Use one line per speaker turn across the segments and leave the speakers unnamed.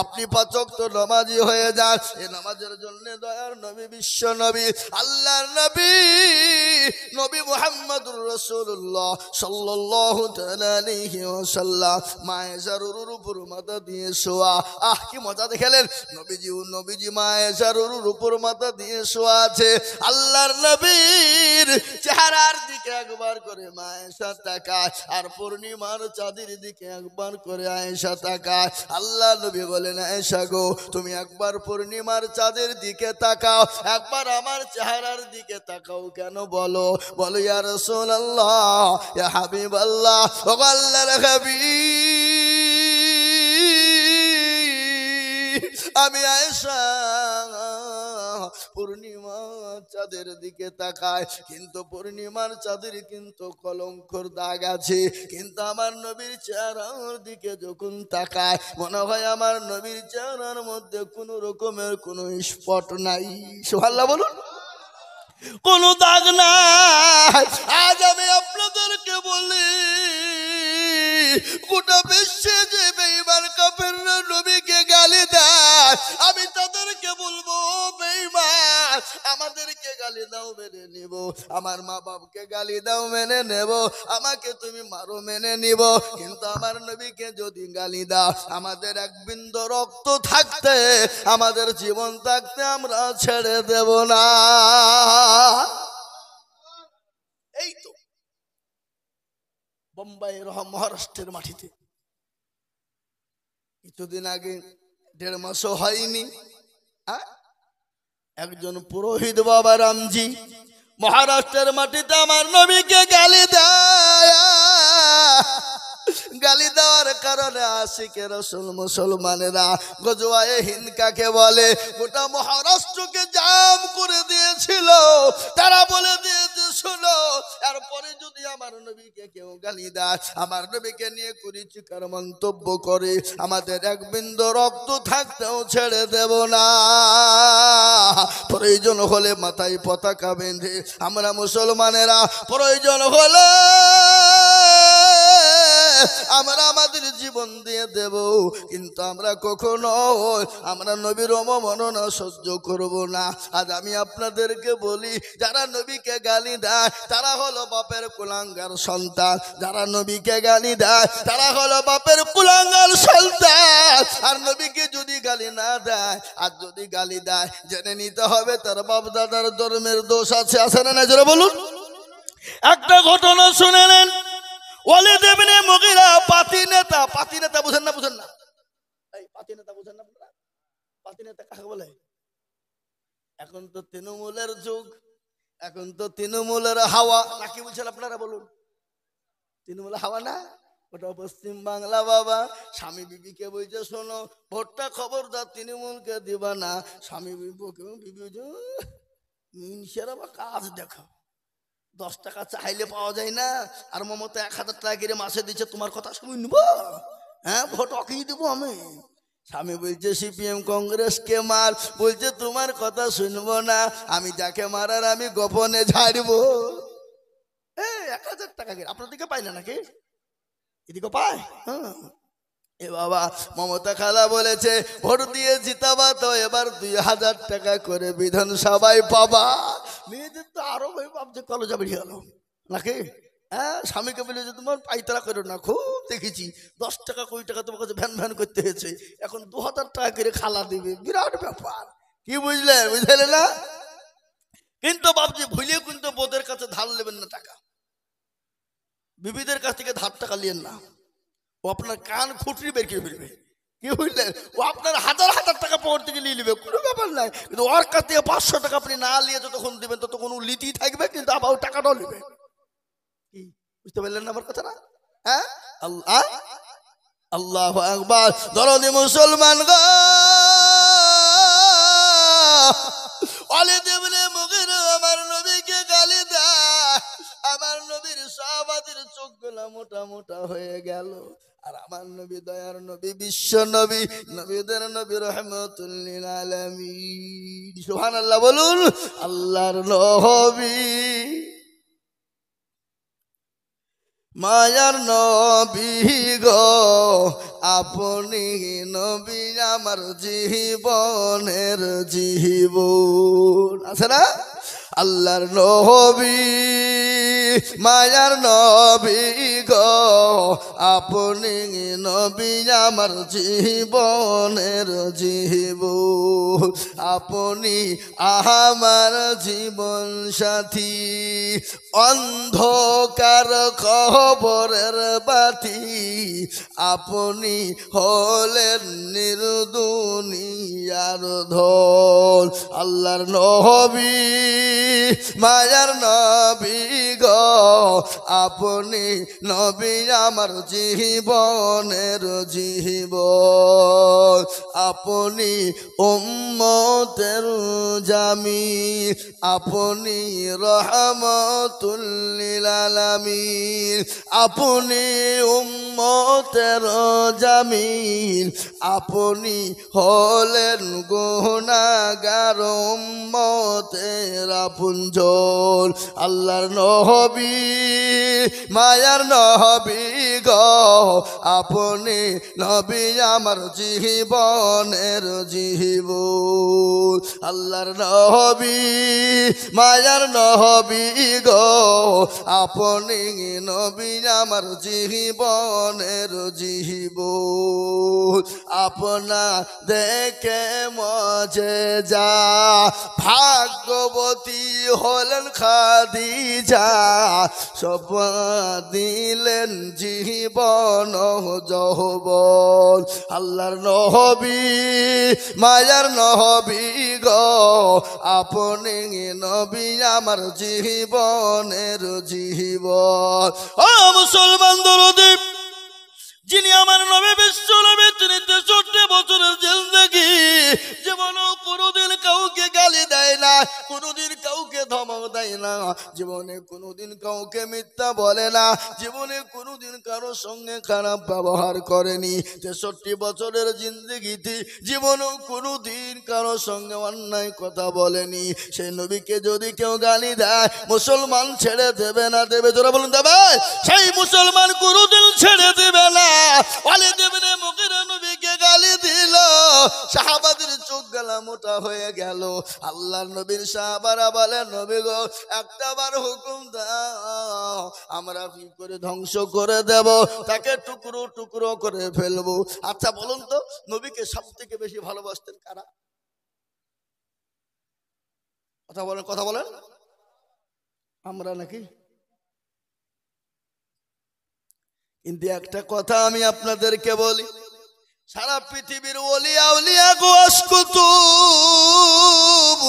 আপনি 5 ওয়াক্ত নামাজি হয়ে যান। এই নামাজের জন্য দয়ার নবী বিশ্ব নবী আল্লাহর নবী নবী মুহাম্মদুর রাসূলুল্লাহ সাল্লাল্লাহু তাআলা আলাইহি ওয়াসাল্লাম মায়েশার উপর মাথা দিয়ে শোয়া। কি মজা দেখালেন নবীজি মায়েশার উপর মাথা দিয়ে শোয়া আছে। আল্লাহর নবীর চেহারার দিকে একবার করে মায়েশা তাকায়, আর পূর্ণিমার চাঁদের দিকে একবার করে আয়েশা তাকায়। আল্লাহ নবী বলেন, আয়েশা গো, তুমি একবার পূর্ণিমার চাঁদের দিকে তাকাও, একবার আমার চেহারার দিকে তাকাও কেন? বলো ইয়া রাসূলুল্লাহ, ইয়া হাবিবাল্লাহ, ও আল্লাহর হাবিব, আমি আয়েশা পূর্ণিমার চাঁদের দিকে তাকায়, কিন্তু পূর্ণিমার চাঁদের কিন্তু কলঙ্কর দাগ আছে, কিন্তু আমার নবীর চেহারার দিকে যখন তাকায় মনে হয় আমার নবীর চেহারার মধ্যে কোনো রকমের কোনো স্পট নাই। সুবহানাল্লাহ বলুন, কোনো দাগ নাই। আজ আমি আপনাদেরকে বলি, গোটা বিশ্বে যে বেঈমান কাফেররা নবীকে গালি দেয়, আমি তাদেরকে বলবো, বেঈমান, আমাদেরকে গালি দাও মেনে নিব, আমার মা বাপকে গালি দাও মেনে নেব, আমাকে তুমি মারো মেনে নিব, কিন্তু আমার নবীকে যদি গালি দাও, আমাদের এক বিন্দু রক্ত থাকতে, আমাদের জীবন থাকতে আমরা ছেড়ে দেব না। এই তো বোম্বাইয়ের মহারাষ্ট্রের মাটিতে কিছুদিন আগে, 1.5 মাসও হয়নি, একজন পুরোহিত বাবা রামজি মহারাষ্ট্রের মাটিতে আমার নবীকে গালি দেয়। গালি দেওয়ার কারণে আশিকে রাসূল মুসলমানেরা গজওয়ায়ে হিন্দ কাকে বলে, গোটা মহারাষ্ট্রকে জাম করে দিয়েছিল। তারা বলে দিয়েছে, শোনো, এরপরে যদি আমার নবীকে কেউ গালি দেয়, আমার নবীকে নিয়ে কুরুচিকর মন্তব্য করে, আমাদের এক বিন্দু রক্ত থাকতেও ছেড়ে দেব না। প্রয়োজন হলে মাথায় পতাকা বেঁধে আমরা মুসলমানেরা, প্রয়োজন হলে আমরা আমাদের জীবন দিয়ে দেব, কিন্তু আমরা কখনো আমরা নবীর অবমাননা সহ্য করব না। আজ আমি আপনাদেরকে বলি, যারা নবীকে গালি দেয় তারা হলো বাপের কুলাঙ্গার সন্তান, যারা নবীকে গালি দেয় তারা হলো বাপের কুলাঙ্গার সন্তান। আর নবীকে যদি গালি না দেয়, আর যদি গালি দেয়, জেনে নিতে হবে তার বাপ দাদার ধর্মের দোষ আছে, আছে না? জোরে বলুন। একটা ঘটনা শুনে নেন। ওয়ালিদ ইবনে মুগীরা পাতি নেতা বুঝেন না? এই পাতি নেতা বুঝেন না আপনারা? পাতি নেতা কাকে বলে? এখন তো তৃণমূলের যুগ, এখন তো তৃণমূলের হাওয়া, নাকি বলছেন আপনারা? বলুন, তৃণমূলের হাওয়া না? ওটা পশ্চিম বাংলা বাবা। স্বামী বিবিকে বলছে, শোনো, ভোটটা খবরদার তৃণমূলকে দিবা না। স্বামী বিবি মিনসেরা বা কাজ দেখো, 10 টাকা চাইলে পাওয়া যায় না, আর মমতা 1000 টাকা করে মাসে দিচ্ছে, তোমার কথা শুনব? ভোট অকেই দেবো আমি। স্বামী বলছে, সিপিএম কংগ্রেসকে মার, বলছে তোমার কথা শুনবো না, আমি যাকে মারার আমি গোপনে ঝাড়বো। 1000 টাকা করে আপনার দিকে পাই না নাকি? এদিকে পায়? এ বাবা, মমতা খালা বলেছে, ভোট দিয়ে জিতাবা তো এবার 2000 টাকা করে বিধানসভায় পাবা। মেয়েদের তো আরো ভাবছে কলেজা বেরিয়ে গেল নাকি? স্বামীকে বলেছে, তোমার পাইতারা করো না, খুব দেখেছি 10 টাকা 20 টাকা তোমার কাছে ভ্যান ভ্যান করতে হয়েছে, এখন 2000 টাকা করে খালা দিবে, বিরাট ব্যাপার। কি বুঝলে না? কিন্তু ভাবছি ভুলে কিন্তু বোদের কাছে ধার নেবেন না টাকা, বিবিদের কাছ থেকে ধার টাকা নিয়েন না, ও আপনার কান খুঁটরি বের করে ফেলবে। কি বুঝলেন? ও আপনার 1000 টাকা পকেট থেকে নিয়ে নেবে, কোনো ব্যাপার নাই, কিন্তু ওর কাছ থেকে 500 টাকা আপনি না নিয়ে যতক্ষণ দিবেন ততক্ষণ ও লিতেই থাকবে, কিন্তু আবার টাকাটাও নেবে। কি বুঝতে পারলেন না আমার কথা? না? আল্লাহু আকবার। দরদি মুসলমান গো, ওয়ালিদ ইবনে মুগীরা আমার নবীকে গালি দেয়, আমার নবীর সাহাবাদের চোখগুলো মোটা মোটা হয়ে গেল। আর আমার নবী দয়ার নবী, বিশ্ব নবী, নবীদের নবী, রাহমাতুল লিল আলামিন। সুবহানাল্লাহ বলুন। আল্লাহর নবী মায়ার নবী গো আপনি নবী আমার জীবনের জীবন আছে না আল্লাহর নবী মায়ার নবী গো আপনি নবী আমার জীবনের জীবন আপনি আমার জীবন সাথী অন্ধকার কবরের বাতি আপনি হলেন নির্দুনিয়ার ধন আল্লাহর নবী মায়ার নবী গো আপনি নবী আমার জীবনের জীবন আপনি উম্মতের জামি আপনি রহমতুল লিল আলামিন আপনি উম্মতের জামিন আপনি হলেন গুনাহগার উম্মতের আপনজন আল্লাহর নবী মায়ার নবী গো আপনি নবী আমার জীবনের জীবন আল্লাহর নবী মায়ার নবী গো আপনি নবী আমার জীবনের জীবন আপনা দেখে মজে যা ভাগ্যবতী হলেন খাদিজা সব দিলেন জীবন যৌবন আল্লাহর নবী মায়ার নবী গো আপনি নবী আমার জীবনের জীবন ও মুসলমান দরদী যিনি আমার নবী বিশ্ব নবী তিনি 63 বছরের জিন্দেগি জীবনে কোনোদিন কাউকে গালি দেয় না কোনোদিন কাউকে ধমক দেয় না জীবনে কোনোদিন কাউকে মিথ্যা বলে না জীবনে কোনোদিন কারোর সঙ্গে খারাপ ব্যবহার করেনি 63 বছরের জিন্দেগিতে জীবনে কোনোদিন কারোর সঙ্গে অন্যায় কথা বলেনি সেই নবীকে যদি কেউ গালি দেয় মুসলমান ছেড়ে দেবে না দেবে জোরে বলুন দেবে সেই মুসলমান কোনোদিন ছেড়ে দেবে না ওয়ালিদ ইবনে মুগীরা নবীকে গালি দিল সাহাবাদের চোখ গলা মোটা হয়ে গেল আল্লাহর নবীর সাহাবারা বলেন নবী গো একটাবার হুকুম দাও আমরা কি করে ধ্বংস করে দেব তাকে টুকরো টুকরো করে ফেলবো আচ্ছা বলুন তো নবীকে সবথেকে বেশি ভালোবাসতেন কারা কথা বলেন আমরা নাকি কিন্তু একটা কথা আমি আপনাদেরকে বলি সারা পৃথিবীর ওলিয়া উলিয়া গোয়াস কুতুব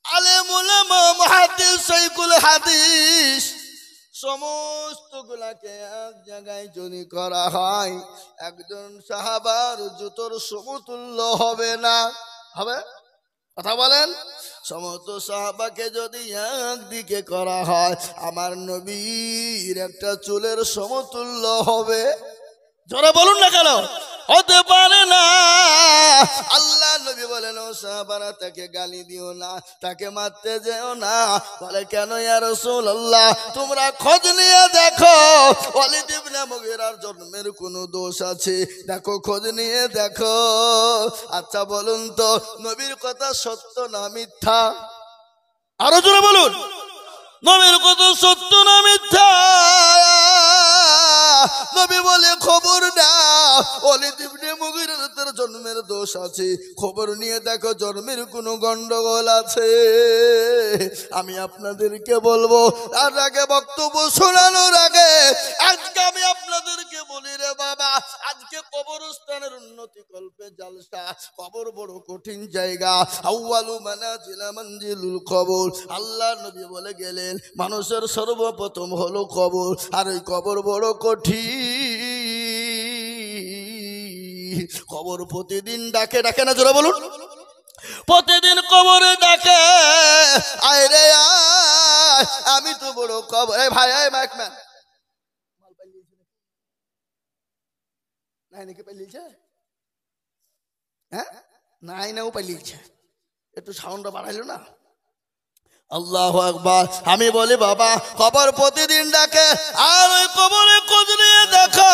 আলেম উলামা মুহাদ্দিস শাইখুল হাদিস সমস্ত গুলাকে এক জায়গায় যদি করা হয় একজন সাহাবার জুতোর সমতুল্য হবে না হবে কথা বলেন সমস্ত সাহাবাকে যদি একদিকে করা হয় আমার নবীর একটা চুলের সমতুল্য হবে জোরে বলুন না কেন হতে পারে না আল্লাহ নবী বলেন ও সাহাবারা তাকে গালি দিও না তাকে মারতে যেও না বলে কেন ইয়া রাসূলুল্লাহ তোমরা খোঁজ নিয়ে দেখো ওয়ালিদ ইবনে মুগীরার জন্মের কোনো দোষ আছে দেখো খোঁজ নিয়ে দেখো আচ্ছা বলুন তো নবীর কথা সত্য না মিথ্যা আরো জোরে বলুন নবীর কথা সত্য না মিথ্যা নবী বলে খবর না ওয়ালিদ ইবনে মুগীরার তার জন্মের দোষ আছে খবর নিয়ে দেখো জন্মের কোনো গন্ডগোল আছে আমি আপনাদেরকে বলবো আর আগে বক্তব্য শোনানোর আগে আজকে আমি আপনাদেরকে বলি রে বাবা আজকে কবরস্থানের উন্নতি কল্পে জালসা কবর বড় কঠিন জায়গা আউয়ালু মানাজিলা মানজিলুল কবর আল্লাহ নবী বলে গেলেন মানুষের সর্বপ্রথম হলো কবর আর ওই কবর বড় কঠিন কবর প্রতিদিন ডাকে ডাকে না জোরে বলুন প্রতিদিন কবরে ডাকে আয় রে আয় আমি তো বড় কবর এই ভাই এই মাইকম্যান মাল পাইলিছে নাই নাকি পাইলিছে হ্যাঁ নাই নাও পাইলিছে একটু সাউন্ডটা বাড়াইলো না আল্লাহু আকবার। আমি বলি বাবা, কবর প্রতিদিন ডাকে, আর ওই কবরে খোঁজ নিয়ে দেখা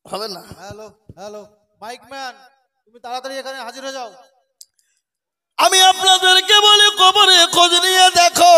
হবে না।
হ্যালো হ্যালো মাইক ম্যান, তুমি তাড়াতাড়ি এখানে হাজির হয়ে যাও।
আমি আপনাদেরকে বলি, কবরে খোঁজ নিয়ে দেখো,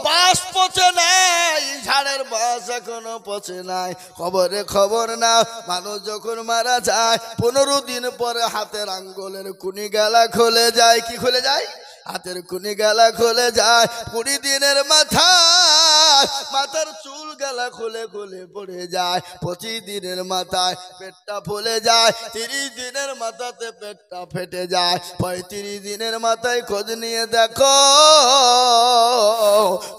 বাস পচে নাই, ঝাড়ের বাস এখনো পচে নাই। কবরে খবর না, মানুষ যখন মারা যায় 15 দিন পরে হাতের আঙ্গুলের কুনি গালা খুলে যায়। কি খুলে যায়? হাতের কুনি গালা খুলে যায়। 20 দিনের মাথার চুল গালা খুলে খুলে পড়ে যায়। 25 দিনের মাথায় পেটটা ফুলে যায়। 30 দিনের মাথাতে পেটটা ফেটে যায়। 35 দিনের মাথায় খোঁজ নিয়ে দেখো,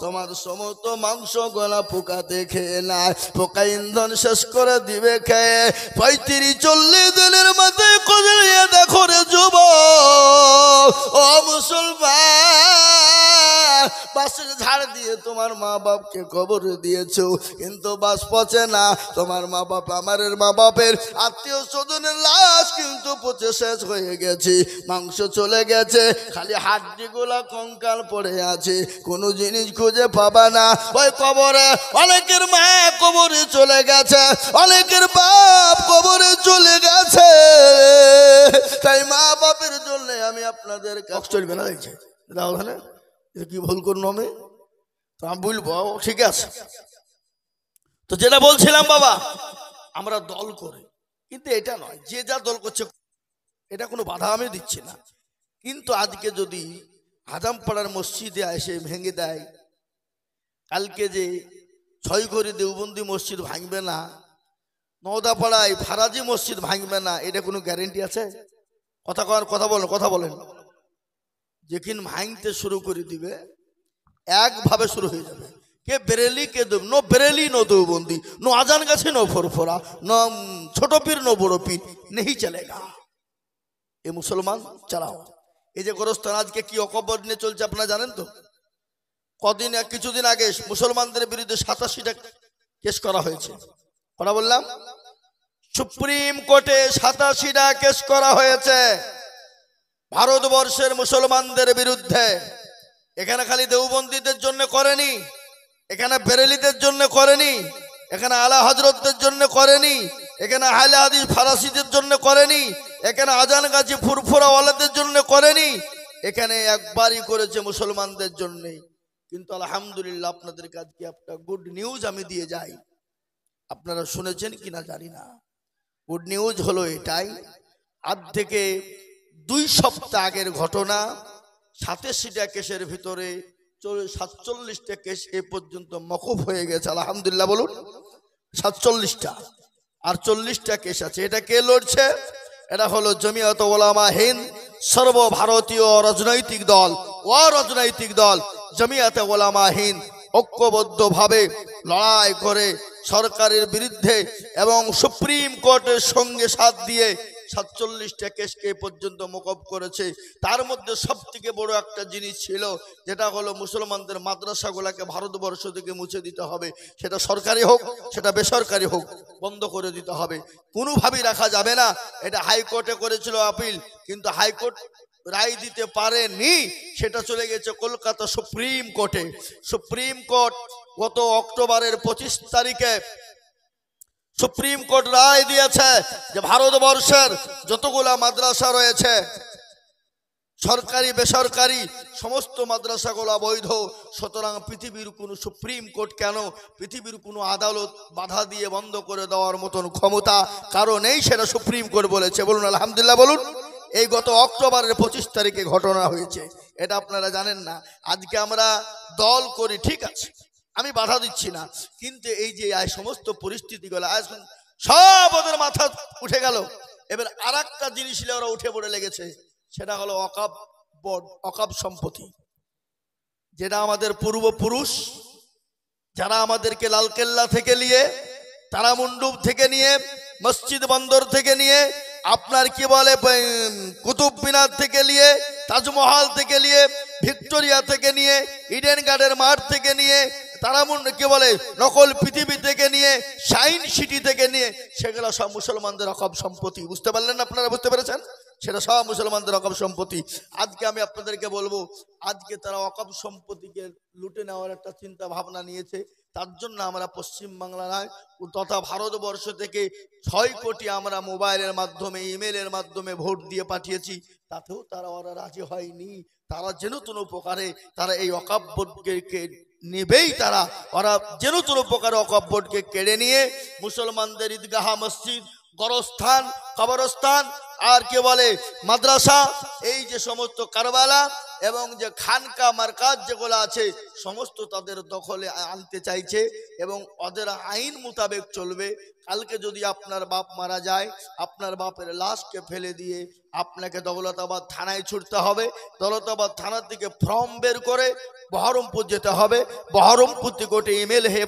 তোমার সমস্ত মাংস গলা পোকাতে খেয়ে নেয়। পোকা ইন্ধন শেষ করে দিবে খেয়ে। 35-40 দিনের মাথায় খোঁজ নিয়ে দেখো রে যুবক, ও মুসলমান, বাসের ঝাড় দিয়ে তোমার মা বাপকে কবরে দিয়েছো, কিন্তু বাস পচে না। তোমার মা বাপ, আমাদের মা বাপের আত্মীয় স্বজনের লাশ কিন্তু পচে শেষ হয়ে গেছে, মাংস চলে গেছে, খালি হাড্ডিগুলা কঙ্কাল পড়ে আছে, কোনো জিনিস খুঁজে পাবা না। ওই কবরে অনেকের মা কবরে চলে গেছে, অনেকের বাপ কবরে চলে গেছে। তাই মা বাপের জন্য আমি আপনাদের চলবে না, দেখছে ওখানে কি ভুল করুন আমি তো আমি বলবো, ঠিক আছে। তো যেটা বলছিলাম বাবা, আমরা দল করি, কিন্তু এটা নয় যে যা দল করছে, এটা কোনো বাধা আমি দিচ্ছি না। কিন্তু আজকে যদি আজমপাড়ার মসজিদে এসে ভেঙে দেয়, কালকে যে 6 ঘড়ি দেওবন্দি মসজিদ ভাঙবে না, নওদাপাড়ায় ফারাজি মসজিদ ভাঙবে না, এটা কোনো গ্যারেন্টি আছে? কথা বলেন। যেদিন ভাঙতে শুরু করে দিবে, একভাবে শুরু হয়ে যাবে। কে বেরেলি, কে no Bareilly, no Deobandi, no আজান গাছি, নো ফরফরা, নো ছোট পীর, নো বড় পীর, নেই চলেগা। এ মুসলমান চালাও। এই যে গোরস্থান আজকে কি অকবর নিয়ে চলছে আপনারা জানেন তো? কিছুদিন আগে মুসলমানদের বিরুদ্ধে 87টা কেস করা হয়েছে। কথা বললাম, সুপ্রিম কোর্টে 87টা কেস করা হয়েছে ভারতবর্ষের মুসলমানদের বিরুদ্ধে। এখানে খালি দেওবন্দীদের জন্য করেনি, এখানে বেরেলিদের জন্য করেনি, এখানে আলা হজরতদের জন্য করেনি, এখানে আহলে হাদিস ফারাসিদের জন্য করেনি, এখানে আজান গাছি ফুরফুরা ওয়ালাদের জন্য করেনি, এখানে একবারই করেছে মুসলমানদের জন্য। কিন্তু আলহামদুলিল্লাহ, আপনাদের কাছে একটা গুড নিউজ আমি দিয়ে যাই, আপনারা শুনেছেন কিনা জানি না। গুড নিউজ হলো এটাই, আজ থেকে 2 সপ্তাহ আগের ঘটনা, 87টা কেসের ভিতরে 47টা কেস এ পর্যন্ত মকুফ হয়ে গেছে। আলহামদুলিল্লাহ বলুন, 47টা, আর 40টা কেস আছে। এটা কে লড়ছে? এটা হলো জমিয়ত উলামা হিন্দ, সর্বভারতীয় রাজনৈতিক দল জমিয়ত উলামা হিন্দ ঐক্যবদ্ধভাবে লড়াই করে সরকারের বিরুদ্ধে এবং সুপ্রিম কোর্টের সঙ্গে সাথ দিয়ে 47টা কেসকে পর্যন্ত মকুফ করেছে। তার মধ্যে সব থেকে বড় একটা জিনিস ছিল, যেটা হলো মুসলমানদের মাদ্রাসাগুলোকে ভারতবর্ষ থেকে মুছে দিতে হবে। সেটা সরকারি হোক, সেটা বেসরকারি হোক, বন্ধ করে দিতে হবে, কোনোভাবেই রাখা যাবে না। এটা হাইকোর্টে করেছিল আপিল, কিন্তু হাইকোর্ট রায় দিতে পারেনি, সেটা চলে গেছে কলকাতা সুপ্রিম কোর্টে। সুপ্রিম কোর্ট গত অক্টোবরের 25 তারিখে সুপ্রিম কোর্ট রায় দিয়েছে যে ভারতবর্ষের যতগুলা মাদ্রাসা রয়েছে, সরকারি বেসরকারি সমস্ত মাদ্রাসাগুলো বৈধ। সুতরাং পৃথিবীর কোনো সুপ্রিম কোর্ট কেন, পৃথিবীর কোনো আদালত বাধা দিয়ে বন্ধ করে দেওয়ার মতন ক্ষমতা কারো নেই, সেটা সুপ্রিম কোর্ট বলেছে। বলুন আলহামদুলিল্লাহ বলুন। এই গত অক্টোবরের 25 তারিখে ঘটনা হয়েছে, এটা আপনারা জানেন না। আজকে আমরা দল করি, ঠিক আছে, আমি বাধা দিচ্ছি না, কিন্তু এই যে সমস্ত পরিস্থিতিগুলো সব ওদের মাথা উঠে গেল। এবার আর একটা জিনিস ওরা উঠে পড়ে লেগেছে, সেটা হলো ওয়াকফ বোর্ড, ওয়াকফ সম্পত্তি, যেটা আমাদের পূর্বপুরুষ যারা আমাদেরকে লালকেল্লা থেকে নিয়ে, তারামণ্ডপ থেকে নিয়ে, মসজিদ বন্দর থেকে নিয়ে, আপনার কি বলে কুতুব মিনার থেকে নিয়ে, তাজমহল থেকে নিয়ে, ভিক্টোরিয়া থেকে নিয়ে, ইডেন গার্ডের মাঠ থেকে নিয়ে, তারামণ্ডপ কি বলে নকল পৃথিবী থেকে নিয়ে, সাইন সিটি থেকে নিয়ে, সেগুলো সব মুসলমানদের ওয়াকফ সম্পত্তি। বুঝতে পারলেন? আপনারা বুঝতে পেরেছেন? সেটা সব মুসলমানদের অকাপ সম্পত্তি। আজকে আমি আপনাদেরকে বলবো, আজকে তারা অকাপ সম্পত্তিকে লুটে নেওয়ার একটা চিন্তা ভাবনা নিয়েছে। তার জন্য আমরা পশ্চিমবাংলায় তথা ভারতবর্ষ থেকে 6 কোটি আমরা মোবাইলের মাধ্যমে, ইমেলের মাধ্যমে ভোট দিয়ে পাঠিয়েছি, তাতেও ওরা রাজি হয়নি। তারা যেন কোনো প্রকারে তারা এই অকাপ বোর্ডকে নেবেই, ওরা যেন কোনো প্রকারে অকাপ বোর্ডকে কেড়ে নিয়ে মুসলমানদের ঈদগাহ, মসজিদ, গোরস্থান, কবরস্থান আর কে বলে মাদ্রাসা, এই যে সমস্ত কারবালা এবং যে খানকা মার্কাজ যেগুলো আছে সমস্ত তাদের দখলে আনতে চাইছে এবং ওদের আইন মোতাবেক চলবে। কালকে যদি আপনার বাপ মারা যায়, আপনার বাপের লাশকে ফেলে দিয়ে আপনাকে দৌলতাবাদ থানায় ছুটতে হবে। দৌলতাবাদ থানা থেকে ফর্ম বের করে বহরমপুর যেতে হবে। বহরমপুর থেকে ওটা ইমেল হয়ে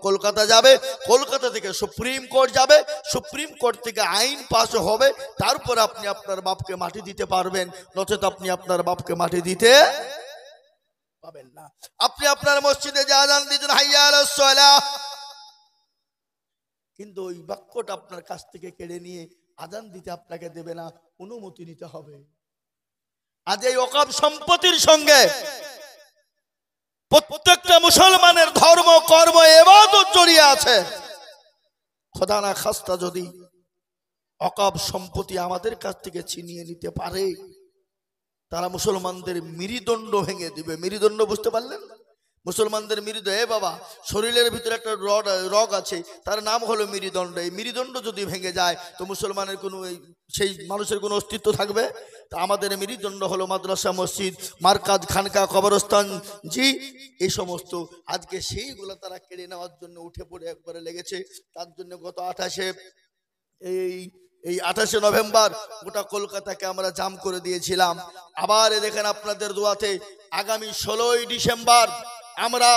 কলকাতা যাবে। কলকাতা থেকে সুপ্রিম কোর্ট যাবে। সুপ্রিম কোর্ট থেকে আইন পাস হবে। তারপর আপনি আপনার বাপকে মাটি দিতে পারবেন, নচেত আপনি আপনার বাপকে মাটি দিতে পাবেন না। আপনি আপনার মসজিদে যে আযান দিয়েছেন হাইয়া আলাস সালাহ, কিন্তু ওই বাক্যটা আপনার কাছ থেকে কেড়ে নিয়ে আযান দিতে আপনাকে দেবে না, অনুমতি নিতে হবে। আজ এই ওয়াকফ সম্পত্তির সঙ্গে প্রত্যেকটা মুসলমানের ধর্ম, কর্ম, ইবাদত জড়িয়ে আছে। খোদা না খাস্তা যদি ওয়াকফ সম্পত্তি আমাদের কাছ থেকে ছিনিয়ে নিতে পারে, তারা মুসলমানদের মেরুদণ্ড ভেঙে দিবে। মেরুদণ্ড বুঝতে পারলেন? মুসলমানদের মেরুদণ্ড, বাবা শরীরের ভিতরে একটা রগ আছে, তার নাম হলো মেরুদণ্ড। এই মেরুদণ্ড যদি ভেঙে যায় তো মুসলমানের কোনো সেই মানুষের কোনো অস্তিত্ব থাকবে? তা আমাদের মেরুদণ্ড হলো মাদ্রাসা, মসজিদ, মারকাজ, খানকা, কবরস্থান, জি এই সমস্ত। আজকে সেইগুলো তারা কেড়ে নেওয়ার জন্য উঠে পড়ে একবারে লেগেছে। তার জন্য গত 28 নভেম্বর গোটা কলকাতাকে আমরা জাম করে দিয়েছিলাম। আবার দেখেন আপনাদের দোয়াতে আগামী 16 ডিসেম্বর আমরা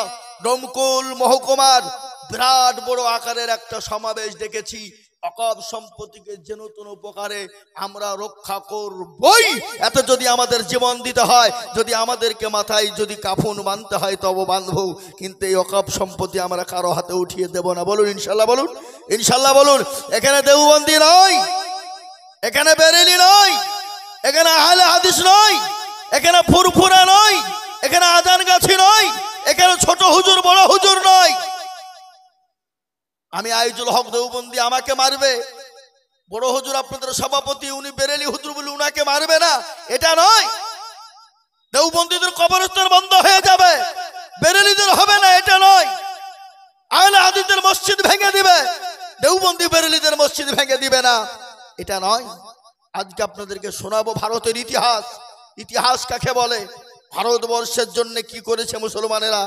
ডোমকল মহকুমার বিরাট বড় আকারের একটা সমাবেশ দেখেছি। ওয়াকফ সম্পত্তিকে যেন কোনো প্রকারে আমরা রক্ষা করবই। এত যদি আমাদের জীবন দিতে হয়, যদি আমাদেরকে মাথায় যদি কাফন বাঁধতে হয় তবে বাঁধবো, কিন্তু এই ওয়াকফ সম্পত্তি আমরা কারো হাতে উঠিয়ে দেব না। বলুন ইনশাল্লাহ, বলুন ইনশাল্লাহ, বলুন। এখানে দেওবন্দি নয়, এখানে বেরেলি নয়, এখানে আহলে হাদিস নয়, এখানে ফুরফুরা নয়, এখানে আজান গাছি নয়, এখানে ছোট হুজুর বড় হুজুর নয়। আমি আইজুল হক দেওবন্দি, আমাকে মারবে বড় হুজুর আপনাদের সভাপতি, উনি বেরেলি হুজুর বলে উনাকে মারবে না, এটা নয়। দেওবন্দিদের কবরস্থান বন্ধ হয়ে যাবে, বেরেলিদের হবে না, এটা নয়। আহলে হাদিসের মসজিদ ভেঙে দিবে, দেওবন্দি বেরেলিদের মসজিদ ভেঙে দিবে না, এটা নয়। আজকে আপনাদেরকে শোনাবো ভারতের ইতিহাস। ইতিহাস কাকে বলে? ভারতবর্ষের জন্য কি করেছে মুসলমানেরা,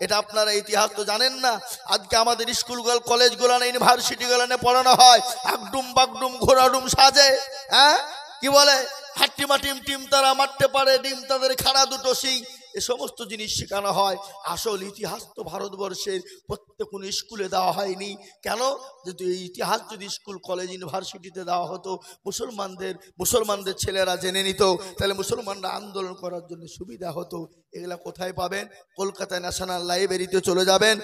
এটা আপনারা ইতিহাস তো জানেন না। আজকে আমাদের স্কুলগুলো, কলেজগুলো, ইউনিভার্সিটিগুলো পড়ানো হয় আকডুম বাগডুম ঘোড়াডুম সাজে, হ্যাঁ কি বলে হাট্টিমা টিম টিম তারা মারতে পারে, ডিম তাদের খাড়া দুটো সিং, এ সমস্ত জিনিস শেখানো হয়। আসল ইতিহাস তো ভারতবর্ষের প্রত্যেক কোনো স্কুলে দেওয়া হয়নি। কেন? যদি এই ইতিহাস যদি স্কুল, কলেজ, ইউনিভার্সিটিতে দেওয়া হতো, মুসলমানদের ছেলেরা জেনে নিত, তাহলে মুসলমানরা আন্দোলন করার জন্য সুবিধা হতো। এগুলা কোথায় পাবেন? কলকাতায় ন্যাশনাল লাইব্রেরিতে চলে যাবেন।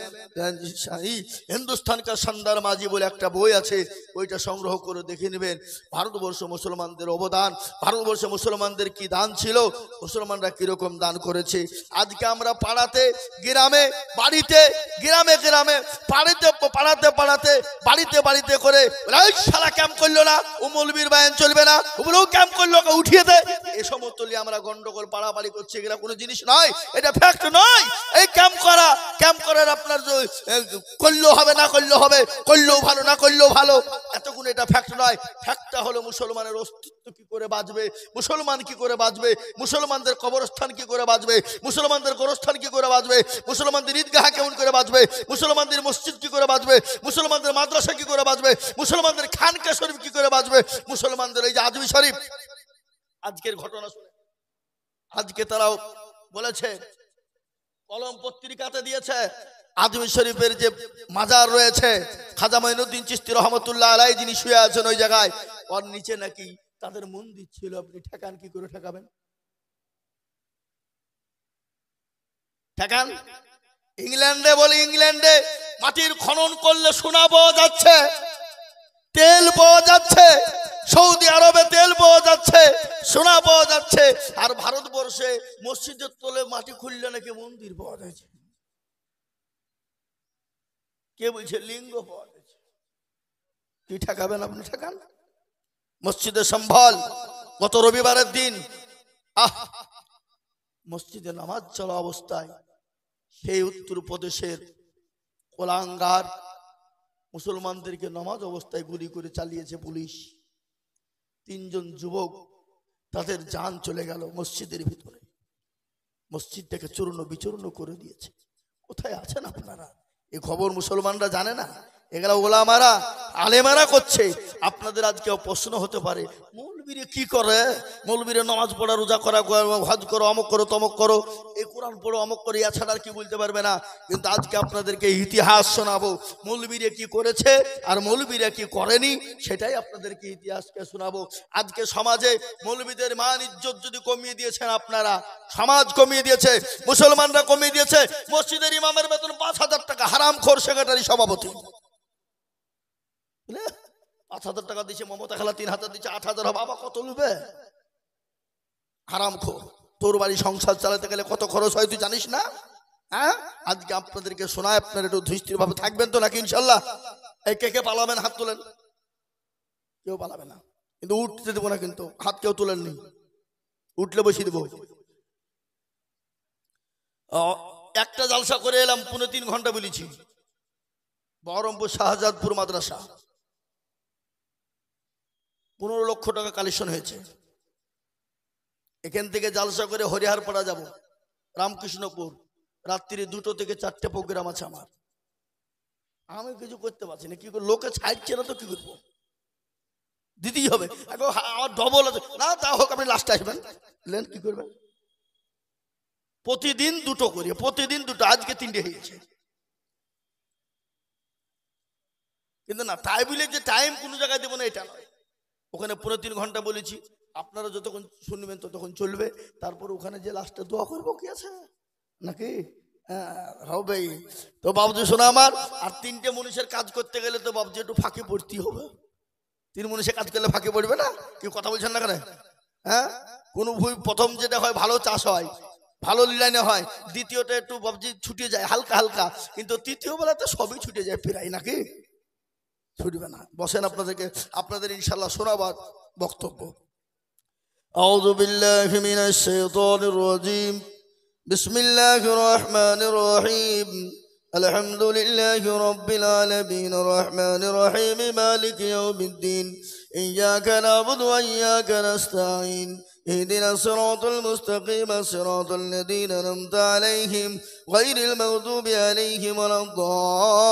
হিন্দুস্তান কা শানদার মাঝি বলে একটা বই আছে, ওইটা সংগ্রহ করে দেখে নেবেন। ভারতবর্ষ মুসলমানদের অবদান, ভারতবর্ষে মুসলমানদের কি দান ছিল, মুসলমানরা কিরকম দান করেছে। আজকে আমরা পাড়াতে, গ্রামে, বাড়িতে, গ্রামে গ্রামে, পাড়াতে বাড়িতে বাড়িতে করে শালা ক্যাম্প করলো না, ও মৌলবীর বায়ান চলবে না, ওগুলোও ক্যাম্প করলো, উঠিয়ে দেয়, এ সমস্ত আমরা গন্ডগোল পাড়াপাড়ি করছি। এগুলা কোনো জিনিস নয়, এটা ফ্যাক্ট নয়। এই ক্যাম্প করার আপনার করলেও হবে, না করলেও হবে, করলেও ভালো, না করলেও ভালো, এতগুলো এটা ফ্যাক্ট নয়। ফ্যাক্টটা হলো মুসলমানের অস্তিত্ব কি করে বাঁচবে, মুসলমান কি করে বাঁচবে, মুসলমানদের কবরস্থান কি করে বাঁচবে, মুসলমানদের গোরস্থান কি করে বাঁচবে, মুসলমানদের ঈদগাহ কেমন করে বাঁচবে, মুসলমানদের মসজিদ কি করে বাঁচবে, মুসলমানদের মাদ্রাসা কি করে বাঁচবে, মুসলমানদের খানকা শরীফ কি করে বাঁচবে, মুসলমানদের এই যে আজমি শরীফ। আজকের ঘটনা শুনে আজকে তারাও বলেছে, কলম পত্রিকাতে দিয়েছে, আজমি শরীফের যে মাজার রয়েছে খাজা মঈনুদ্দিন চিশতি রহমতুল্লাহ আলাইহি, যিনি শুয়ে আছেন ওই জায়গায়, ওর নিচে নাকি তাদের মন্দির ছিল। আপনি ঠেকান, কি করে ঠেকাবেন? ঠেকান। ইংল্যান্ডে বলে, ইংল্যান্ডে মাটির খনন করলে সোনা পাওয়া যাচ্ছে, তেল পাওয়া যাচ্ছে, সৌদি আরবে তেল পাওয়া যাচ্ছে, সোনা পাওয়া যাচ্ছে, আর ভারতবর্ষে মসজিদের তলে মাটি খুললে নাকি মন্দির পাওয়া যাচ্ছে। কে বলছে লিঙ্গ পাওয়া যাচ্ছে? কি ঠেকাবেন আপনি? ঠেকান। মসজিদে সম্ভল গত রবিবারের দিন মসজিদে নামাজ চলা অবস্থায় সেই উত্তরপ্রদেশের কোলাঙ্গার মুসলমানদেরকে নামাজ অবস্থায় গুলি করে চালিয়েছে পুলিশ। 3 জন যুবক তাদের জান চলে গেল মসজিদের ভিতরে। মসজিদটাকে চূর্ণ বিচূর্ণ করে দিয়েছে। কোথায় আছেন আপনারা? এই খবর মুসলমানরা জানে না। এগুলা ওলামারা আলেমারা করছে। আপনাদের আজকে প্রশ্ন হতে পারে, মৌলবীরে কি করে? মৌলবীরে নামাজ পড়া, রোজা করা, হজ করো, অমক করো, তমক করো, এই কোরআন পড়ো, অমক করো, এছাড়া আর কি বলতে পারবে না। কিন্তু আজকে আপনাদেরকে ইতিহাস শোনাবো, মৌলবীরে কি করেছে আর মৌলবীরা কি করেনি, সেটাই আপনাদেরকে ইতিহাসকে শোনাবো। আজকে সমাজে মৌলবীদের মান ইজ্জত যদি কমিয়ে দিয়েছেন আপনারা, সমাজ কমিয়ে দিয়েছে, মুসলমানরা কমিয়ে দিয়েছে। মসজিদের ইমামের বেতন 5,000 টাকা, হারামখোর সেক্রেটারি সভাপতি 5,000 টাকা দিচ্ছে, মমতা খালা 3,000 দিচ্ছে, 8,000 হবে। বাবা কত লুবে? হারামখোর। তোর বাড়ি সংসার চালাতে গেলে কত খরচ হয় তুই জানিস না? হ্যাঁ, আজকে আপনাদেরকে শোনায়, আপনারা একটু ধৈর্যের ভাবে থাকবেন তো নাকি ইনশাল্লাহ? এই কে কে পালাবেন? হাত তোলেন। কেউ পালাবে না, কিন্তু উঠতে দেবো না, কিন্তু হাত কেউ তোলেননি। উঠলে বসিয়ে দেবো। একটা জালসা করে এলাম, 3.5 ঘন্টা বলেছি। বহরমপুর শাহজাদপুর মাদ্রাসা 15 লক্ষ টাকা কালেকশন হয়েছে। এখান থেকে জালসা করে হরিহারপাড়া যাব, রামকৃষ্ণপুর, রাত্রি 2টো থেকে 4টে প্রোগ্রাম আছে আমার। আমি কিছু করতে পারছি না, কি করে? লোকে ছাড়ছে না তো কি করবো? দিতেই হবে। আমার ডবল আছে না, তা হোক, আপনি লাস্টে আসবেন, কি করবেন? প্রতিদিন 2টো করি, প্রতিদিন 2টো। আজকে 3টে হয়েছে। কিন্তু না, তাই বলে যে টাইম কোনো জায়গায় দেবো না এটা নয়। ওখানে 3.5 ঘন্টা বলেছি, আপনারা যতক্ষণ শুনবেন ততক্ষণ চলবে। তারপর ওখানে যে লাস্টে দোয়া করবো, কি আছে নাকি? হবে তো বাবুজি শোনা আমার। আর 3টে মনীষের কাজ করতে গেলে তো বাবুজি একটু ফাঁকে পড়তেই হবে। 3 মনীষের কাজ করলে ফাঁকে পড়বে না? কি কথা বলছেন না কেন? হ্যাঁ, কোন ভুল, প্রথম যেটা হয় ভালো চাষ হয়, ভালো লাইনে হয়, দ্বিতীয়টা একটু বাবুজি ছুটে যায় হালকা হালকা, কিন্তু তৃতীয় বেলাতে সবই ছুটে যায় প্রায়, নাকি? ছুটবে না। বসেন, আপনাদের ইনশাআল্লাহ শোনাবার বক্তব্য। আউযু বিল্লাহি মিনাশ শাইতানির রাজীম। বিসমিল্লাহির রহমানির রহিম। আলহামদুলিল্লাহি রাব্বিল আলামিন, রহমানির রহিম, মালিকি ইয়াউমিদ্দিন। ইয়্যাকা না'বুদু ওয়া ইয়্যাকা নাস্তাঈন। اهدنا الصراط المستقيم، صراط الذين أنعمت عليهم غير المغضوب عليهم ولا الضالين.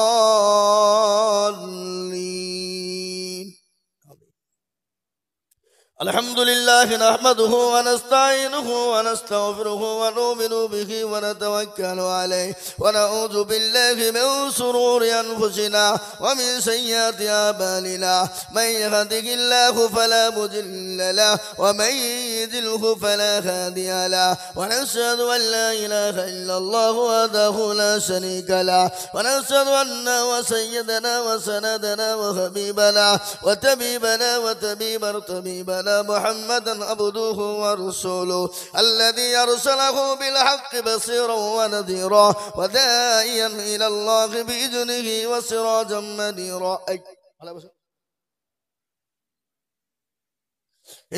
الحمد لله نحمده ونستعينه ونستغفره ونؤمن به ونتوكل عليه ونعوذ بالله من شرور أنفسنا ومن سيئات أعمالنا. من يهده الله فلا مضل له ومن يضلل فلا هادي له. ونشهد أن لا إله إلا الله وحده لا شريك له. ونشهد أن سيدنا وسندنا وحبيبنا وطبيبنا طبيبنا محمدا عبده ورسوله، الذي أرسله بالحق بصيرا ونذيرا وداعيا إلى الله بإذنه وسراجا منيرا.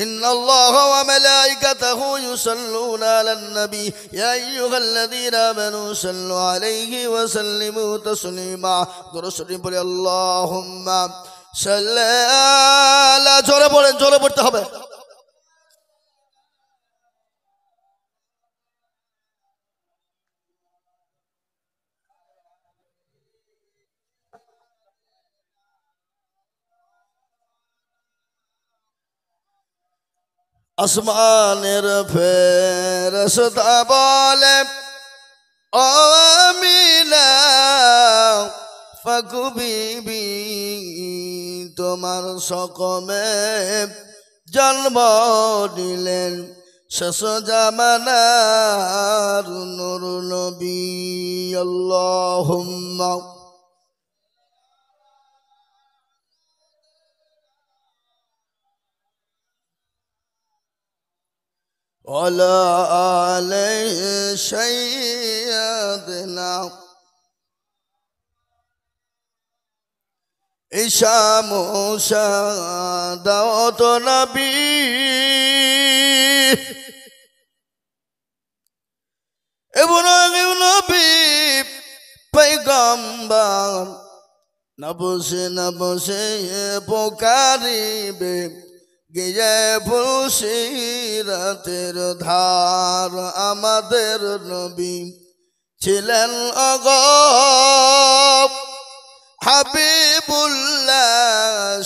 إن الله وملائكته يصلون على النبي يا أيها الذين آمنوا صلوا عليه وسلموا تسليما. درود اللهم صل على. জোরে পড়েন, জোরে পড়তে হবে। আসমানের ফেরেশতা বলে, ও আমিনা ফাকু বিবি, তোমার সকমে জন্ম দিলেন শেষ জামানার নূর নবী। আল্লাহুম্মা وعلى آل سيدنا ঈশা মুসা দাওয়াত নবী ইব্রাহিম নবী পয়গম্বর নবসে পুকারিবে গিয়ে ফুলসিরাতের ধার আমাদের নবী ছিলেন অগপ হাবিবুল্লাহ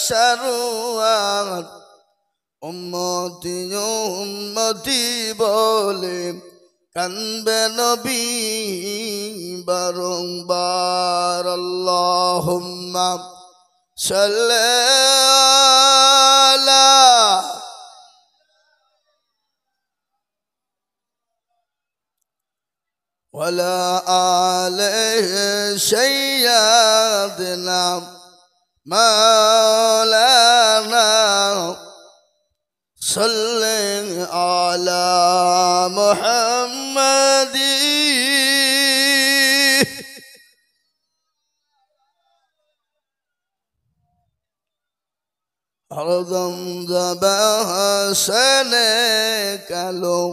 শারওয়াত উম্মতি উম্মতি বলে কানবে নবী বারংবার আল্লাহুম্মা সাল্লি আলা وعلى آل سيدنا مولانا صل على محمد أرضاً ذبح سنك له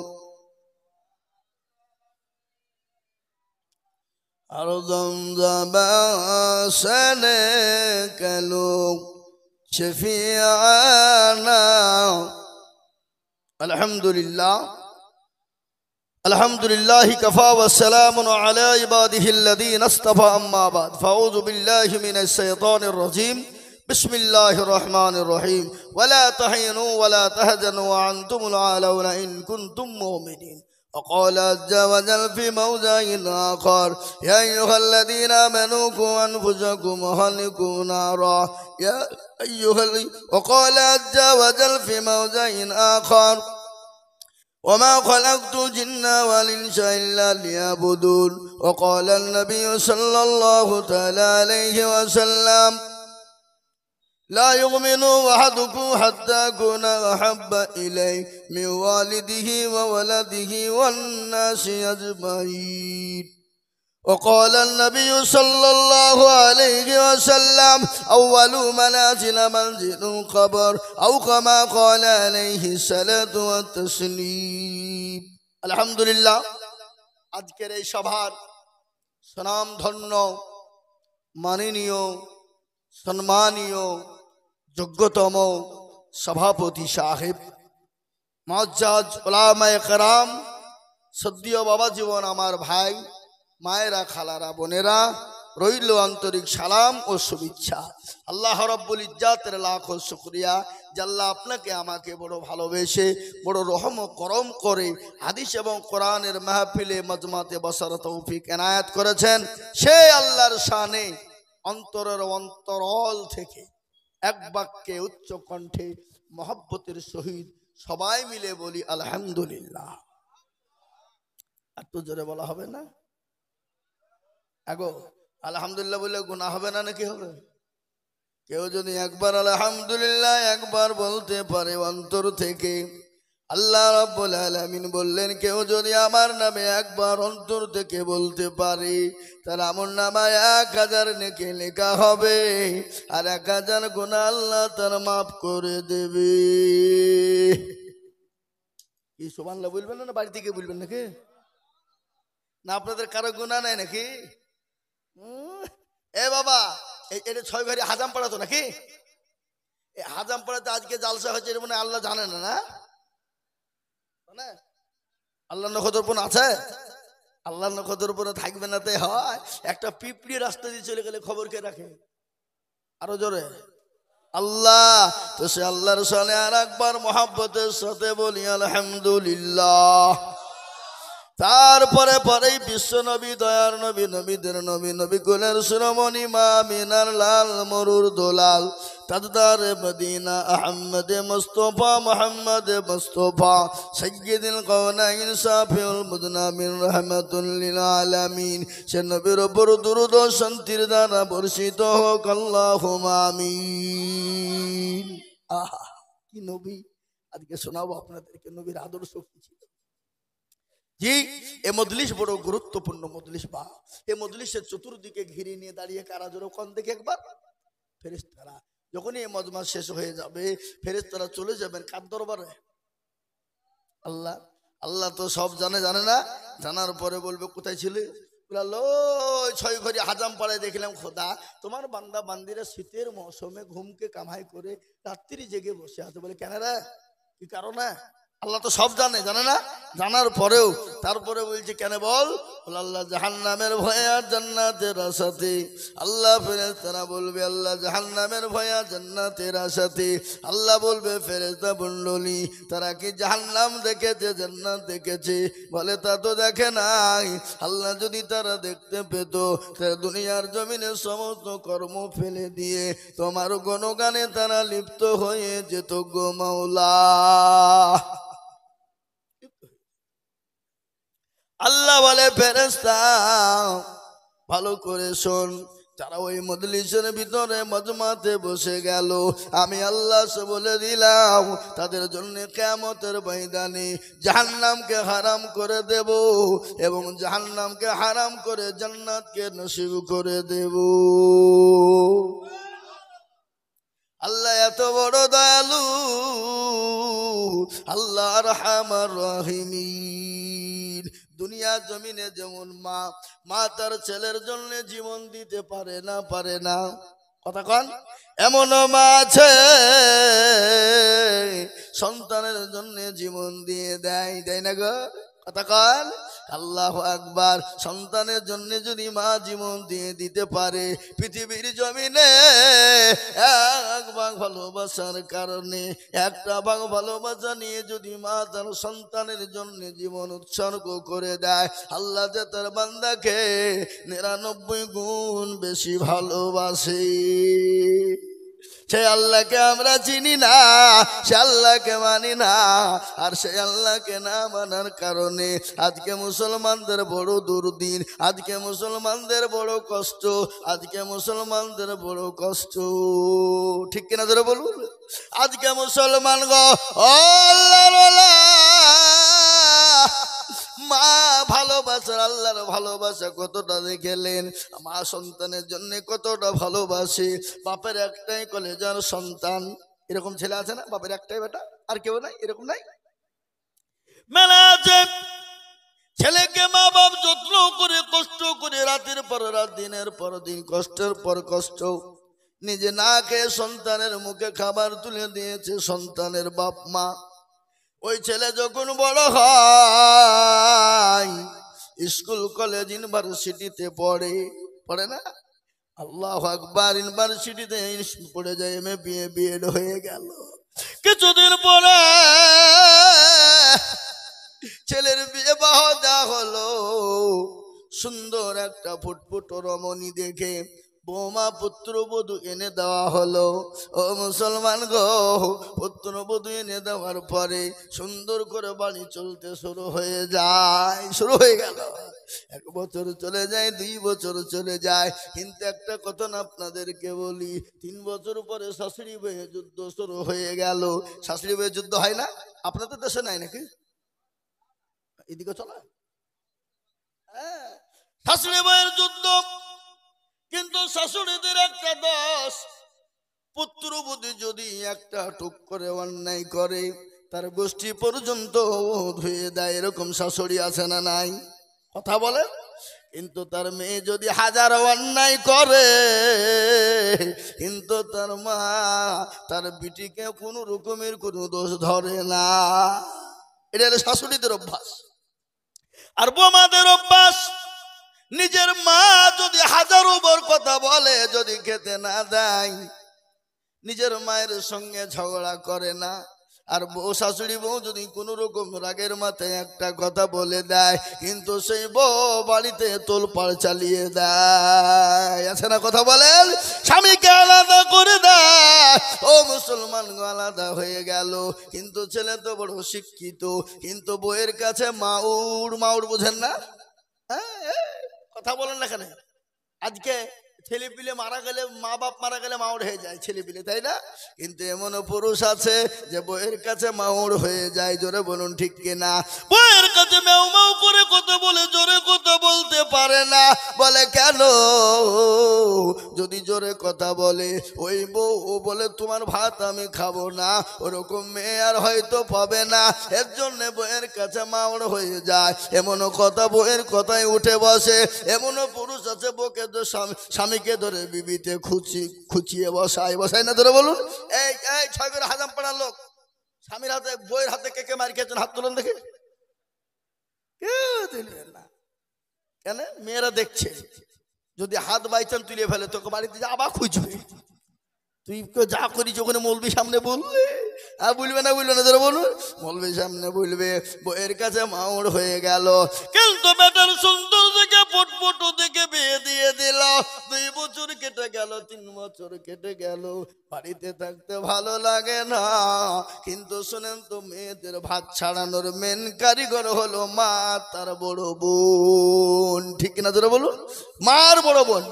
أرضاً ذبح سنك له شفيعنا الحمد لله كفى والسلام على عباده الذين اصطفى أما بعد فأعوذ بالله من الشيطان الرجيم بسم الله الرحمن الرحيم ولا تهنوا ولا تحزنوا وأنتم الأعلون إن كنتم مؤمنين وقال عز وجل في موضع آخر يا أيها الذين آمنوا قوا أنفسكم وأهليكم نارا وقال عز وجل في موضع آخر وما خلقت الجن والإنس إلا ليعبدون وقال النبي صلى الله تعالى عليه وسلم لا يؤمن أحدكم حتى أكون أحب إليه من والده وولده والناس أجمعين وقال النبي صلى الله عليه وسلم أول منازل منزل القبر أو كما قال عليه الصلاة والتسليم الحمد لله আজকের এই সভার সুনামধন্য মাননীয় সম্মানীয় যোগ্যতম সভাপতি সাহেব মুআজ্জাজ উলামায়ে কেরাম সদ্দীয় বাবা জীবন আমার ভাই মায়েরা খালারা বোনেরা রইল আন্তরিক সালাম ও শুভেচ্ছা আল্লাহ রাব্বুল ইজ্জাতের লাখ শুকরিয়া যে আল্লাহ আপনাকে আমাকে বড় ভালোবেসে বড় রহম ও করম করে হাদিস এবং কোরআনের মাহফিলে মজমাতে বসার তৌফিক এনায়েত করেছেন সেই আল্লাহর শানে অন্তরের অন্তরল থেকে এক বাক্যে উচ্চ কণ্ঠে মহব্বতের সহিত সবাই মিলে বলি আলহামদুলিল্লাহ। এত জোরে বলা হবে না? আগো আলহামদুলিল্লাহ বললে গুনাহ হবে না নাকি হবে? কেউ যদি একবার আলহামদুলিল্লাহ একবার বলতে পারে অন্তর থেকে, আল্লাহ রাব্বুল আলামিন বললেন কেউ যদি আমার নামে একবার অন্তর থেকে বলতে পারে তার আমলনামায় 1000 নেকি লেখা হবে আর 1000 গুনাহ আল্লাহ তার মাফ করে দেবে। কি সুবহানাল্লাহ বলবেন না বাড়ি থেকে বলবেন নাকি? না আপনাদের কারো গুনাহ নাই নাকি? এ বাবা এটা 6 ঘরে হাজাম পড়াতো নাকি? এই হাজাম পড়াতে আজকে জালসা হয়েছে এর মানে আল্লাহ জানে না? না আল্লাহ নখদর্পণ আছে? আল্লাহ নখদর্পণে থাকবে না তাই হয়? একটা পিঁপড়ি রাস্তা দিয়ে চলে গেলে খবর কে রাখে? আরো জোরে আল্লাহ। তো সে আল্লাহর শানে আর একবার মহব্বতের সাথে বলি আলহামদুলিল্লাহ। তারপরে পরেই বিশ্ব নবী দয়ার নবী নবীদের নবী নবী কুলের শিরোমণি মা মিনার লাল মরুর দোলাল তাজদার মদিনা আহমদ মুস্তফা মোহাম্মদ মুস্তফা সাইয়্যিদুল কাওনাইন শাফিউল মুযনামিন রাহমাতুল লিল আলামিন সে নবীর উপর দুরূদ ও শান্তির ধারা বর্ষিত হোক আল্লাহুম্মা আমিন। আহা কি নবী! আজকে শোনাবো আপনাদেরকে নবীর আদর্শ কি ছিল। জি, এ মজলিস বড় গুরুত্বপূর্ণ মজলিস। বা এ মজলিসের চতুর্দিকে ঘিরে নিয়ে দাঁড়িয়ে কারা জোরে কোন দিকে একবার? ফেরেশতারা। যখনই এই মজমা শেষ হয়ে যাবে ফেরেশতারা চলে যাবেন কার দরবারে? আল্লাহ। আল্লাহ তো সব জানে, জানে না? জানার পরে বলবে কোথায় ছিলে? ছয় ঘড়ি হাজাম পাড়ায় দেখলাম খোদা তোমার বান্দা বান্দিরা শীতের মৌসুমে ঘুমকে কামাই করে রাত্রি জেগে বসে আছে। বলে কেন রে, কি কারণে? আল্লাহ তো সব জানে, জানে না? জানার পরেও তারপরে বলছে কেন বল? আল্লাহ জাহান্নামের ভয়ে আর জান্নাতের আশাতে। আল্লাহ ফেরেশতারা বলবে আল্লাহ জাহান্নামের ভয়ে আর জান্নাতের আশাতে। আল্লাহ বলবে ফেরেশতা মণ্ডলী তারা কি জাহান্নাম দেখেছে জান্নাত দেখেছে? বলে তা তো দেখে নাই। আল্লাহ যদি তারা দেখতে পেত তারা দুনিয়ার জমিনে সমস্ত কর্ম ফেলে দিয়ে তোমার গুণগানে তারা লিপ্ত হয়ে যেত গো মাওলা। আল্লাহ বলে ফেরেশতা ভালো করে শোন, যারা ওই মজলিসের ভিতরে মজমাতে বসে গেল আমি আল্লাহ বলে দিলাম তাদের জন্য কিয়ামতের ময়দানে জাহান্নামকে হারাম করে দেব এবং জাহান্নামকে হারাম করে জান্নাতকে নসিব করে দেব। আল্লাহ এত বড় দয়ালু, আল্লাহ আরহামার রাহিমিন। দুনিয়া জমিনে যেমন মা তার ছেলের জন্য জীবন দিতে পারে না, পারে না, কথা কন, এমন মা আছে সন্তানের জন্য জীবন দিয়ে দেয়, দেয় না গো, কথা কন। আল্লাহু আকবার। সন্তানের জন্য যদি মা জীবন দিয়ে দিতে পারে পৃথিবীর জমিনে এক ভাগ ভালোবাসার কারণে একটা ভাগ ভালোবাসা নিয়ে যদি মা তার সন্তানের জন্য জীবন উৎসর্গ করে দেয় আল্লাহ যে তার বান্দাকে 99 গুণ বেশি ভালোবাসে। সে আল্লাহকে আমরা চিনি না, সে আল্লাহকে মানি না, আর সে আল্লাহকে না মানার কারণে আজকে মুসলমানদের বড় দুর্দিন, আজকে মুসলমানদের বড় কষ্ট, আজকে মুসলমানদের বড় কষ্ট, ঠিক কিনা ধরে বলুন? আজকে মুসলমান গো মা ভালোবাসার, আল্লাহর ভালোবাসা কতটা দেখেলেন, মা সন্তানের জন্য কতটা ভালোবাসে। বাপের একটাই কলেজার সন্তান, এরকম ছেলে আছে না? বাপের একটাই বেটা, আর কেউ নাই, এরকম নাই? মেলা আছে। ছেলেকে মা বাপ যত্ন করে কষ্ট করে রাতের পর রাত দিনের পর দিন কষ্টের পর কষ্ট নিজে না খেয়ে সন্তানের মুখে খাবার তুলে দিয়েছে সন্তানের বাপ মা। ওই ছেলে যখন বড় হয় স্কুল কলেজ ইউনিভার্সিটিতে পড়ে, পড়ে না? আল্লাহু আকবার। ইউনিভার্সিটিতে পড়ে যায়, এমএ বিএ বিএড হয়ে গেল। কিছুদিন পরে ছেলের বিয়ে দেওয়া হলো। সুন্দর একটা ফুটফুট রমণী দেখে বৌমা পুত্রবধূ এনে দেওয়া হলো। ও মুসলমান গো, পুত্রবধূ এনে দেওয়ার পরে সুন্দর করে বাড়ি চলতে শুরু হয়ে যায়, শুরু হয়ে গেল। 1 বছর চলে যায়, 2 বছর চলে যায়, কিন্তু একটা কথা না আপনাদেরকে বলি, 3 বছর পরে শাশুড়ি বউয়ের যুদ্ধ শুরু হয়ে গেল। শাশুড়ি বউয়ের যুদ্ধ হয় না? আপনাদের দেশে নাই নাকি? এদিকে চলা, হ্যাঁ, শাশুড়ি বউয়ের যুদ্ধ। কিন্তু শাশুড়িদের একটা দোষ, পুত্রবধূ যদি একটা টুক করে অন্যায় করে তার গোষ্ঠী পর্যন্ত ধুয়ে দেয়, এরকম শাশুড়ি আছে না নাই? কথা বলে। কিন্তু তার মেয়ে যদি 1000 অন্যায় করে কিন্তু তার মা তার বিটিকে কোনো রকমের কোনো দোষ ধরে না। এটা হলো শাশুড়িদের অভ্যাস। আর বৌমাদের অভ্যাস, নিজের মা যদি 1000 বার কথা বলে, যদি খেতে না দেয়, নিজের মায়ের সঙ্গে ঝগড়া করে না। আর বউ, শাশুড়ি বউ যদি কোন রকম রাগের মাথায় একটা কথা বলে দেয়, কিন্তু সেই বউ বাড়িতে তোলপাড় চালিয়ে দেয়, আছে না? কথা বলেন। স্বামীকে আলাদা করে দেয়। ও মুসলমান আলাদা হয়ে গেল। কিন্তু ছেলে তো বড় শিক্ষিত, কিন্তু বউয়ের কাছে মাউর, মাউর বুঝেন না? কথা বলেন না কেন? আজকে ছেলে পিলে মারা গেলে, মা বাপ মারা গেলে মাউড় হয়ে যায় ছেলে পিলে, তাই না? কিন্তু এমনও পুরুষ আছে যে বইয়ের কাছে মাউড় হয়ে যায়। জোরে বলুন ঠিক কিনা? বইয়ের কাছে ম্যাও ম্যাও করে কথা বলে, জোরে কথা বলতে পারে না। বলে কেন? যদি জোরে কথা বলে ওই বউ বলে তোমার ভাত আমি খাবো না, ওরকম মেয়ে আর হয়তো পাবে না। এর জন্য বইয়ের কাছে মাউড় হয়ে যায়। এমনও কথা বইয়ের কথায় উঠে বসে। এমনও পুরুষ আছে বউকে স্বামীকে ধরে বিবিতে খুচিয়ে বসায় না? ধরে বলুন। এই এই 6 করে হাজাম পাড়ার লোক স্বামীর হাতে বইয়ের হাতে কে কে মার খেয়েছেন? হাত তুলুন দেখে। কেউ তুলবেন না। কেন? মেয়েরা দেখছে। যদি হাত বাইচান তুলে ফেলে তোকে বাড়িতে যা আবার খুঁজবে। তুই যা করিস ওখানে মৌলবি সামনে বললে বলবে না? বলবে না? ধরে বলুন। মৌলবি সামনে বলবে। বইয়ের কাছে মাউড় হয়ে গেল। কিন্তু বেটার সুন্দর দেখে পটপট দেখে বিয়ে দিয়ে দিল। 2 বছর কেটে গেল, 3 বছর কেটে গেল, বাড়িতে থাকতে ভালো লাগে না। কিন্তু শোনেন তো, মেয়েদের ভাত ছাড়ানোর মেন কারিগর হলো মা, তার বড় বোন। ঠিক না? ধরে বলুন। মার বড় বোন।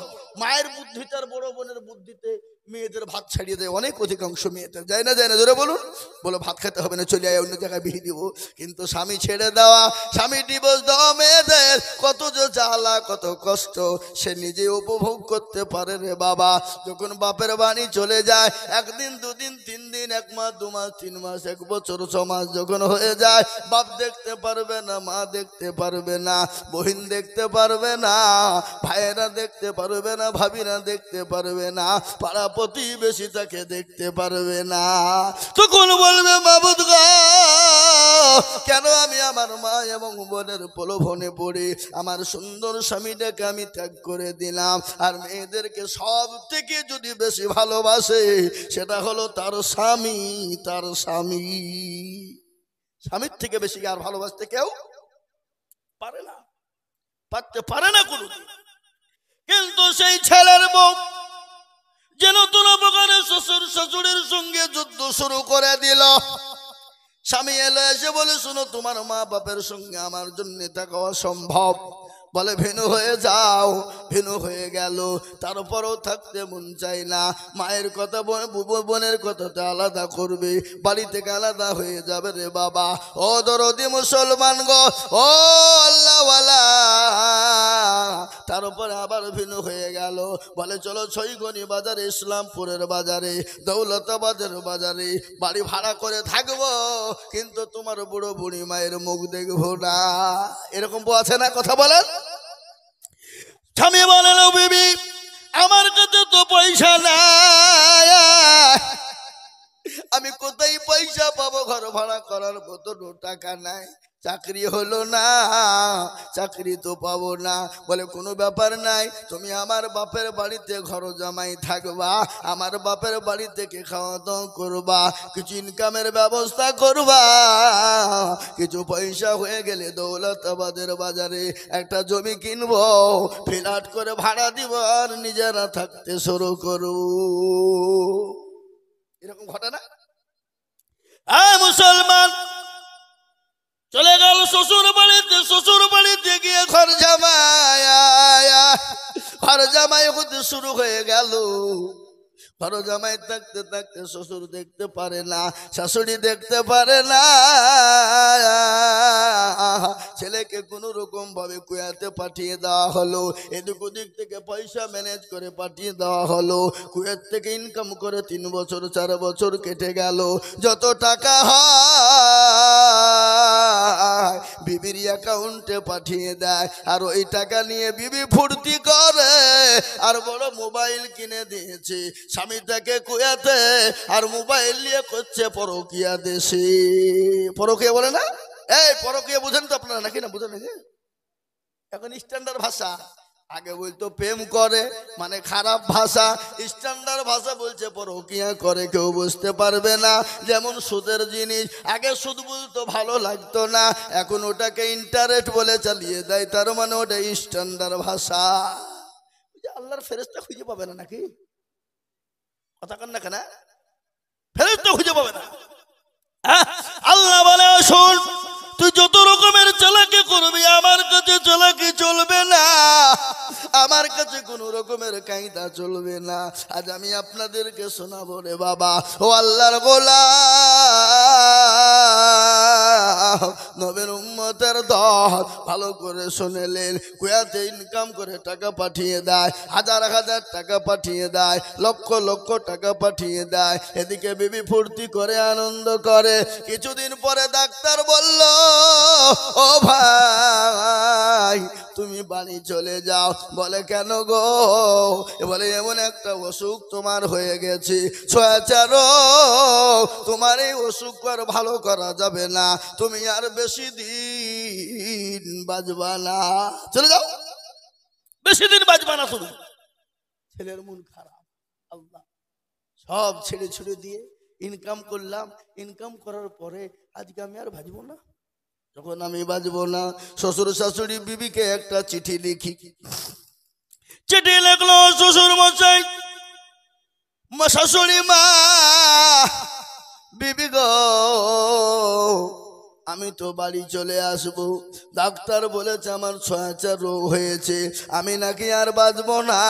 মায়ের বুদ্ধিতে আর বড় বোনের বুদ্ধিতে মেয়েদের ভাত ছাড়িয়ে দেয় অনেক অধিকাংশ মেয়েদের। যায় না? যায় না? ধরে বলুন। বলো ভাত খেতে হবে না, চলে আয়, অন্য জায়গায় বিয়ে দিব। কিন্তু স্বামী ছেড়ে দেওয়া, স্বামী ডিভোর্স দেওয়া মেয়েদের কত যে জ্বালা, কত কষ্ট সে নিজে উপভোগ করতে পারে রে বাবা। যখন বাপের বাড়ি চলে যায়, 1 দিন 2 দিন 3 দিন, 1 মাস 2 মাস 3 মাস 1 বছর 6 মাস যখন হয়ে যায়, বাপ দেখতে পারবে না, মা দেখতে পারবে না, বহিন দেখতে পারবে না, ভাইয়েরা দেখতে পারবে না, ভাবিরা দেখতে পারবে না, পাড়া প্রতিবেশী তাকে দেখতে পারবে না। তখন বলবে মাবুদ গো, কেন আমি আমার মা এবং বোনের প্রলোভনে পড়ে আমার সুন্দর স্বামীটাকে আমি ত্যাগ করে দিলাম। আর মেয়েদেরকে সব থেকে যদি বেশি ভালোবাসে সেটা হলো তার স্বামী। তার স্বামী, স্বামীর থেকে বেশি আর ভালোবাসতে কেউ পারে না, পারতে পারে না কোনো। কিন্তু সেই ছেলের বউ যে নতুন প্রকারে শ্বশুর শাশুড়ির সঙ্গে যুদ্ধ শুরু করে দিল। স্বামী এলো, এসে বলে শোনো, তোমার মা বাপের সঙ্গে আমার জন্য থাকা অসম্ভব। বলে ভিন্ন হয়ে যাও। ভিন্ন হয়ে গেল, তারপরও থাকতে মন চাই না। মায়ের কথা বোনের কথাতে আলাদা করবে, বাড়ি থেকে আলাদা হয়ে যাবে রে বাবা। ও দরদি মুসলমান গো, ও আল্লাহওয়ালা। তারপরে আবার ভিন্ন হয়ে গেল। বলে চলো ছয়গনি বাজারে, ইসলামপুরের বাজারে, দৌলতাবাদের বাজারে বাড়ি ভাড়া করে থাকবো, কিন্তু তোমার বুড়ো বুড়ি মায়ের মুখ দেখবো না। এরকম বউ আছে না? কথা বলেন। স্বামী বলে না, বিবি আমার কাছে তো পয়সা নাই, আমি কোথায় পয়সা পাবো? ঘর ভাড়া করার মতো টাকা নাই, চাকরি হলো না, চাকরি তো পাবো না। বলে কোনো ব্যাপার নাই, তুমি আমার বাপের বাড়িতে ঘর জামাই থাকবা, আমার বাপের বাড়ি থেকে খাওয়া দাওয়া করবা, কিছু ইনকামের ব্যবস্থা করবা, কিছু পয়সা হয়ে গেলে দৌলতাবাদের বাজারে একটা জমি কিনবো, ফ্ল্যাট করে ভাড়া দিব, আর নিজেরা থাকতে শুরু করব। এরকম ঘটনা মুসলমান চলে গেল শ্বশুর বাড়িতে। শ্বশুর বাড়িতে গিয়ে ঘর জামাই হতে শুরু হয়ে গেল। ঘর জামাই থাকতে থাকতে শ্বশুর দেখতে পারে না, শাশুড়ি দেখতে পারে না। ছেলেকে কোনো রকম ভাবে কুয়াতে পাঠিয়ে দেওয়া হলো, এদিক ওদিক থেকে পয়সা ম্যানেজ করে পাঠিয়ে দেওয়া হলো। কুয়েত থেকে ইনকাম করে 3 বছর 4 বছর কেটে গেল। যত টাকা হয় বিবির অ্যাকাউন্টে পাঠিয়ে দেয়, আর ওই টাকা নিয়ে বিবি ফুর্তি করে, আর বড় মোবাইল কিনে দিয়েছে স্বামীটাকে কুয়াতে, আর মোবাইল নিয়ে করছে পরকিয়া দেশে। পরকিয়া বলে না? এই পরকিয়া বুঝেন তো আপনারা নাকি? না বুঝেন নাকি? এখন স্ট্যান্ডার্ড ভাষা। আগে বলতো প্রেম করে, মানে খারাপ ভাষা। স্ট্যান্ডার্ড ভাষা বলছে পরকিয়া করে, কেউ বুঝতে পারবে না। যেমন সুদের জিনিস, আগে সুদ বলতো ভালো লাগতো না, এখন ওটাকে ইন্টারেস্ট বলে চালিয়ে দেয়, তার মানে ওটা স্ট্যান্ডার্ড ভাষা। আল্লাহর ফেরেশতা খুঁজে পাবে না নাকি? কথা কন না কেন? ফেরেশতা খুঁজে পাবে না। আল্লাহ বলে শোন, তুই যত রকমের চালাকি করবি আমার কাছে চালাকি চলবে না, আমার কাছে কোনো রকমের কায়দা চলবে না। আজ আমি আপনাদেরকে শোনাবো রে বাবা, ও আল্লাহর গোলাম, নবীর উম্মতের দল, ভালো করে শুনেলেন। কুয়াতে ইনকাম করে টাকা পাঠিয়ে দেয়, হাজার হাজার টাকা পাঠিয়ে দেয়, লক্ষ লক্ষ টাকা পাঠিয়ে দেয়। এদিকে বিবি ফুর্তি করে আনন্দ করে। কিছুদিন পরে ডাক্তার বলল, ও ভাই তুমি বাড়ি চলে যাও। বলে কেন গো? বলে এমন একটা অসুখ তোমার হয়ে গেছে, ছয়াচার, তোমার এই অসুখ আর ভালো করা যাবে না, তুমি আর বেশি দিন বাঁচবা না, চলে যাও, বেশি দিন বাঁচবা না তুমি। ছেলের মন খারাপ। আল্লাহ, সব ছেড়ে ছুড়ে দিয়ে ইনকাম করলাম, ইনকাম করার পরে আজকে আমি আর বাঁচবো না। যখন আমি বাঁচবো না, শ্বশুর শাশুড়ি বিবিকে একটা চিঠি লিখি। চিঠি লিখলো, শ্বশুর মশাই, শাশুড়ি মা, বিবি গো, আমি তো বাড়ি চলে আসবো, ডাক্তার বলেছে আমার ছয়াচার রোগ হয়েছে, আমি নাকি আর বাঁচবো না,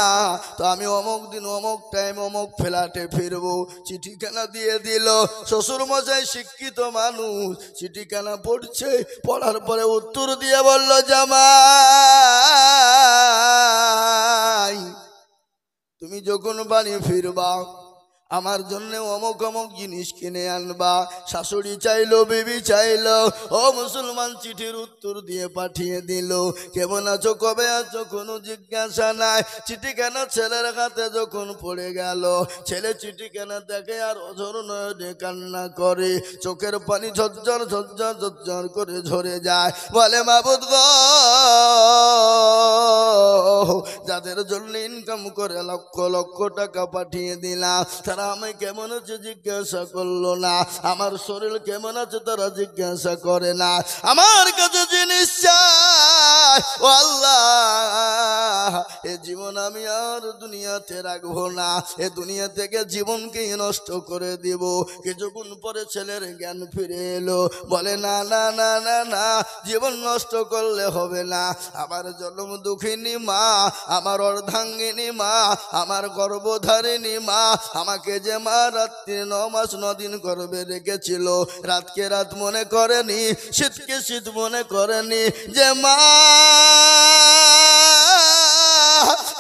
তো আমি অমুক দিন অমুক টাইম অমুক ফ্ল্যাটে ফিরবো। চিঠিখানা দিয়ে দিল। শ্বশুর মশাই শিক্ষিত মানুষ, চিঠিখানা পড়ছে, পড়ার পরে উত্তর দিয়ে বলল, জামাই তুমি যখন বাড়ি ফিরবা আমার জন্য অমুক অমুক জিনিস কিনে আনবা। শাশুড়ি চাইলো, বিবি চাইলো, ও মুসলমান চিঠির উত্তর দিয়ে পাঠিয়ে দিল। কেমন আছো, কবে আছো, কোনো জিজ্ঞাসা নাই। চিঠি কেন ছেলের হাতে যখন পড়ে গেল, ছেলে চিঠি কেন দেখে আর অঝর নয়নে কান্না করে, চোখের পানি ঝরঝর ঝরঝর ঝরঝর করে ঝরে যায়। বলে মাবুদ গো, যাদের জন্য ইনকাম করে লক্ষ লক্ষ টাকা পাঠিয়ে দিলাম, তারা আমি কেমন আছে জিজ্ঞাসা করলো না, আমার শরীর কেমন আছে তারা জিজ্ঞাসা করে না, আমার কাছে জিনিস চাই। ও আল্লাহ, এ জীবন আমি আর দুনিয়াতে রাখবো না, এ দুনিয়া থেকে জীবনকে নষ্ট করে দিব। কিছুক্ষণ পরে ছেলের জ্ঞান ফিরে এলো। বলে না না না না না, জীবন নষ্ট করলে হবে না। আমার জন্ম দুঃখিনী মা, আমার অর্ধাঙ্গিনী মা, আমার গর্ভধারিণী মা, আমাকে যে মা রাত্রি 9 মাস 9 দিন গর্ভে রেখেছিল, রাতকে রাত মনে করেনি, শীতকে শীত মনে করেনি, যে মা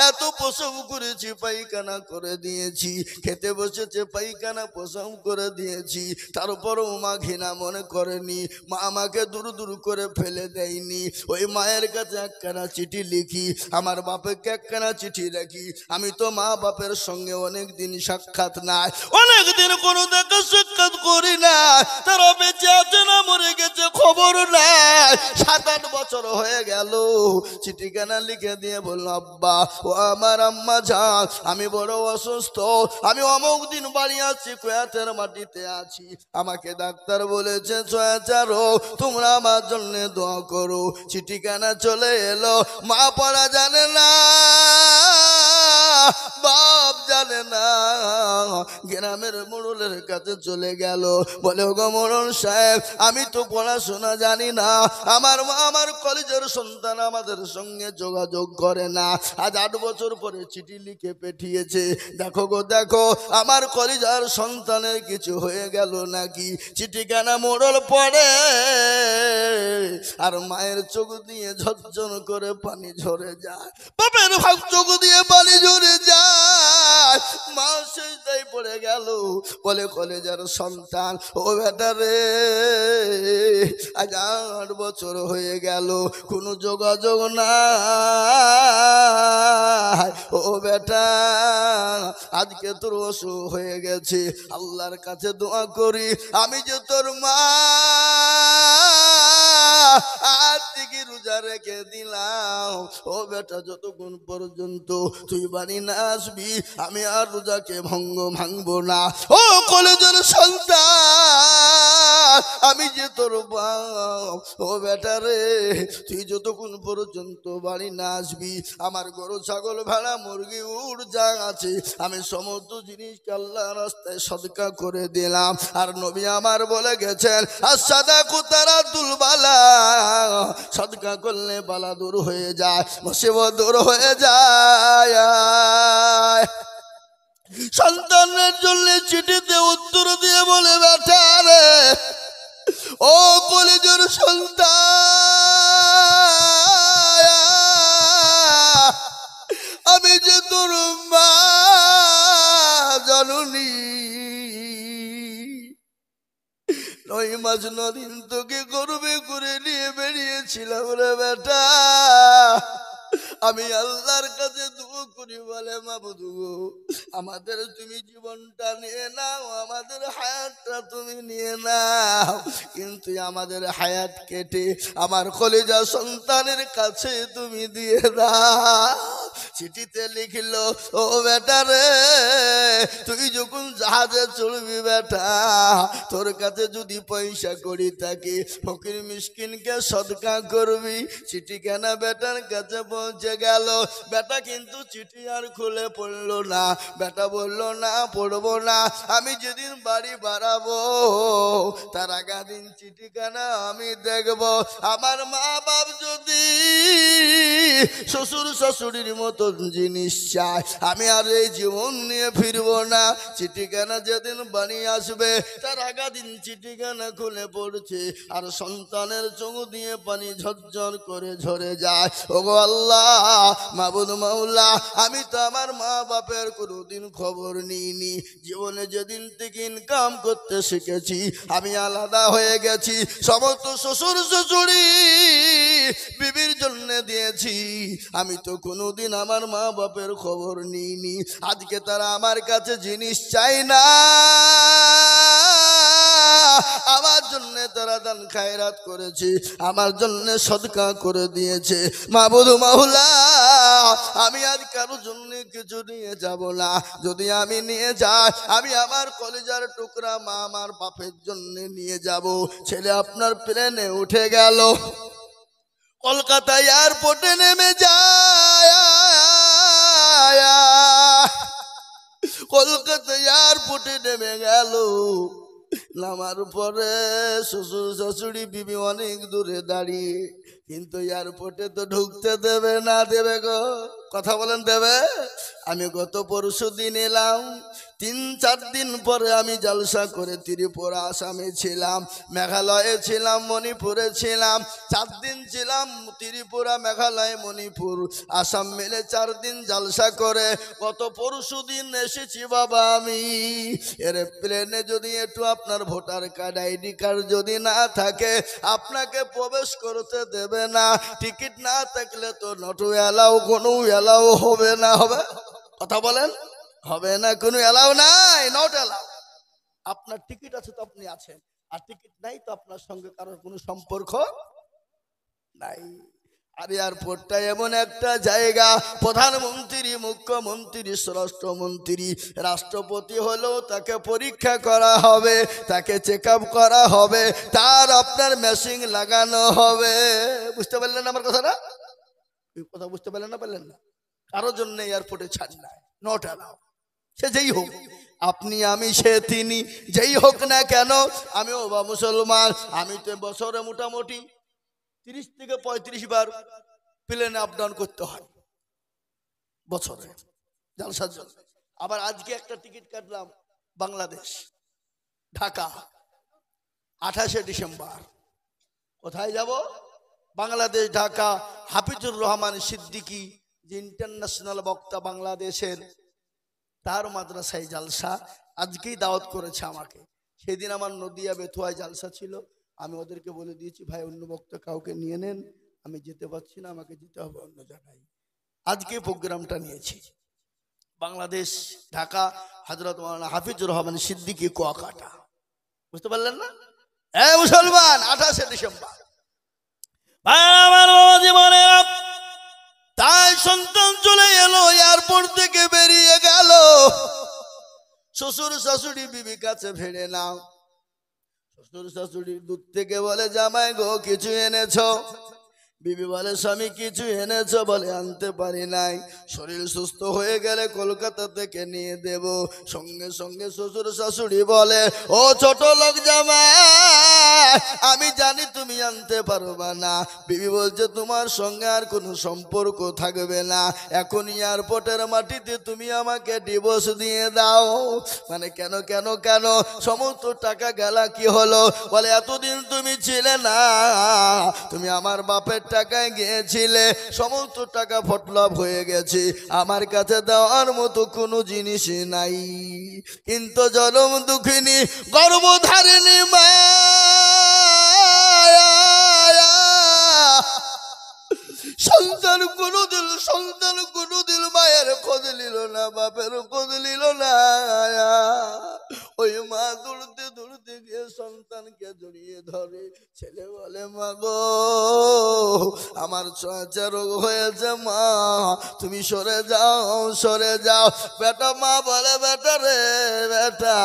এত প্রসব করেছি, পায়খানা করে দিয়েছি, খেতে বসেছে পায়খানা প্রসব করে দিয়েছি, তারপরও মা ঘৃণা মনে করেনি, মা আমাকে দূর দূর করে ফেলে দেয়নি। ওই মায়ের কাছে একখানা চিঠি লিখি, আমার বাপকে একখানা চিঠি রাখি। আমি তো মা বাপের সঙ্গে অনেক দিন সাক্ষাৎ নাই, অনেক দিন কোনো দেখা সাক্ষাৎ করি না, তারা বেঁচে আছে না মরে গেছে খবর নাই, 7-8 বছর হয়ে গেল। চিঠিখানা লিখে দিয়ে বলল, আব্বা ও আমার আম্মা যান, আমি বড় অসুস্থ, আমি অমুক দিন বাড়ি আছি, কুয়াতের মাটিতে আছি, আমাকে ডাক্তার বলেছে ছয়াচার, তোমরা আমার জন্য দোয়া করো। চিঠিখানা চলে এলো। মা পড়া জানে না, বাপ জানে না, গ্রামের মোড়লের কাছে চলে গেল। বলে ওগো মোড়ল সাহেব, আমি তো পড়াশোনা জানি না, আমার মা আমার কলেজের সন্তান আমাদের সঙ্গে যোগাযোগ করে না, আজ 8 বছর পরে চিঠি লিখে পাঠিয়েছে, দেখো গো দেখো আমার কলেজার সন্তানের কিছু হয়ে গেল নাকি। চিঠিখানা মোড়ল পড়ে আর মায়ের চোখ দিয়ে ঝরঝর করে পানি ঝরে যায়, বাপের ভাগ চোখ দিয়ে পানি ঝরে যায়। মা সেজদায় পড়ে গেল। বলে কলেজার সন্তান, ও বেটা রে, আজ 8 বছর হয়ে গেল, কোনো যোগাযোগ নাই, ও বেটা আজকে তোর অসুখ হয়ে গেছে, আল্লাহর কাছে দোয়া করি, আমি যে তোর মা আজ থেকে রোজা রেখে দিলাম, ও বেটা যতক্ষণ পর্যন্ত তুই বাড়ি না আসবি আমি আর রোজাকে ভাঙবো না। ও কলেজের সন্তান, আমি যে তোর বাপ, ও বেটা রে, তুই যতক্ষণ পর্যন্ত বাড়ি না আসবি আমার গরু ছাগল ভেড়া মুরগি উড় যা আছে আমি সমস্ত জিনিসকে আল্লাহর রাস্তায় সদকা করে দিলাম। আর নবী আমার বলে গেছেন আর সাদাকু তারাতুল বালা, সদকা করলে বালা দূর হয়ে যায়, মুসিবত দূর হয়ে যায়। সন্তানের জন্য চিঠিতে উত্তর দিয়ে বলে বেটা রে, ও কলিজার সন্তান, আমি যে তোর মা জননী, 9 মাস 9 দিন তোকে গর্বে করে নিয়ে বেরিয়েছিলাম রে বেটা। আমি আল্লাহর কাছে দোয়া করি বলে মাবুদ গো, আমাদের তুমি জীবনটা নিয়ে নাও, আমাদের হায়াতটা তুমি নিয়ে নাও, কিন্তু আমাদের হায়াত কেটে আমার কলিজা সন্তানের কাছে তুমি দিয়ে দাও। চিঠিতে লিখলো, ও বেটা রে, তুই যখন জাহাজে চলবি বেটা, তোর কাছে যদি পয়সা করি থাকে ফকির মিসকিনকে সদকা করবি। চিঠি কেনা বেটার কাছে পৌঁছে গেল, বেটা কিন্তু চিঠি আর খুলে পড়লো না। বেটা বললো না পড়বো না, আমি যেদিন বাড়ি বাড়াবো তার আগা দিন চিঠি কেনা আমি দেখবো। আমার মা বাপ যদি শ্বশুর শাশুড়ির মতন জিনিস চায় আমি আর এই জীবন নিয়ে ফিরবো না। চিঠি কেনা যেদিন বাড়ি আসবে তার আগা দিন চিঠি কেনা খুলে পড়ছে আর সন্তানের চোখ দিয়ে পানি ঝরঝর করে ঝরে যায়। ওগো আল্লাহ মাবুদ মাওলা, আমি তো আমার মা বাপের কোনোদিন খবর নিইনি। জীবনে যেদিন থেকে ইনকাম করতে শিখেছি আমি আলাদা হয়ে গেছি, সমস্ত শ্বশুর শাশুড়ি বিবির জন্য দিয়েছি, আমি তো কোনোদিন আমার মা বাপের খবর নিইনি। আজকে তারা আমার কাছে জিনিস চাই না, আমার জন্য তারা দান খায়রাত করেছে, আমার জন্য সদকা করে দিয়েছে। মাবুদ মাওলা, আমি আজ কারোর জন্য কিছু নিয়ে যাব না, যদি আমি নিয়ে যাই আমি আমার কলিজার টুকরা মা আমার বাপের জন্য নিয়ে যাব। ছেলে আপনার প্লেনে উঠে গেল, কলকাতা এয়ারপোর্টে নেমে যায়, কলকাতা এয়ারপোর্টে নেমে গেল। নামার পরে শ্বশুর শাশুড়ি বিবি অনেক দূরে দাঁড়িয়ে, কিন্তু এয়ারপোর্টে তো ঢুকতে দেবে না। দেবে গো, কথা বলেন দেবে? আমি গত পরশু দিন এলাম, 3-4 দিন পরে আমি জলসা করে ত্রিপুরা আসামে ছিলাম, মেঘালয়ে ছিলাম, মণিপুরে ছিলাম। 4 দিন ছিলাম ত্রিপুরা, মেঘালয়, মণিপুর, আসাম মিলে 4 দিন জলসা করে গত পরশু দিন এসেছি বাবা আমি। এর প্লেনে যদি একটু আপনার ভোটার কার্ড আইডি কার্ড যদি না থাকে আপনাকে প্রবেশ করতে দেবে না। টিকিট না থাকলে তো নট এলাও, কোনো এলাও হবে না। হবে? কথা বলেন, হবে না, কোনো এলাও নাই, নট এলাও। আপনার টিকিট আছে তো আপনি আছেন, আর টিকিট নাই তো আপনার সঙ্গে কারোর কোনো সম্পর্ক নাই। আর এয়ারপোর্টটা এমন একটা জায়গা, প্রধানমন্ত্রী, মুখ্যমন্ত্রী, স্বরাষ্ট্রমন্ত্রী, রাষ্ট্রপতি হলেও তাকে পরীক্ষা করা হবে, তাকে চেক আপ করা হবে, তার আপনার মেশিন লাগানো হবে। বুঝতে পারলেন আমার কথাটা? কথা বুঝতে পারলেন না? পারলেন না? কারোর জন্য এয়ারপোর্টে ছাড় নাই, নট অ্যালাউ। সে যেই হোক, আপনি আমি সে তিনি, যেই হোক না কেন, আমিও বা মুসলমান, আমি তো বছরে মোটামুটি 30 থেকে 35 বার প্লেনে আপ ডাউন করতে হয় বছরে জলসার জন্য। আবার আজকে একটা টিকিট কাটলাম বাংলাদেশ, ঢাকা, 28শে ডিসেম্বর। কোথায় যাব? বাংলাদেশ, ঢাকা। হাফিজুর রহমান সিদ্দিকী যে ইন্টারন্যাশনাল বক্তা বাংলাদেশের, তার মাদ্রাসায় জালসা, আজকেই দাওয়াত করেছে আমাকে। সেদিন আমার নদিয়া বেথুয়ায় জালসা ছিল, আমি ওদেরকে বলে দিয়েছি ভাই অন্য বক্তা কাউকে নিয়ে নেন, আমি যেতে পারছি না, আমাকে যেতে হবে অন্য জায়গায়। আজকে প্রোগ্রামটা নিয়েছি বাংলাদেশ, ঢাকা, হযরত মাওলানা হাফিজুর রহমান সিদ্দিকী কুয়াকাটা। বুঝতে পারলেন না? মুসলমান, 28শে ডিসেম্বর। আমার বাবা জীবনের তাই সন্তান চলে এলো, এয়ারপোর্ট থেকে বেরিয়ে গেল। শ্বশুর শাশুড়ি বিবি কাছে ভেড়ে নাও, শ্বশুর শাশুড়ি দূর থেকে বলে জামাই গো কিছু এনেছো? বিবি বলে স্বামী কিছু এনেছো? বলে আনতে পারি নাই, শরীর সুস্থ হয়ে গেলে কলকাতা থেকে নিয়ে দেব। সঙ্গে সঙ্গে শ্বশুর শাশুড়ি বলে ও ছোট লোক জামাই, আমি জানি তুমি আনতে পারবা না। বিবি বলছে তোমার সঙ্গে আর কোনো সম্পর্ক থাকবে না, এখন এয়ারপোর্টের মাটিতে তুমি আমাকে ডিভোর্স দিয়ে দাও। মানে কেন কেন কেন? সমস্ত টাকা গেলা কি হলো? বলে এতদিন তুমি ছিলে না, তুমি আমার বাপের টাকায় গিয়েছিলে, সমস্ত টাকা ফটলাভ হয়ে গেছে, আমার কাছে দেওয়ার মতো কোনো জিনিস নাই। কিন্তু জনম দুঃখিনী গর্ভধারিণী মা সন্তান কোনোদিন মায়ের খোঁজ নিল না, বাপের খোঁজ নিল না। ওই মা দৌড়তে দৌড়তে গিয়ে সন্তানকে জড়িয়ে ধরে। ছেলে বলে মা গো আমার ছোঁয়াচে রোগ হয়েছে, মা তুমি সরে যাও সরে যাও। বেটা মা বলে বেটা রে বেটা,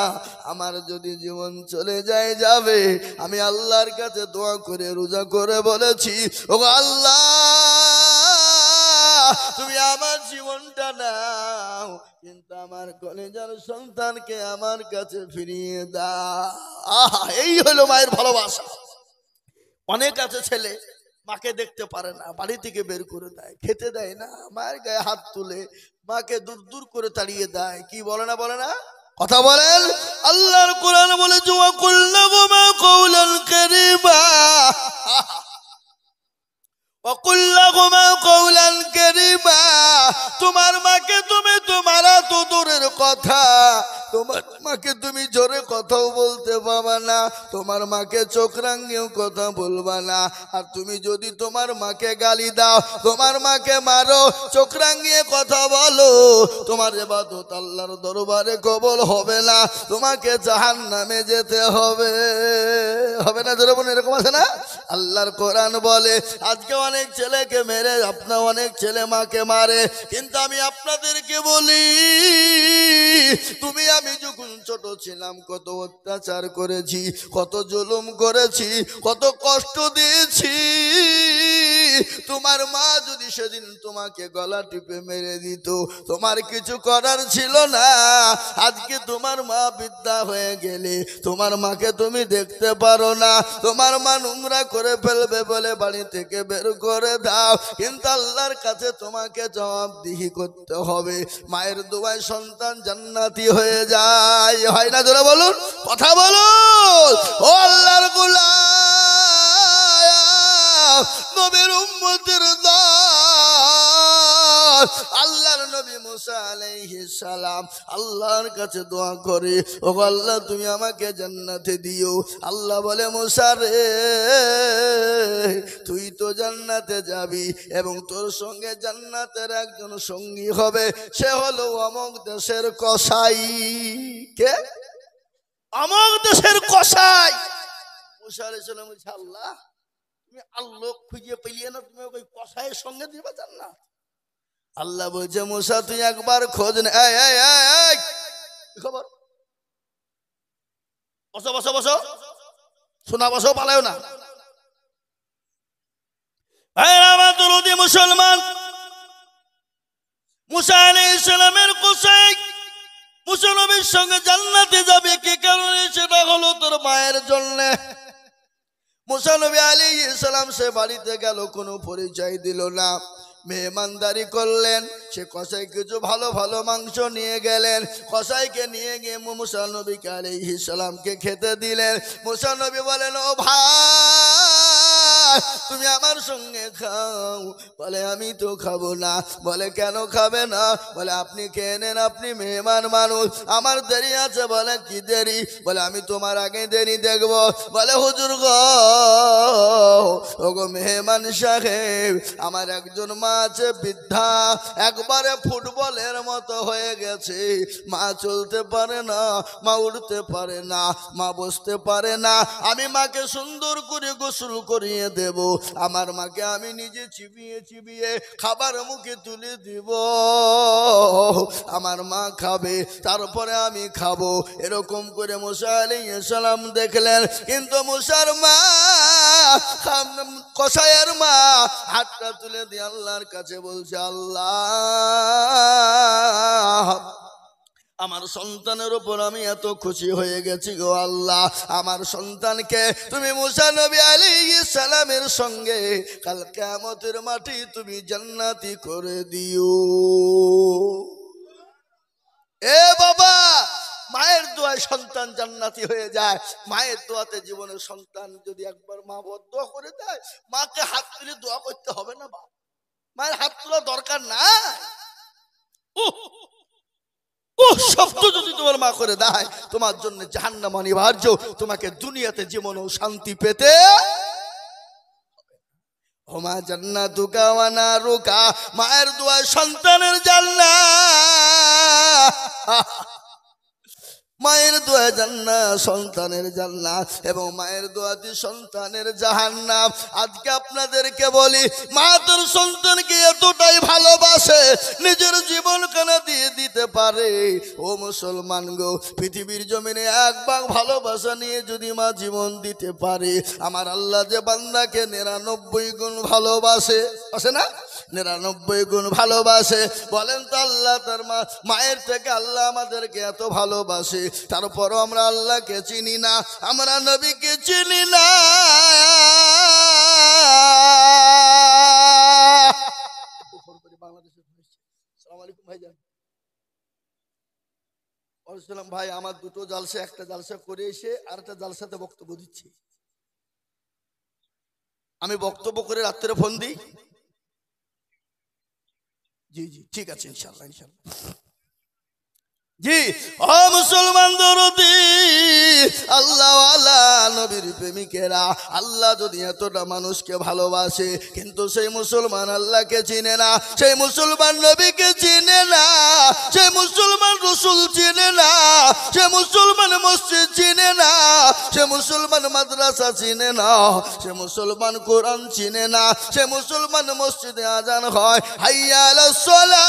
আমার যদি জীবন চলে যায় যাবে, আমি আল্লাহর কাছে দোয়া করে রোজা করে বলেছি ও আল্লাহ তুমি আমার জীবনটা নাও, কিন্তু আমার কলেজার সন্তানকে আমার কাছে ফিরিয়ে দাও। আহা, এই হলো মায়ের ভালোবাসা। অনেক আছে ছেলে মাকে দেখতে পারে না, বাড়ি থেকে বের করে দেয়, খেতে দেয় না, মায়ের গায়ে হাত তুলে মাকে দূর দূর করে তাড়িয়ে দেয়। কি বলে না বলে না? কথা বলেন। আল্লাহর কোরআন বলে জুয়া কুল্লাহুমা কওলান কারীমা, তোমার মাকে তুমি তোমার তো দূরের কথা, তোমার মাকে তুমি জোরে কথাও বলতে পারবা না, তোমার মাকে চোখ রাঙিয়েও কথা বলবা না। আর তুমি যদি তোমার মাকে গালি দাও, তোমার মাকে মারো, চোখ রাঙিয়ে কথা বলো, তোমার ইবাদত আল্লাহর দরবারে কবুল হবে না, তোমাকে জাহান্নামে যেতে হবে। হবে না জোরে বলুন, এরকম আছে না? আল্লাহর কোরআন বলে আজকে অনেক ছেলেকে মেরে, আপনার অনেক ছেলে মাকে মারে, কিন্তু আমি আপনাদেরকে বলি তুমি আমি যখন ছোট ছিলাম কত অত্যাচার করেছি, কত জুলুম করেছি, কত কষ্ট দিয়েছি। তোমার মা যদি সেদিন তোমাকে গলা টিপে মেরে দিত, তোমার কিছু করার ছিল না। আজকে তোমার মা বৃদ্ধা হয়ে গেলে, তোমার মাকে তুমি দেখতে পারো না, তোমার মা নোংরা করে ফেলবে বলে বাড়ি থেকে বের করে দাও, কিন্তু আল্লাহর কাছে তোমাকে জবাবদিহি করতে হবে। মায়ের দোয়ায় সন্তান জান্নাতি হয়ে যায়, হয় না? জোরে বলুন, কথা বলুন। ও আল্লাহর গোলাম, নবীর উম্মতের দল, আল্লাহর নবী মুসা আলাইহিস সালাম আল্লাহর কাছে দোয়া করে, ও আল্লাহ তুমি আমাকে জান্নাতে দিও। আল্লাহ বলে মুসা রে তুই তো জান্নাতে যাবি এবং তোর সঙ্গে জান্নাতের একজন সঙ্গী হবে, সে হলো অমুক দেশের কসাই। কে? অমুক দেশের কসাই। মুসা আলাইহিস সালাম বলছে আল্লাহ তুমি আল্লাহ খুঁজে পেলিয়ে না, তুমি ওই কসাইয়ের সঙ্গে দিবা জান্নাত? আল্লাহ বলছে মুসা তুই একবার খোঁজ নে। খবর বসো বসো বসো, শোনা বসো, পালাও না। মুসলমান, মুসা আলাইহিস সালামের কসাই মুসা নবীর সঙ্গে জান্নাতে যাবে কি কারণে? সেটা হলো তোর মায়ের জন্য। মুসা নবী আলাইহিস সালাম সে বাড়িতে গেল, কোনো পরিচয় দিল না, মেহমানদারি করলেন। সে কসাই কিছু ভালো ভালো মাংস নিয়ে গেলেন, কসাইকে নিয়ে গিয়ে মুসা নবীকে আলাইহিস সালামকে খেতে দিলেন। মুসা নবী বলেন ও ভাই তুমি আমার সঙ্গে খাও। বলে আমি তো খাবো না। বলে কেন খাবে না? বলে আপনি খেয়ে নেন, আপনি মেহমান মানুষ, আমার দেরি আছে। বলে কি দেরি? বলে আমি তোমার আগে দেরি দেখবো। বলে হুজুর গো, ওগো মেহমান সাহেব, আমার একজন মা আছে বৃদ্ধা, একবারে ফুটবলের মতো হয়ে গেছে, মা চলতে পারে না, মা উঠতে পারে না, মা বসতে পারে না। আমি মাকে সুন্দর করে গোসল করিয়ে দেব, আমার মাকে আমি নিজে চিবিয়ে চিবিয়ে খাবার মুখে তুলে দিব, আমার মা খাবে, তারপরে আমি খাবো। এরকম করে মুসা আলাইহিস সালাম দেখলেন। কিন্তু মুসার মা, কসাইয়ের মা হাতটা তুলে দিয়ে আল্লাহর কাছে বলছে, আল্লাহ, আমার সন্তানের উপর আমি এত খুশি হয়ে গেছি গো আল্লাহ, আমার সন্তানকে তুমি মুসা নবী আলাইহিস সালামের সঙ্গে কাল কিয়ামতের মাঠে তুমি জান্নাতি করে দিও। এ বাবা, মায়ের দোয়ায় সন্তান জান্নাতি হয়ে যায়। মায়ের দোয়াতে জীবনের সন্তান যদি একবার মা বদদোয়া করে দেয়, মাকে হাত তুলে দোয়া করতে হবে না, বা মায়ের হাত তোলা দরকার না। শব্দ যদি তোমার মা করে দেয়, তোমার জন্য জাহান্নাম অনিবার্য। তোমাকে দুনিয়াতে জীবনেও শান্তি পেতে হোমা জান্নাতুকা ওয়া নারুকা, মায়ের দোয়া সন্তানের জান্নাত, মায়ের দোয়া জান্নাত, সন্তানের জান্নাত, এবং মায়ের দোয়াতে সন্তানের জাহান্নাম। আজকে আপনাদেরকে বলি, মা তোর সন্তানকে এতটাই ভালোবাসে, নিজের জীবন কেন দিয়ে দিতে পারে। ও মুসলমান গো, পৃথিবীর জমিনে এক ভাগ ভালোবাসা নিয়ে যদি মা জীবন দিতে পারে, আমার আল্লাহ যে বান্দাকে 99 গুণ ভালোবাসে, আছে না, 99 গুণ ভালোবাসে। বলেন তো আল্লাহ তার মায়ের থেকে আল্লাহ আমাদেরকে এত ভালোবাসে, তারপরও আমরা আল্লাহকে চিনি না, আমরা নবীকে চিনি না। ভাই, আমার দুটো জালসা, একটা জালসা করে এসে আর একটা জালসাতে বক্তব্য দিচ্ছি। আমি বক্তব্য করে রাত্রে ফোন দিই। জি জি, ঠিক আছে, ইনশাল্লাহ ইনশাল্লাহ। জি, ও মুসলমান দরদি, আল্লাহ ওয়ালা নবীর প্রেমিকেরা, আল্লাহ যদি এতটা মানুষকে ভালোবাসে, কিন্তু সেই মুসলমান আল্লাহকে চিনে না, সেই মুসলমান নবীকে চিনে না, সেই মুসলমান রসুল চিনে না, সে মুসলমান মসজিদ চিনে না, সে মুসলমান মাদ্রাসা চিনে না, সে মুসলমান কোরআন চিনে না, সে মুসলমান মসজিদে আজান হয় হাইয়া আলাস সালাহ,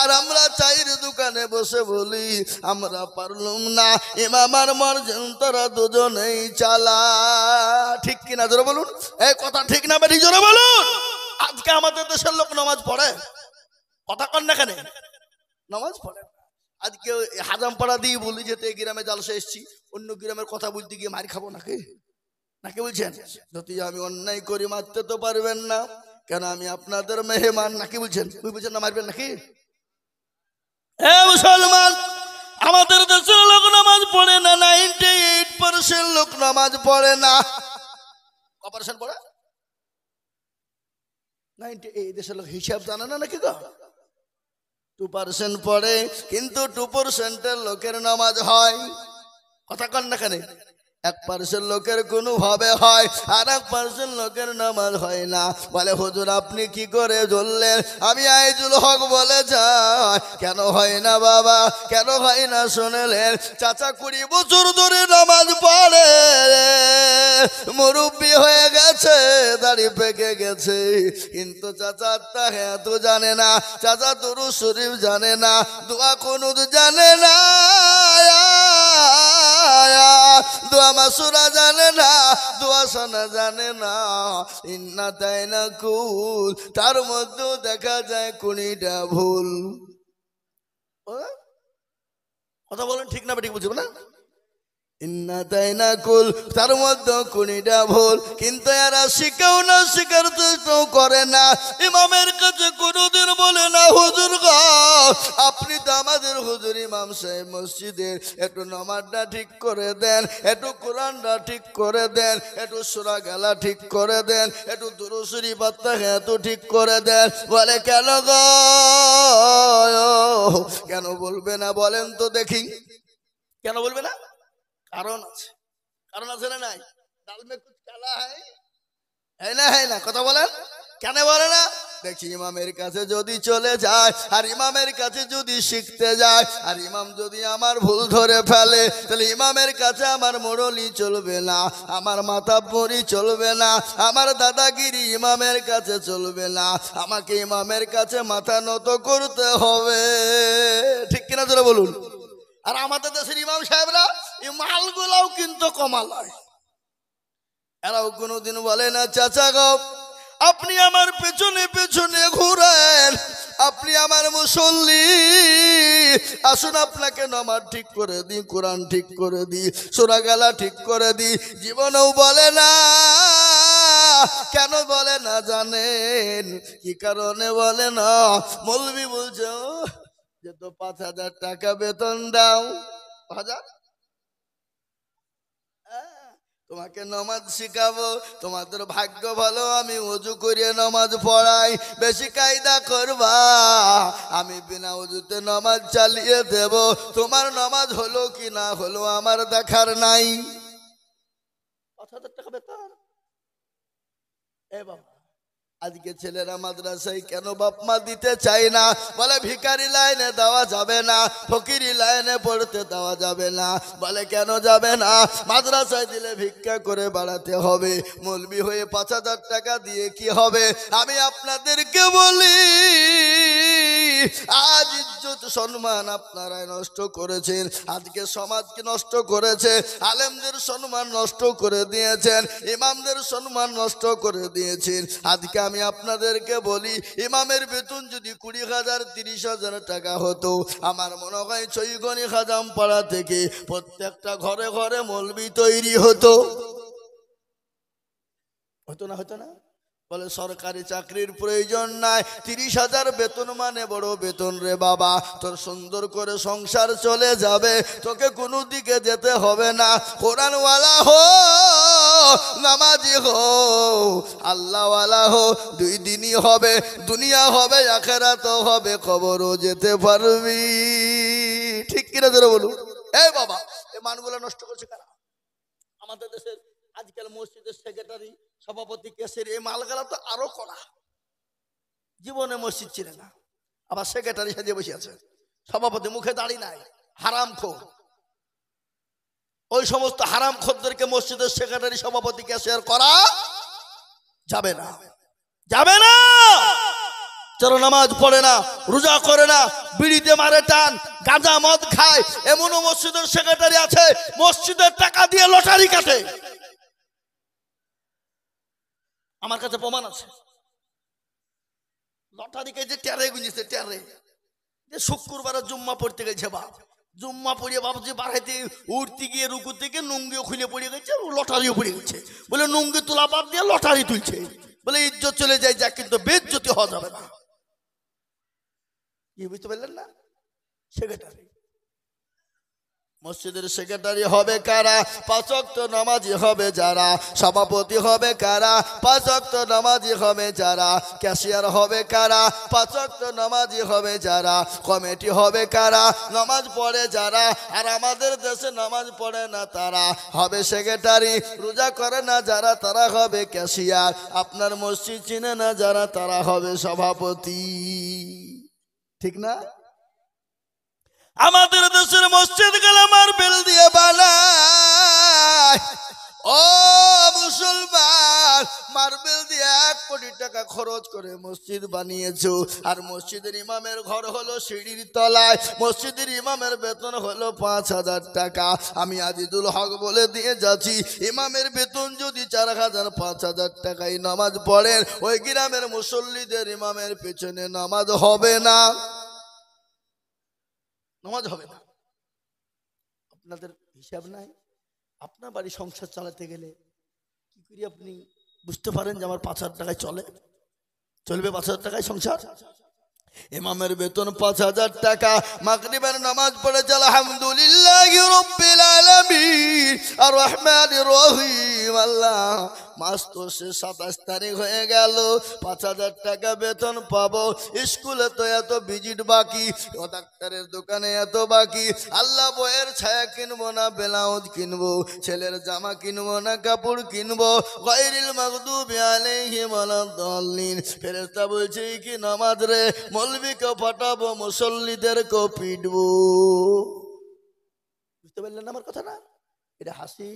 আর আমরা চায়ের দোকানে বসে বলি আমরা পারলাম না, ইমাম আর মরজন তোরা দুজনেই চালা। ঠিক কিনা জোরে বলুন, এই কথা ঠিক না বেঠিক জোরে বলুন। আজকে আমাদের দেশের লোক নামাজ পড়ে, কথা কন না কেন, নামাজ পড়ে। আজকে হাজামপাড়া দিয়ে বলি যেতে এই গ্রামে জালসা এসছি, অন্য গ্রামের কথা বলতে গিয়ে মার খাবো নাকি, নাকি বলছেন? যদি আমি অন্যায় করি মারতে তো পারবেন না, কেন আমি আপনাদের মেহমান, নাকি বলছেন? বুঝছেন না, মারবেন নাকি? এ মুসলমান, আমাদের দেশের লোক নামাজ পড়ে না, 98% লোক নামাজ পড়ে না। কপারেশন পড়ে 90, এই দেশের লোক হিসাব জানে না নাকি গো? 2% পড়ে, কিন্তু 2% লোকের নামাজ হয়, কথা কন না কেন? 1% লোকের কোনো ভাবে হয়, আর 1% লোকের নামাজ হয় না। বলে হুজুর আপনি কি করে ধরলেন? আমি আইজুল হক বলে যাই, কেন হয় না বাবা, কেন হয় না শুনলেন? চাচা 20 বছর ধরে নামাজ পড়ে, মুরব্বী হয়ে গেছে, দাড়ি পেকে গেছে, কিন্তু চাচা তো জানে না, চাচা দুরূদ শরীফ জানে না, দোয়া কুনুত জানে না, দোয়া মাসুরা জানে না, দোয়া সানা জানে না, ইন্না তাইনা কুল, তার মধ্যেও দেখা যায় 20টা ভুল। কথা বলেন ঠিক না বেঠিক, বুঝবো না? ইন্না তাইনা কুল, তার মধ্যে 20টা ভুল, কিন্তু এরা শিখেও না, শিখার চেষ্টাও করে না। ইমামের কাছে কোনোদিন বলে না হুজুর গো আপনি তো আমাদের হুজুর ইমাম সাহেব মসজিদের, একটু নামাজটা ঠিক করে দেন, একটু কোরআনটা ঠিক করে দেন, একটু সূরা গেলা ঠিক করে দেন, একটু দুরূদ শরীফ এত ঠিক করে দেন। বলে কেন গো, কেন বলবে না বলেন তো দেখি, কেন বলবে না? কারণ আছে, কারণ আছে না নাই? ডাল মে কুছ কালা হ্যায় না, হ্যায় না, কথা বলেন, কেন বলে না? দেখি ইমামের কাছে যদি চলে যায় আর ইমামের কাছে যদি শিখতে যায় আর ইমাম যদি আমার ভুল ধরে ফেলে তাহলে ইমামের কাছে আমার মোড়লি চলবে না, আমার মাতাব্বরি চলবে না, আমার দাদাগিরি ইমামের কাছে চলবে না, আমাকে ইমামের কাছে মাথা নত করতে হবে। ঠিক কিনা তোরা বলুন। আর আমাদের দেশের ইমাম সাহেবরা এই মালগুলাও কিন্তু কমালায়, এরাও কোনোদিন বলে না চাচা গো আপনি আমার পেছনে পেছনে ঘুরেন, আপনি আমার মুসল্লি, আসুন আপনাকে নামাজ ঠিক করে দিই, কোরআন ঠিক করে দিই, সূরা গালা ঠিক করে দিই। জীবনেও বলে না। কেন বলে না জানেন? কি কারণে বলে না? মৌলবি বলছে যে তো 5,000 টাকা বেতন দাও, 5,000 তোমাকে নামাজ শিখাবো, তোমাদের ভাগ্য ভালো আমি ওযু করে নামাজ পড়াই, বেশি কায়দা করবা, আমি বিনা ওযুতে নামাজ চালিয়ে দেব, তোমার নামাজ হলো কি না হলো আমার দেখার নাই। 5,000 টাকা বেতন। এ বাবা, আজকে ছেলেরা মাদ্রাসায় কেন বাপ মা দিতে চায় না? বলে ভিখারি লাইনে দেওয়া যাবে না, ফকিরি লাইনে পড়তে দেওয়া যাবে না। বলে কেন যাবে না? মাদ্রাসায় দিলে ভিক্ষা করে বাড়াতে হবে, মৌলবি হয়ে 5,000 টাকা দিয়ে কি হবে? আমি আপনাদেরকে বলি আজ ইজ্জত সম্মান আপনারাই নষ্ট করেছেন, আজকে সমাজকে নষ্ট করেছে, আলেমদের সম্মান নষ্ট করে দিয়েছেন, ইমামদের সম্মান নষ্ট করে দিয়েছেন। আজকে আমি আপনাদেরকে বলি ইমামের বেতন যদি 20,000 30,000 টাকা হতো, আমার মনে হয় চৈগনি খাজাম পাড়া থেকে প্রত্যেকটা ঘরে ঘরে মৌলবি তৈরি হতো। হতো না? হতো না? বলে সরকারি চাকরির প্রয়োজন নাই, 30,000 বেতন মানে বড় বেতন রে বাবা, তোর সুন্দর করে সংসার চলে যাবে, তোকে কোনো দিকে যেতে হবে না। কোরআনওয়ালা হো, নামাজি হো, আল্লাহওয়ালা হো, 2 দিনই হবে, দুনিয়া হবে, আখিরাত হবে, কবরও যেতে পারবি। ঠিক কিনা তোরা বলুন। এই বাবা, এই মানগুলো নষ্ট করছে কারা? আমাদের দেশের আজকাল মসজিদের সেক্রেটারি সভাপতি কেসের এই মালগালা তো আরো কড়া, জীবনে মসজিদ ছিল না, আবার সেক্রেটারি সাজিয়ে বসে আছে, সভাপতি মুখে দাড়ি নাই, হারামখোর। ওই সমস্ত হারামখোরদেরকে মসজিদের সেক্রেটারি সভাপতি কেসের করা যাবে না, যাবে না। যারা নামাজ পড়ে না, রোজা করে না, বিড়িতে মারে টান, গাঁজা মদ খায়, এমনও মসজিদের সেক্রেটারি আছে মসজিদের টাকা দিয়ে লটারি কাটে। আমার কাছে প্রমাণ আছে। লটারি কেটে টেরে গুঁজেছে, টেরে যে শুক্রবারে জুম্মা পড়তে গেছে, বাপ জুম্মা পড়িয়ে বাবুজি বাড়াইতে উঠতে গিয়ে রুকু থেকে নুঙ্গিও খুলে পড়ে গেছে, লটারিও পড়ে গেছে, বলে নুঙ্গি তোলা বাদ দিয়ে লটারি তুলছে, বলে ইজ্জত চলে যায় যা, কিন্তু বেজ্জতি হওয়া যাবে না। কি বুঝতে পারলেন না? সেক্রেটারি, মসজিদের সেক্রেটারি হবে কারা? 5 ওয়াক্ত নামাজি হবে যারা। সভাপতি হবে কারা? 5 ওয়াক্ত নামাজি হবে যারা। ক্যাশিয়ার হবে কারা? 5 ওয়াক্ত নামাজি হবে যারা। কমিটি হবে কারা? নামাজ পড়ে যারা। আর আমাদের দেশে নামাজ পড়ে না তারা হবে সেক্রেটারি, রোজা করে না যারা তারা হবে ক্যাশিয়ার, আপনার মসজিদ চিনে না যারা তারা হবে সভাপতি। ঠিক না? আমাদের দেশের মসজিদ গুলো মার্বেল দিয়ে বানায়। ও মুসলমান, মার্বেল দিয়ে 1 কোটি টাকা খরচ করে মসজিদ বানিয়েছো, আর মসজিদের ইমামের ঘর হলো সিঁড়ির তলায়, মসজিদের ইমামের বেতন হলো 5,000 টাকা। আমি আজিজুল হক বলে দিয়ে যাচ্ছি, ইমামের বেতন যদি 4,000 5,000 টাকায় নামাজ পড়েন, ওই গ্রামের মুসল্লিদের ইমামের পেছনে নামাজ হবে না, নামাজ হবে না। আপনাদের হিসাব নাই? আপনার বাড়ি সংসার চালাতে গেলে কি করে আপনি বুঝতে পারেন যে আমার 5,000 টাকায় চলবে 5,000 টাকায় সংসার? ইমামের বেতন 5,000 টাকা। মাগরিবের নামাজ পড়ে আলহামদুলিল্লাহি রাব্বিল আলামিন আর রহমানির রহিম আল্লাহ মাস তো সে 27 তারিখ হয়ে গেল, 5,000 টাকা বেতন পাবো, স্কুলে তো এত ভিজিট বাকি, ও ডাক্তারের দোকানে এত বাকি, আল্লাহ বইয়ের ছায়া কিনবো না ব্লাউজ কিনবো, ছেলের জামা কিনবো না কাপড় কিনবো, গায়রিল মাগদুবি আলাইহিম ওয়ালাদ-দাল্লিন। ফেরেশতা বলছে কি নামাজ রে, মৌলবীকে ফাটাবো, মুসল্লিদেরকে পিটবো। বুঝতে পারলেন আমার কথা না? এটা হাসি,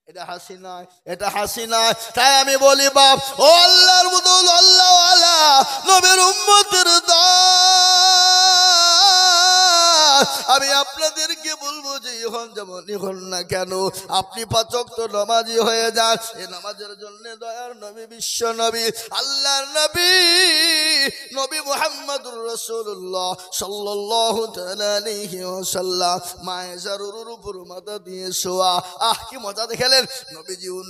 এটা হাসি নয়, এটা হাসি নয়। তাই আমি বলি বাপ, ও আল্লাহর বদল আল্লাহ ওয়ালা নবীর উম্মতের দল, আমি আপনাদেরকে বলবো যে এখন যেমনই হন না কেন আপনি 5 ওয়াক্ত নামাজি হয়ে যান। এই নামাজের জন্য দয়ার নবী, বিশ্ব নবী, আল্লাহর নবী, নবী মুহাম্মদুর রাসূলুল্লাহ সাল্লাল্লাহু তাআলা আলাইহি ওয়াসাল্লাম মায়েশার উপর মাথা দিয়ে শোয়া। আহ কি মজা দেখলেন,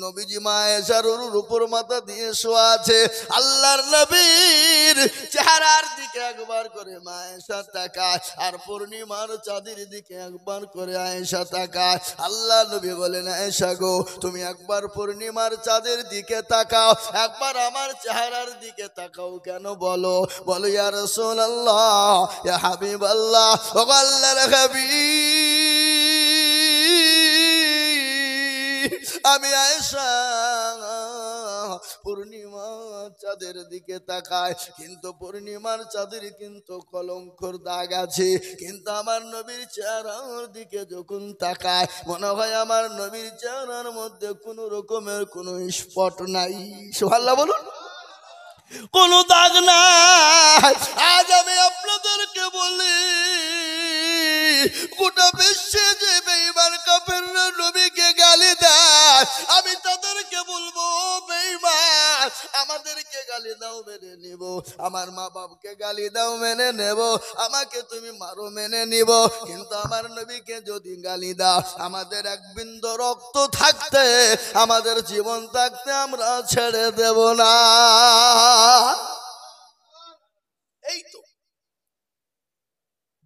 নবীজি মায়েশার উপর মাথা দিয়ে শোয়া আছে। আল্লাহর নবীর চেহারার দিকে একবার করে মায়েশা তাকায়, আর পূর্ণিমার চাঁদের দিকে একবার করে আয়েশা তাকায়। আল্লাহ নবী বলেন, আয়েশা গো তুমি একবার পূর্ণিমার চাঁদের দিকে তাকাও, একবার আমার চেহারার দিকে তাকাও কেন বলো? বলো ইয়া রাসূলুল্লাহ, ইয়া হাবিবাল্লাহ, ও আল্লাহর হাবিব, আমি আয়েশা পূর্ণিমা চাঁদের দিকে তাকায়, কিন্তু পূর্ণিমার চাঁদের কিন্তু কলঙ্কর দাগ আছে, কিন্তু আমার নবীর চেহারার দিকে যখন তাকায় মনে হয় আমার নবীর চেহারার মধ্যে কোন রকমের কোন স্পট নাই। সুবহানাল্লাহ বলুন, কোন দাগ নাই। আজ আমি আপনাদেরকে বলি, গোটা বিশ্বে যে বেঈমান কাফেররা নবীকে গালি দেয়, আমি তাদেরকে বলবো বেঈমান, আমাদেরকে গালি দাও মেনে নিব, আমার মা বাপকে গালি দাও মেনে নেব, আমাকে তুমি মারো মেনে নিব, কিন্তু আমার নবীকে যদি গালি দাও, আমাদের এক বিন্দু রক্ত থাকতে, আমাদের জীবন থাকতে আমরা ছেড়ে দেব না। এই তো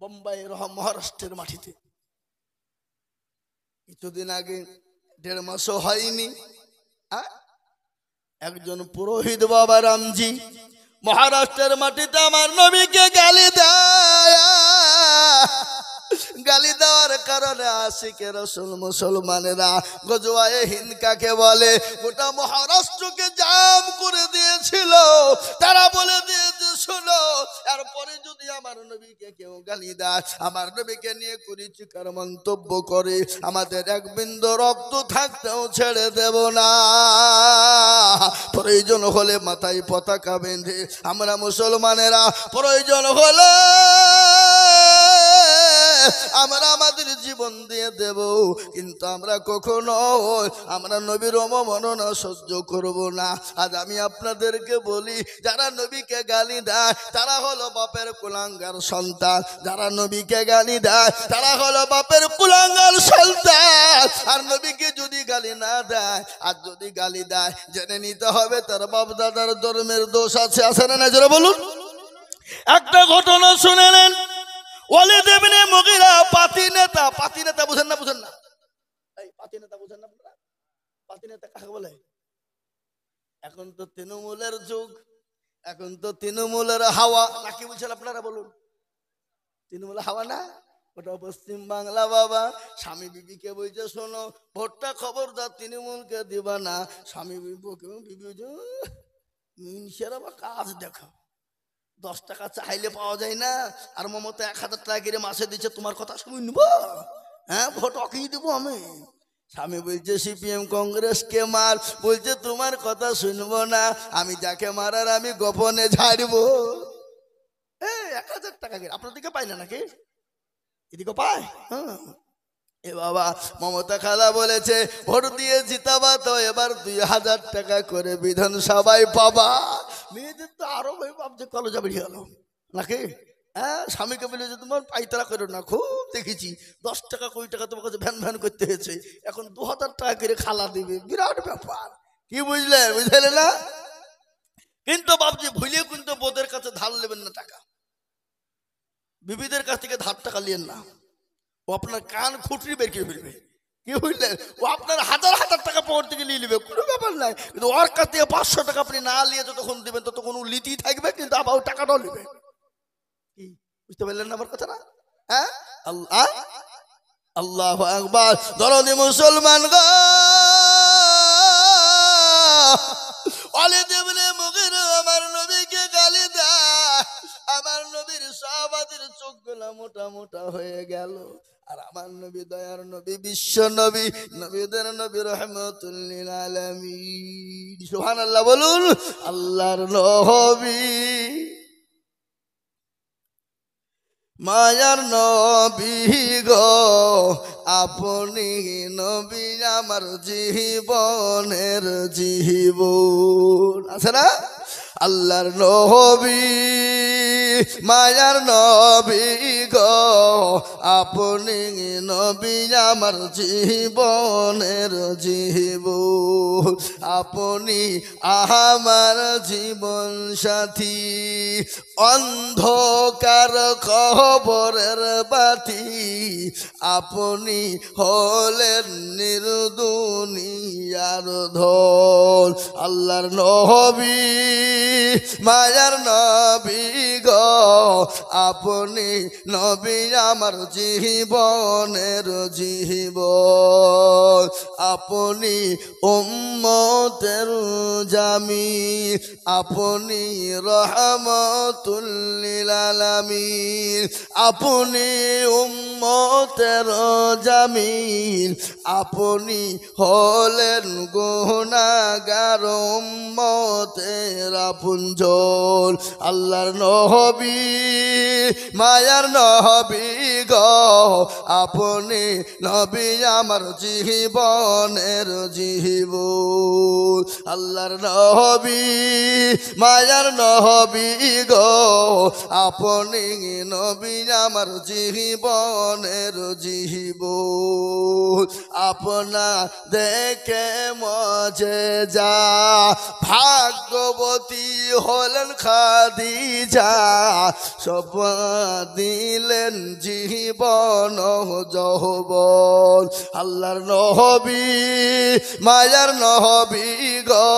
বোম্বাইয়ের মহারাষ্ট্রের মাটিতে কিছুদিন আগে, 1.5 মাসও হয়নি, একজন পুরোহিত বাবা রামজি মহারাষ্ট্রের মাটিতে আমার নবীকে গালি দেয়। গালি দেওয়ার কারণে আশিকে রাসূল মুসলমানেরা গজওয়ায়ে হিন্দ কাকে বলে, গোটা মহারাষ্ট্রকে জাম করে দিয়েছিল। তারা বলে দিয়েছে শোনো, এরপরে যদি আমার নবীকে কেউ গালি দেয়, আমার নবীকে নিয়ে কুরুচিকর মন্তব্য করে, আমাদের এক বিন্দু রক্ত থাকতেও ছেড়ে দেব না। প্রয়োজন হলে মাথায় পতাকা বেঁধে আমরা মুসলমানেরা, প্রয়োজন হলে আমরা আমাদের জীবন দিয়ে দেব, কিন্তু আমরা কখনো আমরা নবীর অবমাননা সহ্য করব না। আজ আমি আপনাদেরকে বলি, যারা নবীকে গালি দেয় তারা হলো বাপের কুলাঙ্গার সন্তান, যারা নবীকে গালি দেয় তারা হলো বাপের কুলাঙ্গার সন্তান। আর নবীকে যদি গালি না দেয়, আর যদি গালি দেয়, জেনে নিতে হবে তার বাপ দাদার ধর্মের দোষ আছে, আছে না? যারা বলুন, একটা ঘটনা শুনে নেন। ওয়ালিদ ইবনে মুগীরা পাতি নেতা, পাতি নেতা বুঝেন না? বুঝেন না? এই পাতি নেতা বুঝেন না আপনারা? পাতি নেতা কাকে বলে? এখন তো তৃণমূলের যুগ, এখন তো তৃণমূলের হাওয়া, নাকি বুঝছেন আপনারা বলুন? তৃণমূলের হাওয়া না, ওটা পশ্চিম বাংলা বাবা। স্বামী বিবিকে বলছে শোনো, ভোটটা খবরদার তৃণমূলকে দিবা না। স্বামী বিবি মিনসেরা বা কাজ দেখো, 10 টাকা চাইলে পাওয়া যায় না, আর মমতা 1000 টাকা করে মাসে দিচ্ছে, তোমার কথা শুনবো? হ্যাঁ, ভোট ওকেই দেবো আমি। স্বামী বলছে সিপিএম কংগ্রেসকে মার, বলছে তোমার কথা শুনবো না, আমি যাকে মারার আমি গোপনে ঝাড়বো। 1000 টাকা করে আপনার দিকে পাই না নাকি? এদিকে পায়? হ্যাঁ। এ বাবা, মমতা খালা বলেছে ভোট দিয়ে জিতাবা তো এবার 2000 টাকা করে বিধানসভায় পাবা। মেয়েদের তো আরো ভাবছে কলেজা বেরিয়ে গেল নাকি? হ্যাঁ, স্বামীকে বলেছে তোমার পাইতারা করো না, খুব দেখেছি 10 টাকা 20 টাকা তোমার কাছে ভ্যান ভ্যান করতে হয়েছে, এখন 2000 টাকা করে খালা দিবে, বিরাট ব্যাপার। কি বুঝলে? বুঝলে না? কিন্তু বাবজি ভুলিয়ে কিন্তু বোদের কাছে ধার নেবেন না টাকা, বিবিদের কাছ থেকে ধার টাকা নিয়েন না, ও আপনার কান খুঁটরি বের করে ফেলবে। কি বুঝলেন? ও আপনার হাজার হাজার টাকা পকেট থেকে নিয়ে নেবে, কোনো ব্যাপার নাই, কিন্তু ওর কাছ থেকে 500 টাকা আপনি না নিয়ে যতক্ষণ দেবেন ততক্ষণ ও লিতেই থাকবে, কিন্তু আবার ও টাকাটাও নেবে। কি বুঝতে পারলেন না আমার কথাটা? হ্যাঁ, আল্লাহ আল্লাহু আকবার। দরদি মুসলমান গো, ওয়ালিদ ইবনে মুগীরা আমার নবীকে গালি দেয়, আমার নবীর সাহাবাদের চোখগুলো মোটা মোটা হয়ে গেল। আর আমার নবী দয়ার নবী, বিশ্ব নবী, নবীদের নবী, রহমাতুল লিল আলামিন। সুবহানাল্লাহ বলুন। আল্লাহর নবী, মায়ার নবী গো, আপনি নবী আমার জীবনের জীবন। আছে না? আল্লাহর নবী, মায়ার নবী গো, আপনি নবী আমার জীবনের জীবন। আপনি আমার জীবন সাথী, অন্ধকার খবরের বাতি, আপনি হলেন নির্দুনিয়ার ধন। আল্লাহর নবী, মায়ার নবী গো, আপনি নবী আমার জীবনের জীবন। আপনি উম্মতের জামি, আপনি রহমাতুল লিল আলামিন। আপনি উম্মতের জামিন, আপনি হলেন গুনাহগার উম্মতের আপনজন। আল্লাহর নবী, মায়ার নবী গো, আপনি নবী আমার জীবনের জীবন। আল্লাহর নবী, মায়ার নবী গো, আপনি নবী আমার জীবনের জীবন। আপনা দেখে মজেজা, ভাগ্যবতী হলেন খাদিজা, সব দিলেন জীবন যৌবন। আল্লাহর নবী, মায়ার নবী গো,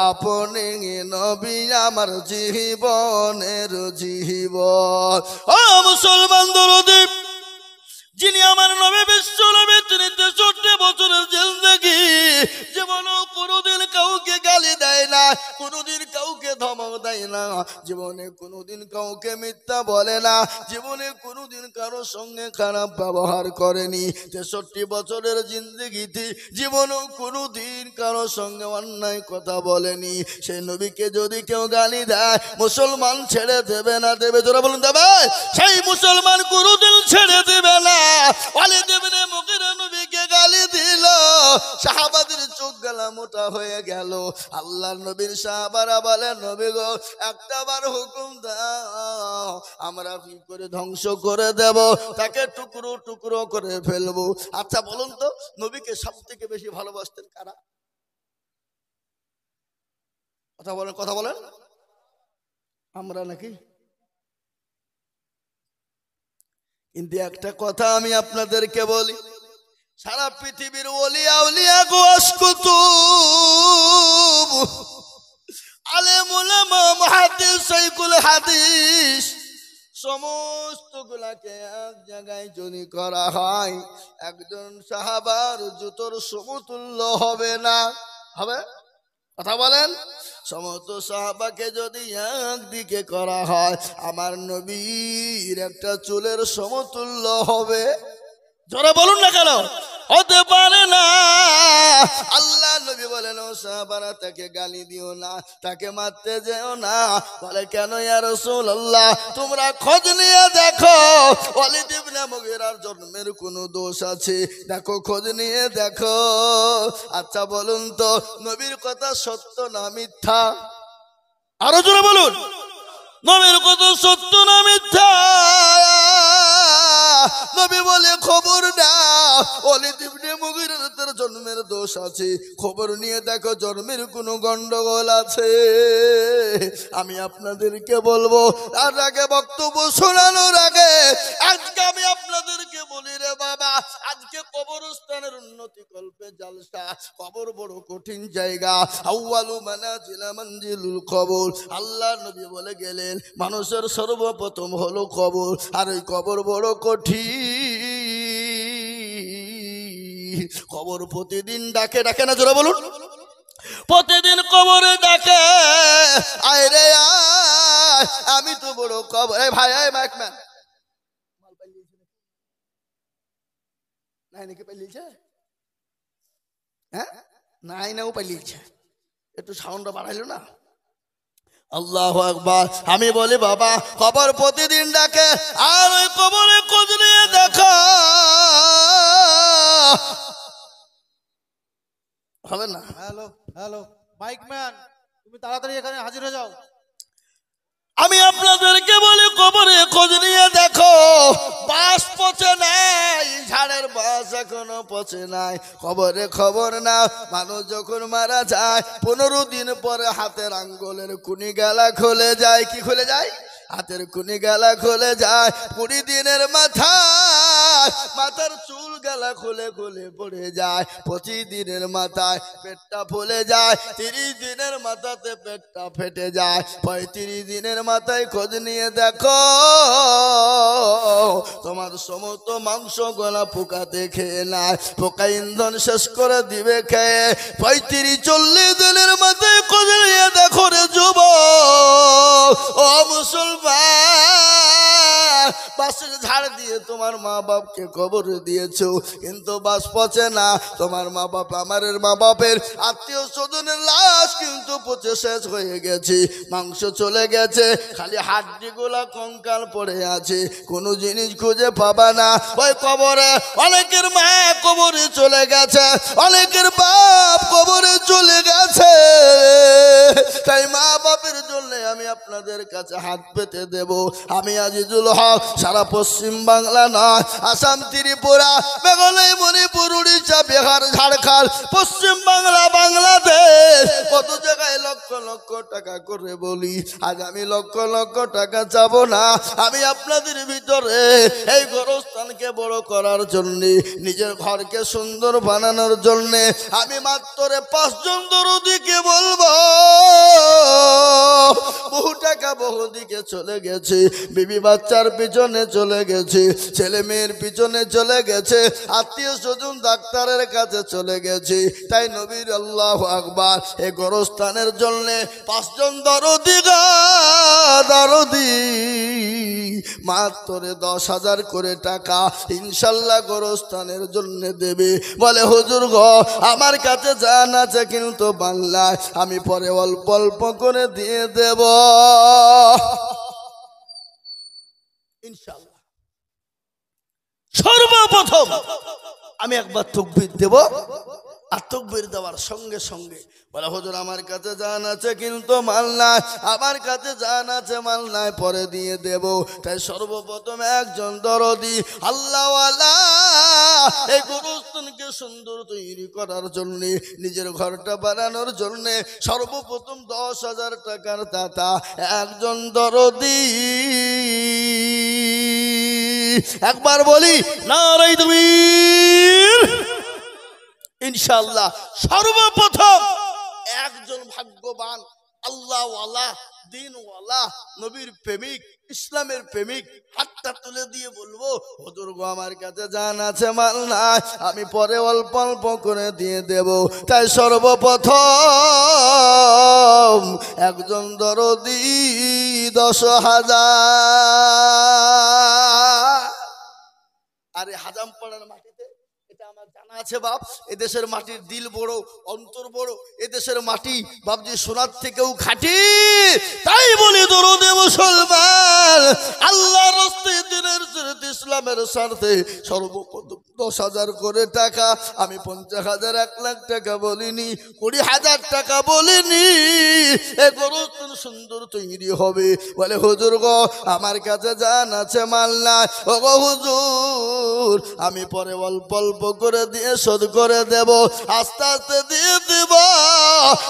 আপনি নবী আমার জীবনের জীবন। ও মুসলমান দরদি, যিনি আমার নবী, বিশ্ব নবী, তিনি 63 বছরের জিন্দেগি, জীবনেও কোনোদিন কাউকে গালি দেয় না, কোনোদিন কাউকে ধমক দেয় না, জীবনে কোনোদিন কাউকে মিথ্যা বলে না, জীবনে কোনোদিন কারোর সঙ্গে খারাপ ব্যবহার করেনি। 63 বছরের জিন্দেগিতে জীবনেও কোনোদিন কারোর সঙ্গে অন্যায় কথা বলেনি। সেই নবীকে যদি কেউ গালি দেয়, মুসলমান ছেড়ে দেবে না? দেবে? জোরে বলুন, দেবে? সেই মুসলমান কোনোদিন ছেড়ে দেবে না। ওয়ালিদ ইবনে মুগীরা নবীকে গালি দিল, সাহাবাদের চোখ গলা মোটা হয়ে গেল। আল্লাহর নবীর সাহাবারা বলে, নবী গো, একটাবার হুকুম দাও, আমরা কি করে ধ্বংস করে দেব, তাকে টুকরো টুকরো করে ফেলবো। আচ্ছা বলুন তো, নবীকে সব থেকে বেশি ভালোবাসতেন কারা? কথা বলেন, কথা বলেন। আমরা নাকি? কিন্তু একটা কথা আমি আপনাদেরকে বলি, সারা পৃথিবীর ওলিয়া উলিয়া গোস কুতুব, আলেম উলামা, মুহাদ্দিস, শাইখুল হাদিস, সমস্ত গুলাকে এক জায়গায় যদি করা হয়, একজন সাহাবার জুতোর সমতুল্য হবে না। হবে? কথা বলেন। সমস্ত সাহাবাকে যদি একদিকে করা হয়, আমার নবীর একটা চুলের সমতুল্য হবে? জোরে বলুন না কেন? হতে পারে না। আল্লাহ নবী বলেন, ও সাহাবারা, তাকে গালি দিও না, তাকে মারতে যেও না। বলে, কেন ইয়া রাসূলুল্লাহ? তোমরা খোঁজ নিয়ে দেখো, ওয়ালিদ ইবনে মুগীরার জন্মের কোনো দোষ আছে? দেখো, খোঁজ নিয়ে দেখো। আচ্ছা বলুন তো, নবীর কথা সত্য না মিথ্যা? আরো জোরে বলুন, নবীর কথা সত্য না মিথ্যা? নবী বলে, খবর না, ওয়ালিদ ইবনে মুগীরার জন্মের দোষ আছে, খবর নিয়ে দেখো জন্মের কোনো গন্ডগোল আছে। আমি আপনাদেরকে বলবো, তার আগে বক্তব্য শোনানোর আগে আজকে আমি আপনাদেরকে বলি, রে বাবা, আজকে কবর কবরস্থানের উন্নতি কল্পে জালসা। কবর বড় কঠিন জায়গা। আউয়ালু মানাজিলা মানজিলুল কবর। আল্লাহ নবী বলে গেলেন মানুষের সর্বপ্রথম হলো কবর, আর ওই কবর বড় কঠিন। কবর প্রতিদিন ডাকে, ডাকে না? জোরে বলুন। প্রতিদিন কবরে ডাকে, আয় রে আয়, আমি তো বড় কবর। এই ভাই, এই মাইকম্যান, নাই নাকি পাইলিয়েছে? হ্যাঁ, নাই নাও পাইলিয়েছে, একটু সাউন্ডটা বাড়াইলো না? আল্লাহু আকবার। আমি বলি বাবা, কবর প্রতিদিন ডাকে, আর ওই কবরে খোঁজ নিয়ে দেখো। হবে না?
হ্যালো হ্যালো মাইক ম্যান, তুমি তাড়াতাড়ি এখানে হাজির হয়ে যাও।
আমি আপনাদেরকে বলি কবরে খোঁজ নিয়ে দেখো, বাস পচে নাই, ঝাড়ের বাস এখনো পচে নাই। কবরে খবর না, মানুষ যখন মারা যায় 15 দিন পরে হাতের আঙ্গুলের কুনি গালা খুলে যায়। কি খুলে যায়? হাতের কুনি গালা খুলে যায়। 20 দিনের মাথার চুল গালা খুলে খুলে পড়ে যায়। 25 দিনের মাথায় পেটটা ফুলে যায়। 30 দিনের মাথাতে পেটটা ফেটে যায়। 35 দিনের মাথায় খোঁজ নিয়ে দেখো, তোমার সমস্ত মাংস গলা পোকাতে খেয়ে নেয়। পোকা ইন্ধন শেষ করে দিবে খেয়ে। 35-40 দিনের মাথায় খোঁজ নিয়ে দেখো রে যুবক, ও মুসলমান, বাসের ঝাড় দিয়ে তোমার মা বাপকে কবরে দিয়েছো, কিন্তু বাস পচে না। তোমার মা বাপ, আমাদের মা বাপের আত্মীয় স্বজনের লাশ কিন্তু পচে শেষ হয়ে গেছে, মাংস চলে গেছে, খালি হাড্ডি গুলা কঙ্কাল পড়ে আছে, কোনো জিনিস খুঁজে পাবা না। ওই কবরে অনেকের মা কবরে চলে গেছে, অনেকের বাপ কবরে চলে গেছে। তাই মা বাপের জন্য আমি আপনাদের কাছে হাত পেতে দেব। আমি আজিজুল হক সারা পশ্চিম বাংলা নয়, আসাম, ত্রিপুরা, মেঘালয়, মণিপুর, উড়িষ্যা, বিহার, ঝাড়খণ্ড, পশ্চিম বাংলা, বাংলাদেশ, কত জায়গায় লক্ষ লক্ষ টাকা করে বলি। আজ আমি লক্ষ লক্ষ টাকা চাবো না। আমি আপনাদের ভিতরে এই গোরস্থানকে বড় করার জন্য, নিজের ঘরকে সুন্দর বানানোর জন্য আমি মাত্র 5 জন দরদিকে বলবো। বহু টাকা বহু দিকে চলে গেছে, বিবি বাচ্চার পিছনে চলে গেছে, ছেলে মেয়ের পিছনে চলে গেছে, আত্মীয় স্বজন ডাক্তারের কাছে চলে গেছে। তাই নবীর আল্লাহু আকবার, এই গোরস্থানের জন্য 5 জন দরদি মাত্র 10,000 করে টাকা ইনশাল্লাহ গোরস্থানের জন্য দেবে। বলে হুজুর গো, আমার কাছে জান আছে কিন্তু বাংলায়, আমি পরে অল্প অল্প করে দিয়ে দেব ইনশাল্লাহ। সর্বপ্রথম আমি একবার তাকবীর দেব, আর তাকবীর দেওয়ার সঙ্গে সঙ্গে বলে হুজুর আমার কাছে জান আছে কিন্তু মাল নাই, আমার কাছে জান আছে মাল নাই, পরে দিয়ে দেব। তাই সর্বপ্রথম একজন দরদি আল্লাহওয়ালা এই গোরস্থানকে সুন্দর তৈরি করার জন্য, নিজের ঘরটা বানানোর জন্য সর্বপ্রথম 10,000 টাকার দাতা একজন দরদি। একবার বলি নারে তাকবীর। ইনশাআল্লাহ সর্বপ্রথম একজন ভাগ্যবান আল্লাহওয়ালা, দিনওয়ালা, নবীর প্রেমিক, ইসলামের প্রেমিক হাতটা তুলে দিয়ে বলবো হুজুর গো আমার কাছে জান আছে মাল নাই, আমি পরে অল্প অল্প করে দিয়ে দেব। তাই সর্বপ্রথম একজন দরদি 10,000। আরে হাজাম পাড়ার মাটিতে এটা আমার জানা আছে বাপ, এদেশের মাটির দিল বড়, অন্তর বড়, এদেশের মাটি বাপজি সোনার থেকেও খাঁটি। তাই বলি দরদে মুসলমান, আল্লাহর রাস্তায়, দিনের স্বার্থে, ইসলামের স্বার্থে সর্বপ্রথম 10,000 করে টাকা। আমি 50,000, 1 লাখ টাকা বলিনি, 20,000 টাকা বলিনি। এ গোরস্থান সুন্দর তৈরি হবে। বলে হুজুর গো আমার কাছে জান আছে মাল নাই, ও গো হুজুর আমি পরে অল্প অল্প করে দিয়ে শোধ করে দেব, আস্তে আস্তে দিয়ে দেব।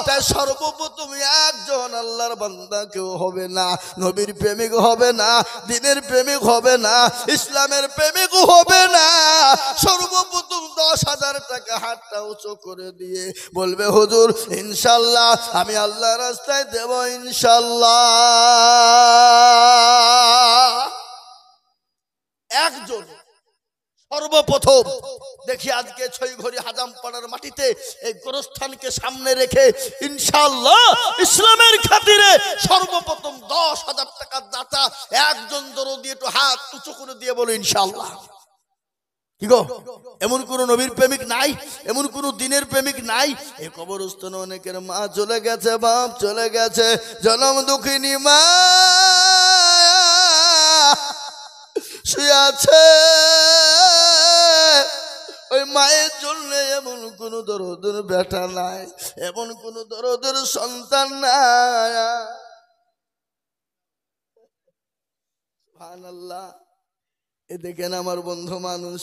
তাই সর্বপ্রথম একজন আল্লাহর বান্দা কেউ হবে না, নবীর প্রেমিক হবে না, দিনের প্রেমিক হবে না, ইসলামের প্রেমিক হবে না, সর্বপ্রথম 10,000 টাকা হাতটা উঁচু করে দিয়ে বলবে হুজুর ইনশাল্লাহ আমি আল্লাহর রাস্তায় দেব ইনশাল্লাহ। একজন সর্বপ্রথম দেখি আজকে ছয়ঘড়ি হাজামপাড়ার মাটিতে এই গোরস্থানকে সামনে রেখে ইনশাআল্লাহ ইসলামের খাতিরে সর্বপ্রথম 10,000 টাকার দাতা একজন দরদি একটু হাত উঁচু করে দিয়ে বলো ইনশাআল্লাহ। কি গো, এমন কোন নবীর প্রেমিক নাই, এমন কোন দিনের প্রেমিক নাই? এই কবরস্থানে অনেকের মা চলে গেছে, বাপ চলে গেছে, জনম দুঃখিনী মা শুয়ে আছে। ওই মায়ের জন্য এমন কোন দরদের বেটা নাই, এমন কোন দরদের সন্তান নাই। সুবহানাল্লাহ। এ দেখেন আমার বন্ধু মানুষ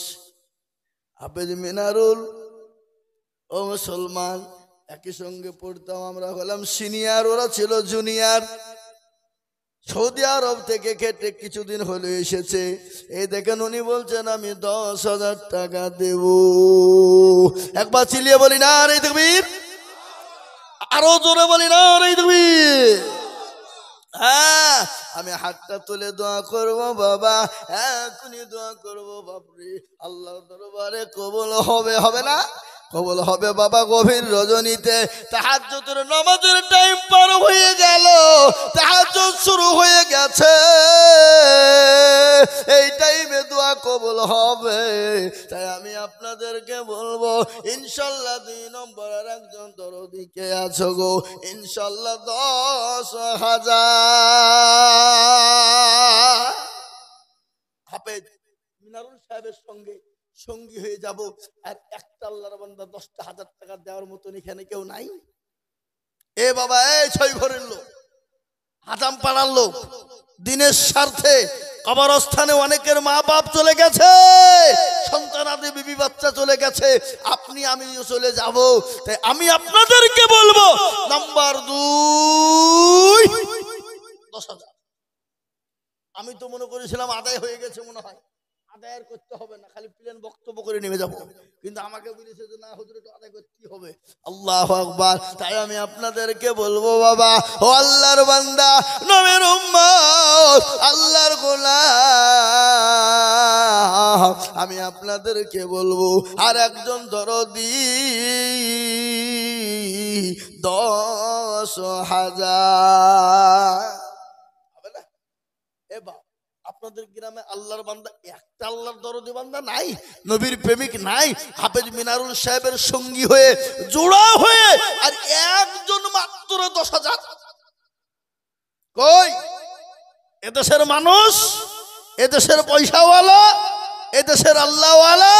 হাফেজ মিনারুল ও মুসলমান, একই সঙ্গে পড়তাম, আমরা হলাম সিনিয়র, ওরা ছিল জুনিয়র। সৌদি আরব থেকে খেটে কিছুদিন হলে এসেছে। এই দেখেন উনি বলছেন আমি 10,000 টাকা দেব। একবার চিল্লিয়ে বলি না রে তাকবীর, আরো জোরে বলি না রে তাকবীর। হ্যাঁ, আমি হাতটা তুলে দোয়া করব বাবা, এখনই দোয়া করব বাপরে, আল্লাহর দরবারে কবুল হবে, হবে না? কবুল হবে বাবা। গভীর রজনীতে তাহাজ্জুদের নামাজের টাইম পার হয়ে গেল, তাহাজ্জুদ শুরু হয়ে গেছে, এই টাইমে দোয়া কবুল হবে। তাই আমি আপনাদেরকে বলবো ইনশাআল্লাহ 2 নম্বরের একজন দরদিকে আছো গো, ইনশাআল্লাহ 10,000 হাফেজ মিনারুল সাহেবের সঙ্গে সঙ্গী হয়ে যাব। আর একটা আল্লাহর বান্দা 10,000 টাকা দেওয়ার মতন এখানে কেউ নাই? এ বাবা, এই 6 ঘরের লোক, হাজাম পাড়ার লোক, দিনের স্বার্থে কবরস্থানে অনেকের মা বাপ চলে গেছে, সন্তানাদি বিবি বাচ্চা চলে গেছে, আপনি আমিও চলে যাব। তাই আমি আপনাদেরকে বলবো নাম্বার 2 10,000। আমি তো মনে করেছিলাম আদায় হয়ে গেছে, মনে হয় আদায় আর করতে হবে না, খালি প্লেন বক্তব্য করে নেমে যাব, কিন্তু আমাকে বলেছে যে না হুজুর একটু আদায় করতে হবে। আল্লাহু আকবার। তাই আমি আপনাদেরকে বলবো বাবা, ও আল্লাহর বান্দা, নবীর উম্মত, আল্লাহর গোলাম, আমি আপনাদেরকে বলবো আর একজন দরদি 10,000 হবে না? এবার আপনাদের গ্রামে আল্লাহর বান্দা একটা আল্লাহর দরদি বান্দা নাই, নবীর প্রেমিক নাই, হাফেজ মিনারুল সাহেবের সঙ্গী হয়ে জোড়া হয়ে আর একজন মাত্র 10,000? কই এদেশের মানুষ, এদেশের পয়সাওয়ালা, এদেশের আল্লাহওয়ালা,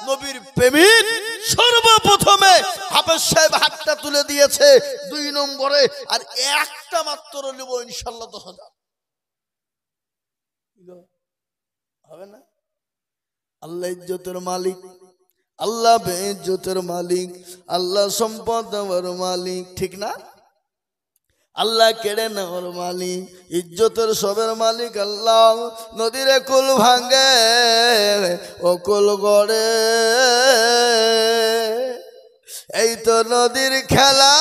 নবীর প্রেমিক সর্বপ্রথমে হাফেজ সাহেব হাতটা তুলে দিয়েছে 2 নম্বরে, আর একটা মাত্র নেব ইনশাআল্লাহ 10,000। হবে না? আল্লাহ ইজ্জতের মালিক, আল্লাহ বেইজ্জতের মালিক, আল্লাহ সম্পদ দেওয়ার মালিক, ঠিক না? আল্লাহ কেড়ে নেওয়ার মালিক, ইজ্জতের সবের মালিক আল্লাহ। নদীর কুল ভাঙ্গে ও কুল গড়ে, এই তো নদীর খেলা,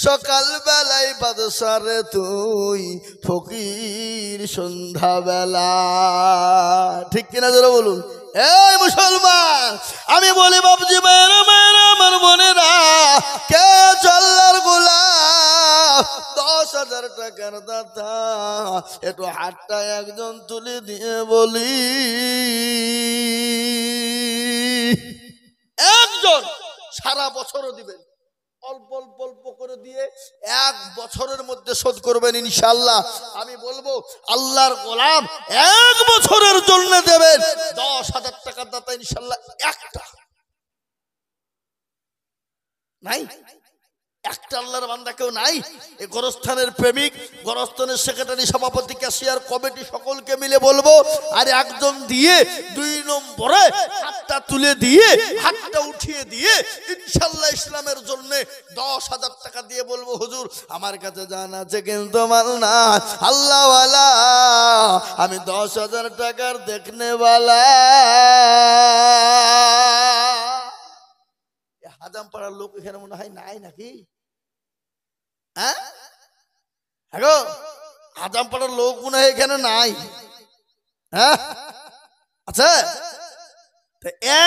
সকাল বেলায় বাদশারে তুই ফকির সন্ধ্যা বেলা, ঠিক কিনা জোরে বলুন। এই মুসলমান, আমি বলি বাবজি মায়েরা, মায়েরা আমার বোনেরা, কে আল্লাহর গোলাম 10,000 টাকার দাতা, একটু হাতটা একজন তুলে দিয়ে বলি একজন। সারা বছরও দিবেন, অল্প অল্প অল্প করে দিয়ে 1 বছরের মধ্যে শোধ করবেন ইনশাআল্লাহ। আমি বলবো আল্লাহর গোলাম 1 বছরের জন্য দেবেন 10,000 টাকার দাতা ইনশাআল্লাহ। একটা নাই, একটা আল্লাহর বান্দা কেউ নাই। এই গোরস্থানের প্রেমিক, গোরস্থানের সেক্রেটারি, সভাপতি, ক্যাশিয়ার, কমিটি সকলকে মিলে বলবো আর একজন দিয়ে 2 নম্বরে হাতটা তুলে দিয়ে, হাতটা উঠিয়ে দিয়ে ইনশাআল্লাহ ইসলামের জন্য 10,000 টাকা দিয়ে বলবো হুজুর আমার কাছে জান আছে কিন্তু মাল না, আল্লাহওয়ালা আমি 10,000 টাকার দেখনে वाला। হাজাম পাড়ার লোক এখানে মনে হয় নাই নাকি? হ্যাঁ হ্যাঁ, হাজাম পাড়ার লোক মনে হয় এখানে নাই। হ্যাঁ আচ্ছা,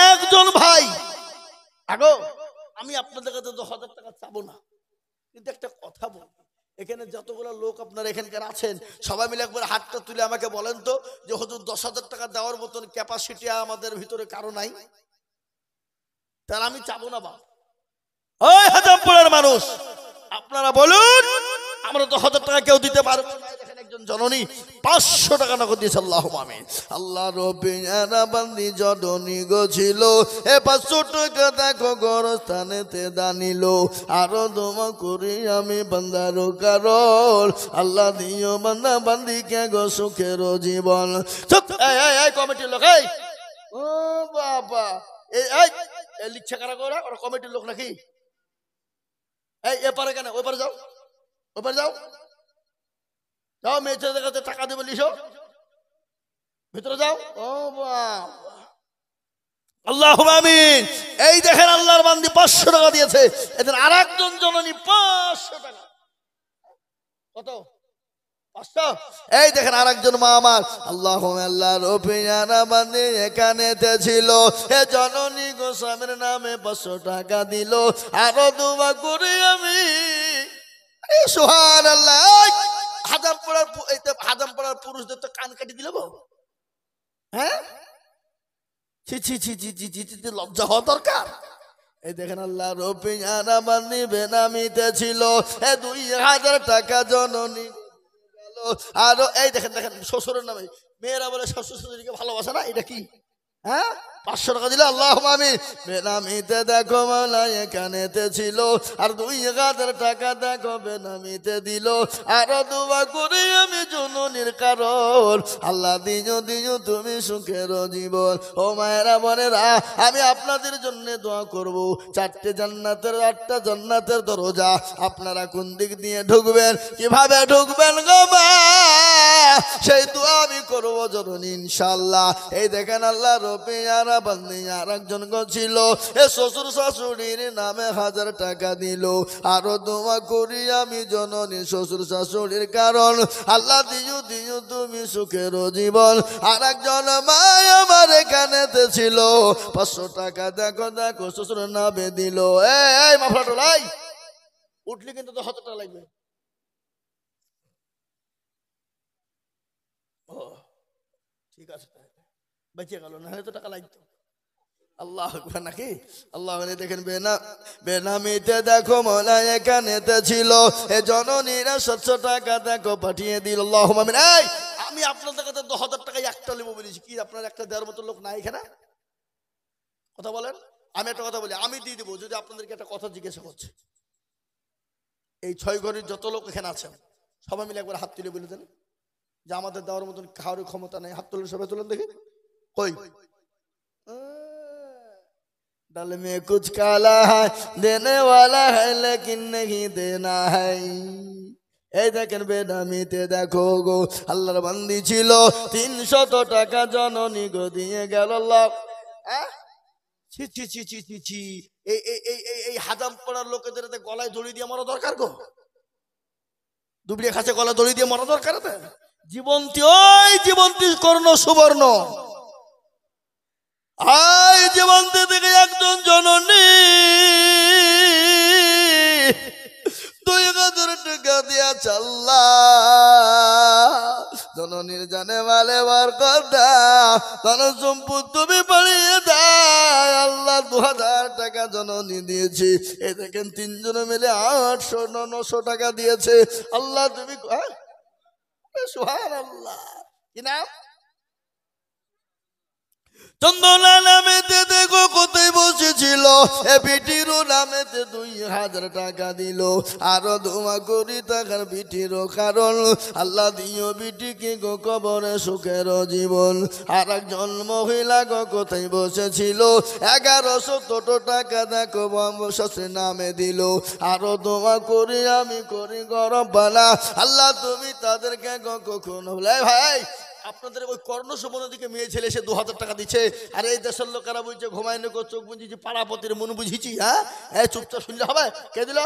একজন ভাই আগো, আমি আপনাদের কাছে 10,000 টাকা চাবো না, কিন্তু একটা কথা বলবো, এখানে যতগুলো লোক আপনারা এখানকার আছেন সবাই মিলে একবার হাতটা তুলে আমাকে বলেন তো যে হুজুর 10,000 টাকা দেওয়ার মতন ক্যাপাসিটি আমাদের ভিতরে কারো নাই? তাহলে আমি চাবো না। বা ওই হাজামপুরের মানুষ আপনারা বলুন, আমরা 10,000 টাকা কেউ দিতে পারবো না। দেখেন একজন জননী 500 টাকা নগদ দিয়েছে। আল্লাহুম্মা আমিন। আল্লাহ রব্বিনা বান্দি জননী গো ছিল, এ 500 টাকা দেখো গোরস্থানেতে দানিল, আরো দোয়া করি আমি বান্দার কারণ, আল্লাহ দিও বান্দা বান্দিকে গো সুখের জীবন। চুপ, এই কমিটির লোক, এই ও বাবা, এই লিখছে কারা করে? ওরা কমিটির লোক নাকি? এই এপারে কেন? ওই পারে যাও, ওপারে যাও, যাও মেয়ে ছেলেদের কাছে টাকা দেবে, লিসো ভিতরে যাও। ও বাবা, আল্লাহুম্মা আমিন। এই দেখেন আল্লাহর বান্দি 500 টাকা দিয়েছে, এদের আরেকজন জননী 500 টাকা। কত? 500। এই দেখেন আরেকজন মা আমার, আল্লাহুম্মা আল্লাহ রব্বিনা বান্দি এখানেতে ছিল, এ জননী গো স্বামীর নামে 500 টাকা দিল, আরো দোয়া করি আমি। সুবহানাল্লাহ। হাজাম পড়ার পুরুষদের তো কান কাটি দিল গো। হ্যাঁ, ছি ছি ছি ছি ছি ছি ছি, লজ্জা হওয়া দরকার। এই দেখেন আল্লাহ রব্বিনা বান্দি বেনামিতে ছিল, এ 2,000 টাকা জননী গেল। আরো এই দেখেন দেখেন শ্বশুরের নামে, মেয়েরা বলে শ্বশুর শাশুড়িকে ভালোবাসে না, এটা কি? হ্যাঁ, 500 টাকা দিলে আল্লাহুম্মা আমিন। বেনামিতে দেখো মাওলা এখানেতে ছিল, আর 2,000 টাকা দেখো বেনামিতে দিল, আরো দোয়া করি আমি জননীর কারণ, আল্লাহ দিও দিও তুমি সুখের জীবন। ও মায়েরা বোনেরা, আমি আপনাদের জন্য দোয়া করব। 4টে জান্নাতের 8টা জান্নাতের দরজা, আপনারা কোন দিক দিয়ে ঢুকবেন, কিভাবে ঢুকবেন গো মা, সেই দোয়া আমি করব জননী ইনশাআল্লাহ। এই দেখেন আল্লাহ রব্বিনা বান্দি আরেকজন গো ছিল, এ শ্বশুর শাশুড়ির নামে 1000 টাকা দিল, আরো দোয়া করি আমি জননী শ্বশুর শাশুড়ির কারণ, আল্লাহ দিও দিও তুমি সুখের জীবন। আরেকজন মা আমার এখানেতে ছিল, 500 টাকা দেখো দেখো শ্বশুর নামে দিল। এই মাফলাটোলাই উঠলি কিন্তু তো 100 টাকা লাগবে। ও ঠিক আছে, বেঁচে গেল, না হলে তো টাকা লাগতো। আল্লাহ আকবার নাকি? আল্লাহ দেখেন বেনামিতে দেখো মোলা এখানেতে ছিল, এ জননীরা 700 টাকা দেখো পাঠিয়ে দিল। আল্লাহুম্মা আমিন। এই আমি আপনাদের কাছে 10,000 টাকা একটা নেবো বলেছি, কি আপনার একটা দেওয়ার মতো লোক নাই এখানে? কথা বলেন। আমি একটা কথা বলি, আমি দিয়ে দেবো যদি আপনাদেরকে একটা কথা জিজ্ঞাসা করছে। এই 6 ঘরের যত লোক এখানে আছেন সবাই মিলে একবার হাত তুলে বলে দেন যে আমাদের দেওয়ার মতন কারোর ক্ষমতা নেই। হাত তুলে সবাই তুলেন দেখি। কই डल में कुछ काला है देने वाला है लेकिन नहीं देना है। এই দেখেন বেনামিতে দেখো গো আল্লাহর বান্দি ছিল, 300 টাকা জননী গো দিয়ে গেল। আল্লাহ ছি ছি ছি ছি ছি ছি, এই হাজাম পড়ার লোকেদের গলায় দড়ি দিয়ে মরা দরকার গো, দুবড়িয়া খাচ্ছে গলায় দড়ি দিয়ে মরা দরকার। জীবন্তী, ওই জীবন্তী কর্ণ সুবর্ণ, আই জীবন্তী থেকে একজন জননী 2,000 টাকা দিয়া চাল্লা, জননীর জানে মালে বরকত দাও, ধন সম্পদ তুমি বাড়িয়ে দাও। আল্লাহ 2,000 টাকা জননী দিয়েছি। এই দেখেন 3 জনে মিলে 800-900 টাকা দিয়েছে। আল্লাহ তুমি সুবহানাল্লাহ। কি নাম? চন্দনা নামেতে দেখো কোথায় বসেছিল, এ বিটিরও নামেতে 2,000 টাকা দিল, আরো দোয়া করি টাকার বিটিরও কারণ, আল্লাহ দিও বিটিকে গো কবরে সুখের জীবন। আর একজন মহিলা গো কোথায় বসেছিল, 1,100 টাকা দেখো বংশের নামে দিল, আরো দোয়া করি আমি করি গরম বালা, আল্লাহ তুমি তাদেরকে গো কখনো ভাই আপনাদের ওই কর্ণ সুমনের দিকে মেয়ে ছেলে এসে 2000 টাকা দিচ্ছে, আর এই দেশের লোকেরা বলছে ঘুমায় নগো চোখ বুঝিছি পাড়াপতির মন বুঝিছি। হ্যাঁ এই চুপচাপ শুনলে হবে? কে দিল?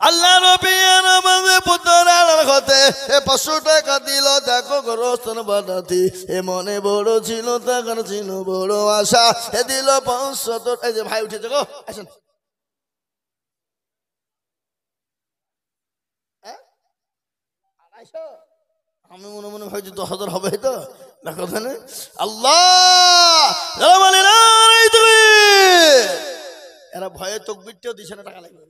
আল্লাহ নবী আমাদের পুত্রার হতে 500 টাকা দিল। দেখো গোরস্থান বানাতি এ মনে বড় ছিল, টাকার ছিল বড় আশা, এ দিল 500। এই যে ভাই উঠেছে গো, আসেন। আমি মনে মনে ভাবছি 10,000 হবে তো, দেখো আল্লাহ এরা ভয়ে তকবিরটাও দিচ্ছে না, টাকা লাগবে।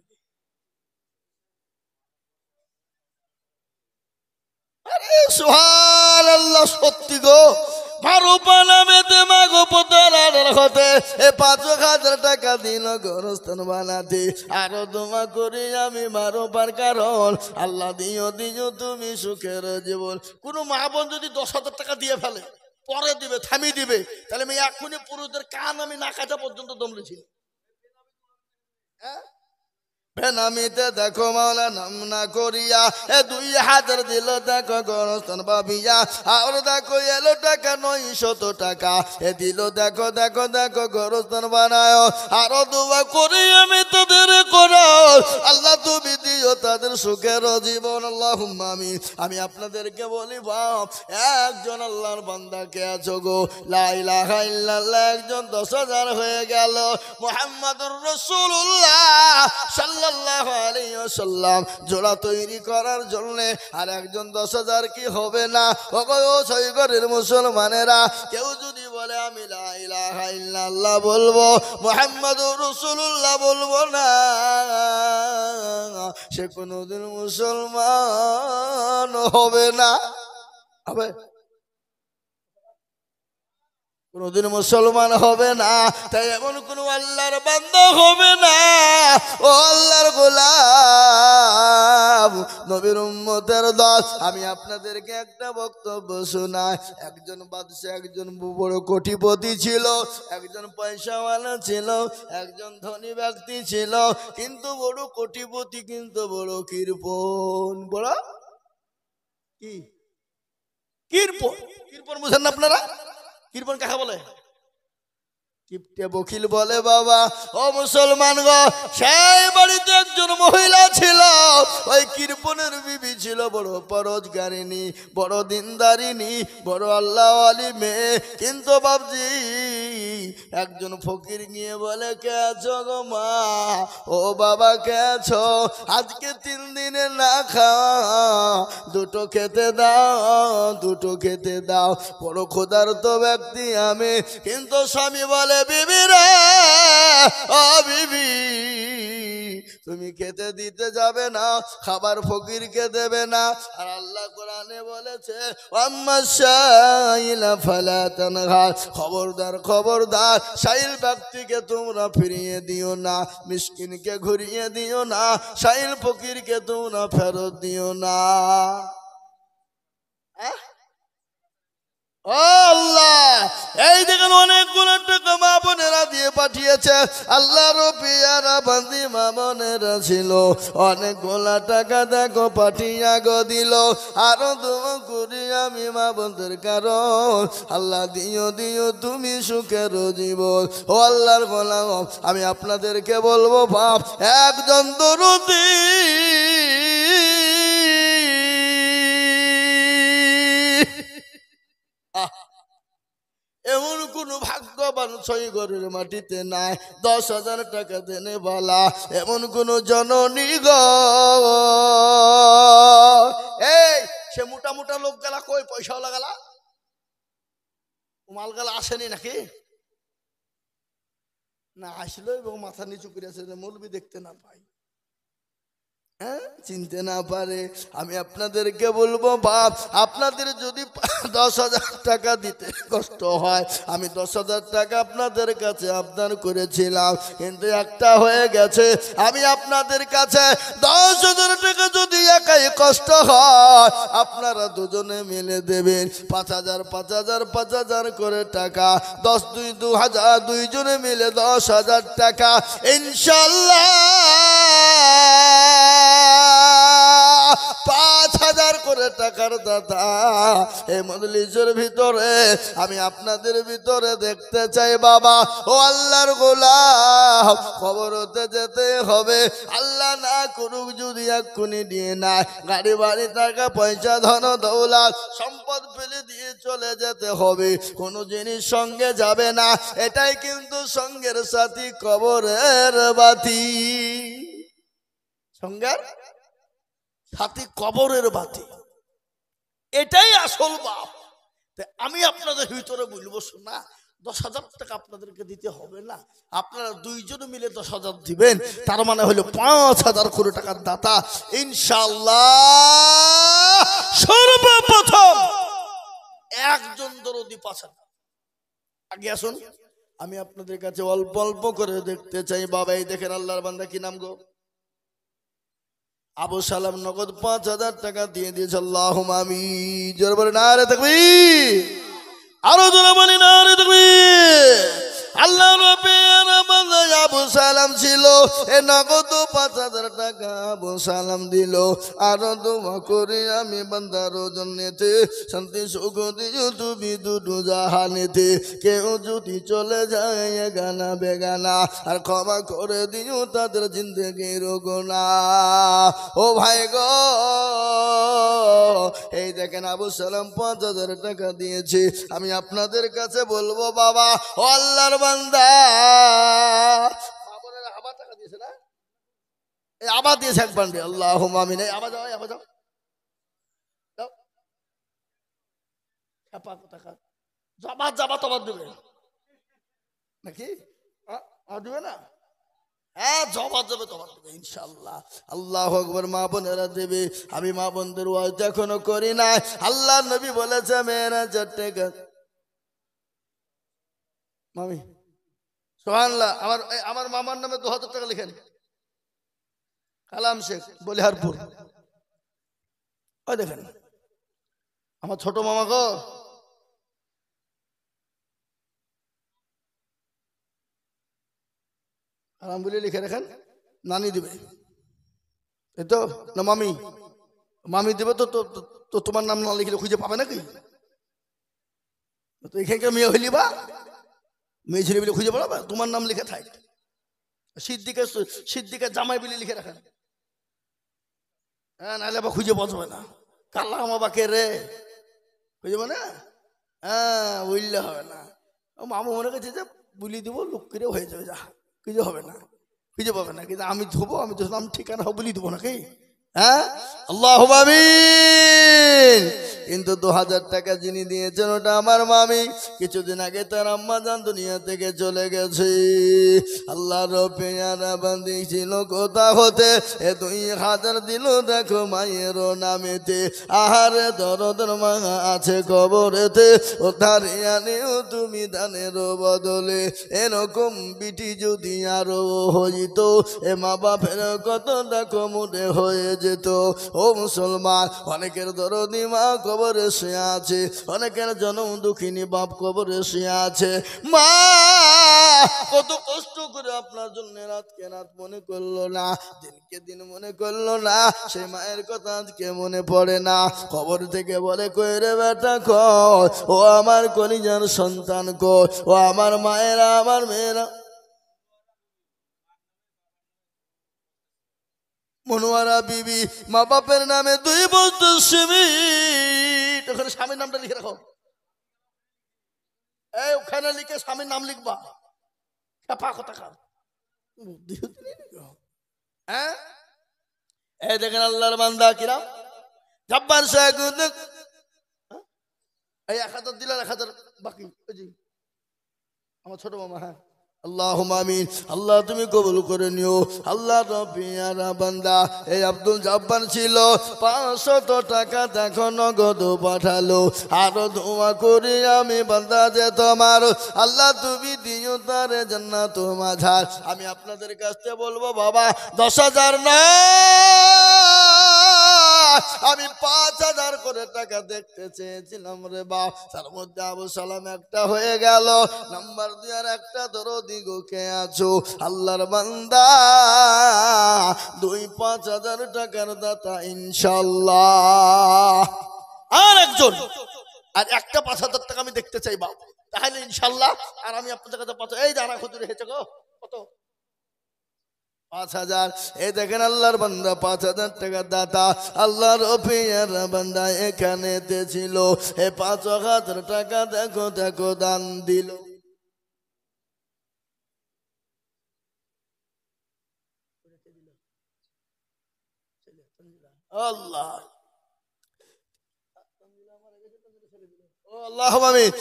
আরে সুবহানাল্লাহ, সত্যি গো মারুপা নামেতে মাগো পুতরার হতে 5,000 টাকা দিল গোরস্থান বানাতে। আরো দোয়া করি আমি মারুপার, কারণ আল্লাহ দিও দিও তুমি সুখের জীবন। কোন মা বোন যদি 10,000 টাকা দিয়ে ফেলে, পরে দিবে থামিয়ে দিবে, তাহলে আমি এখনই পুরুষদের কান আমি না কাটা পর্যন্ত দমলেছি। হ্যাঁ বেনামিতে দেখো মাওলা নাম না করিয়া 2,000 দিল। দেখো গোরস্থান বাবিয়া, আর দেখো এলো টাকা 900 টাকা দিল। দেখো দেখো দেখো গোরস্থান বানায়। আরো দোয়া করি আমি তাদের করো, আল্লাহ তুমি দিও তাদের সুখের জীবন। আল্লাহুম্মা আমিন। আমি আপনাদেরকে বলি বাপ, একজন আল্লাহর বান্দাকে আছো গো, লা ইলাহা ইল্লাল্লাহ একজন 10,000 হয়ে গেল। মুহাম্মাদুর রাসূলুল্লাহ সাল্লাল্লাহু আলাইহি ওয়াসাল্লাম জোড়া তৈরি করার জন্য, আর একজন 10,000 কি হবে না? ও সৈগরের মুসলমানেরা, কেউ যদি বলে আমি লা ইলাহা ইল্লাল্লাহ বলবো, মুহাম্মাদুর রাসূলুল্লাহ বলবো না, সে কোনোদিন মুসলমান হবে না। হবে? কোনদিন মুসলমান হবে না। তাই এমন কোন আল্লাহর বান্দা হবে না, ও আল্লাহর গোলাম নবীর উম্মতের দল। আমি আপনাদেরকে একটা বক্তব্য শোনাই। একজন বাদশা, একজন বড় কোটিপতি ছিল, একজন পয়সাওয়ালা ছিল, একজন ধনী ব্যক্তি ছিল, কিন্তু বড় কোটিপতি কিন্তু বড় কৃপণ। বড় কি কৃপণ? কৃপণ বুঝেন না আপনারা? কৃপণ কাকে বলে? কিপটে বকিল বলে বাবা। ও মুসলমান গো, সেই বাড়িতে একজন মহিলা ছিল, ওই কৃপণের বিবি ছিল বড় পরোজগারিনী, বড় দিনদারিনী, বড় আল্লাহওয়ালি মেয়ে। কিন্তু বাবজি একজন ফকির গিয়ে বলে, কে আছো গো মা? ও বাবা কে আছো? আজকে 3 দিনে না খাওয়া, দুটো খেতে দাও, দুটো খেতে দাও। বড় ক্ষুধার্ত ব্যক্তি আমি। কিন্তু স্বামী বলে, বিবি রে, ও বিবি তুমি খেতে দিতে যাবে না, খাবার ফকিরকে দেবে না। আর আল্লাহ কোরআনে বলেছে, আম্মাশাইলা ফালা তানহার, খবরদার খবরদার, সাইল ব্যক্তিকে তোমরা ফিরিয়ে দিও না, মিসকিনকে ঘুরিয়ে দিও না, সাইল ফকিরকে তোমরা ফেরত দিও না। আল্লাহ এই দেখেন অনেকগুলো টাকা মা বোনেরা দিয়ে পাঠিয়েছে। আল্লাহর পিয়ারা বান্দি মা বোনেরা ছিল, অনেকগুলা টাকা দেখো পাঠিয়া গো দিল। আরো দোয়া করি আমি মা বোনদের, কারণ আল্লাহ দিও দিও তুমি সুখের জীবন। ও আল্লাহর গোলাম, আমি আপনাদেরকে বলবো বাপ, একজন দরদি এমন কোন ভাগ্যবান সৈগরের মাটিতে নাই 10,000 টাকা দেনে বলা, এমন কোন জননী গো। এই সে মোটা মোটা লোক গেলা কই? পয়সাও লাগালা, মাল গেলা আসেনি নাকি? না আসলো এবং মাথা নিচু করে আছে, মৌলবি দেখতে না পাই, চিনতে না পারে। আমি আপনাদেরকে বলবো বাপ, আপনাদের যদি 10,000 টাকা দিতে কষ্ট হয়, আমি 10,000 টাকা আপনাদের কাছে আবদান করেছিলাম, কিন্তু একটা হয়ে গেছে। আমি আপনাদের কাছে 10,000 টাকা যদি একাই কষ্ট হয়, আপনারা দুজনে মিলে দেবেন 5,000 5,000 5,000 করে টাকা, 10 2 2,000, দুইজনে মিলে 10,000 টাকা ইনশাআল্লাহ। 5,000 হাজার করে টাকার দাতা এই মজলিসের ভিতরে আমি আপনাদের ভিতরে দেখতে চাই বাবা ও আল্লাহর গোলাম কবরতে যেতে হবে আল্লাহ না করুক যদি এক্ষুনি নিয়ে নেয় গাড়ি বাড়ি টাকা পয়সা ধন দৌলত সম্পদ ফেলে দিয়ে চলে যেতে হবে কোনো জিনিস সঙ্গে যাবে না এটাই কিন্তু সঙ্গের সাথী কবরের বাতি সঙ্গের সাথী কবরের বাতি এটাই আসল বাপ আমি আপনাদের ভিতরে বলবো শোনা 10,000 টাকা আপনাদেরকে দিতে হবে না আপনারা দুইজন মিলে 10,000 দিবেন তার মানে হলো 5,000 করে টাকার দাতা ইনশাআল্লাহ সর্বপ্রথম একজন দরদি 5,000 আগে আসুন আমি আপনাদের কাছে অল্প অল্প করে দেখতে চাই বাবা এই দেখেন আল্লাহর বান্দা কি নাম গো আবু সালাম নগদ 5,000 টাকা দিয়ে দিয়েছে আল্লাহুম্মা আমিন জোরে বলে নারে তাকবীর আরো জোরে বলি নারে তাকবীর আল্লাহ রাব্বুল আলামিন আবু সালাম ছিল এ নগদ 5,000 টাকা আবু সালাম দিল আর দোয়া করি আমি বান্দার জন্যতে শান্তি সুখ দিও তুমি দুটো জাহানেতে কেউ যদি চলে যায় গানা বেগানা আর ক্ষমা করে দিও তাদের জিন্দেগির গুনাহ ও ভাই গো এই দেখেন আবু সালাম 5,000 টাকা দিয়েছে আমি আপনাদের কাছে বলবো বাবা ও আল্লাহর বান্দা বাবরের আবার টাকা দিয়েছে না এই আবার দিয়েছে এক বান্ডে আল্লাহুম্মা আমিন এই আবার যাও আবার যাও দাও ছাপা টাকা জবাব জবাব তোমার দেবে নাকি দেবে না হ্যাঁ জবাব দেবে তোমার দেবে ইনশাআল্লাহ আল্লাহু আকবার মা বোনেরা দেবে আমি মা বোনদের ওয়াজ এখনো করি না আল্লাহ নবী বলেছে মেরাজের টাকা মামি সুবহানাল্লাহ আমার মামার নামে 2,000 টাকা লিখেন কালাম শেখ বলিহারপুর ওই দেখেন আমার ছোট মামা গো কালাম বলে লিখে রাখেন নানি দিবে এই তো না মামি মামি দিবে তো তো তোমার নাম না লিখলে খুঁজে পাবে নাকি তো এখানকার মেয়ে হইলি বা মেয়ে ছেলে বলে খুঁজে পড়াবে তোমার নাম লিখে থাক সিদ্দিকের জামাই বলে লিখে রাখেন হ্যাঁ নাহলে আবার খুঁজে বসবে না কাল্লা আমাকে রে খুঁজে না হ্যাঁ বললে হবে না মামু মনে করছে যে বুলি দিব লোক করে হয়ে যাবে যা কিছু হবে না খুঁজে পাবে না কিন্তু আমি ধুবো আমি তো নাম ঠিকানা বলি দেবো নাকি হ্যাঁ আল্লাহুম্মা আমিন কিন্তু 2,000 টাকা যিনি দিয়েছেন ওটা আমার মামি কিছুদিন আগে তার আম্মা জান দুনিয়া থেকে চলে গেছে আল্লাহ রব্বিয়ারা বান্দি ছিল কোথা হতে এ 2,000 দিল দেখো মায়ের নামেতে আহারে দরদর মা আছে কবরেতে ও ধারিয়া নিও তুমি দানের বদলে এরকম বিটি যদি আরো হইত এ মা বাপের কত দেখো মুড়ে হয়ে যেত ও মুসলমান অনেকের দরদি মা কবরে শুয়ে আছে অনেকের জনম দুঃখিনী বাপ কবরে শুয়ে আছে মা কত কষ্ট করে আপনার জন্য রাতকে রাত মনে করলো না দিনকে দিন মনে করলো না সেই মায়ের কথা আজকে মনে পড়ে না কবর থেকে বলে কই রে বেটা কই ও আমার কলিজার সন্তান কই ও আমার মায়েরা আমার মেয়েরা মনোয়ারা বিবি মা বাপের নামে 2 বছর সিমিট ওখানে স্বামীর নামটা লিখে রাখো এই ওখানে লিখে স্বামীর নাম লিখবা ছাপা কথা খাও হ্যাঁ এই দেখেন আল্লাহর বান্দা কিরাম জব্বার শেখ এই 1,000 দিলেন 1,000 বাকি আমার ছোট মামা হ্যাঁ আল্লাহুম্মা আমিন আল্লাহ তুমি কবুল করে নিও আল্লাহ রব্বিয়ারা বান্দা এই আব্দুল জব্বার ছিল 500 টাকা দেখো নগদ পাঠালো আরো দোয়া করি আমি বান্দা যে তোমার আল্লাহ তুমি দিও তারে জান্নাত মাঝার আমি আপনাদের কাছে বলবো বাবা 10,000 না আমি 5,000 করে টাকা দেখতে চেয়েছিলাম রে বাপ, তার মধ্যে আবু সালাম একটা হয়ে গেল। নাম্বার 2 আর একটা দরদি গো কে আছো আল্লাহর বান্দা, 2-5,000 টাকার দাতা ইনশাআল্লাহ। আর একজন আর একটা 5,000 টাকা আমি দেখতে চাই বাপ, তাহলে ইনশাআল্লাহ। আর আমি আপনাদের কাছে এই দাঁড়া খুচুরে হেঁচে গো কত 5,000। এই দেখেন আল্লাহর বান্দা 5,000 টাকা দাতা, আল্লাহর পিয়ার বান্দা এখানে ছিল। এই 5,000 টাকা দেখো দেখো দান দিল। আল্লাহ আল্লাহ আমিন।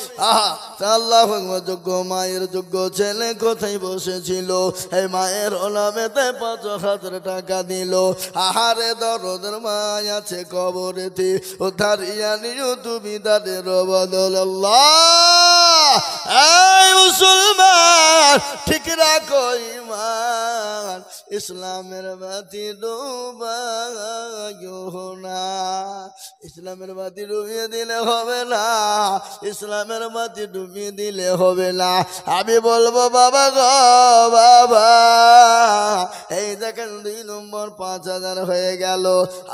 আল্লাহ যোগ্য মায়ের যোগ্য ছেলে কোথায় বসেছিল, এই মায়ের নামেতে 5,000 টাকা দিল। আহারে দরদের মায় আছে কবরেতে, উদ্ধারিয়া নিও তুমি তাদের বদল। আল্লাহ এই মুসলমান ঠিক রাখো ঈমান, ইসলামের বাতি ডুবাইও না। ইসলামের বাতি ডুবিয়ে দিলে হবে না, ইসলামের বাতি ডুবিয়ে দিলে হবে না। আমি বলবো বাবা গো বাবা, এই দেখেন 2 নম্বর 5,000 হয়ে গেল।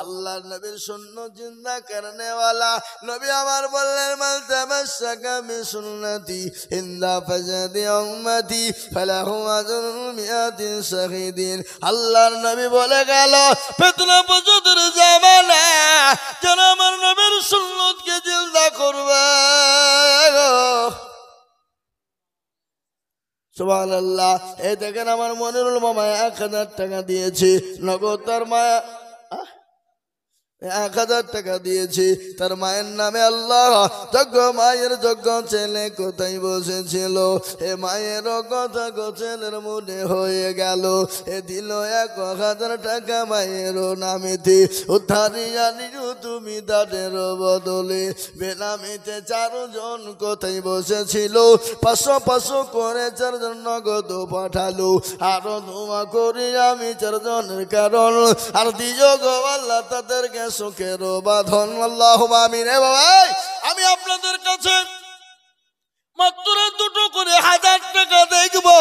আল্লাহর নবীর সুন্নাত জিন্দা করনেওয়ালা নবী আমার বললেন, মান তামাসসাকা বিসুন্নতি ইনদা ফাজাদি উম্মতি ফালাহু আজরুন মিয়াতিন শাহীদিন। আল্লাহর নবী বলে গেল, ফিতনা পজুদের জামানা যারা আমার নবীর সুন্নতকে জিন্দা করবে, সুবহানাল্লাহ। এই দেখেন আমার মনিরুল মামা 1,000 টাকা দিয়েছে নগদ, তার মায়া 1,000 টাকা দিয়েছি তার মায়ের নামে। আল্লাহ যোগ্য মায়ের যোগ্য ছেলে কোথায় বসেছিল, এ মায়েরও কথা ছেলের মনে হয়ে গেল। এ দিল 1,000 টাকা মায়েরও নামেতে, উদ্ধারিয়া নিও তুমি তাদের বদলে। বেনামিতে 4 জন কোথায় বসেছিল, 500 করে 4 জন নগদ পাঠালো। আরো দোয়া করি আমি 4 জনের কারণ, আর দিও গো আল্লাহ তাদেরকে সুখের বাঁধন। আল্লাহুম্মা আমিন। বাবা আমি আপনাদের কাছে মাত্র 2টো করে 1,000 টাকা দেখবো।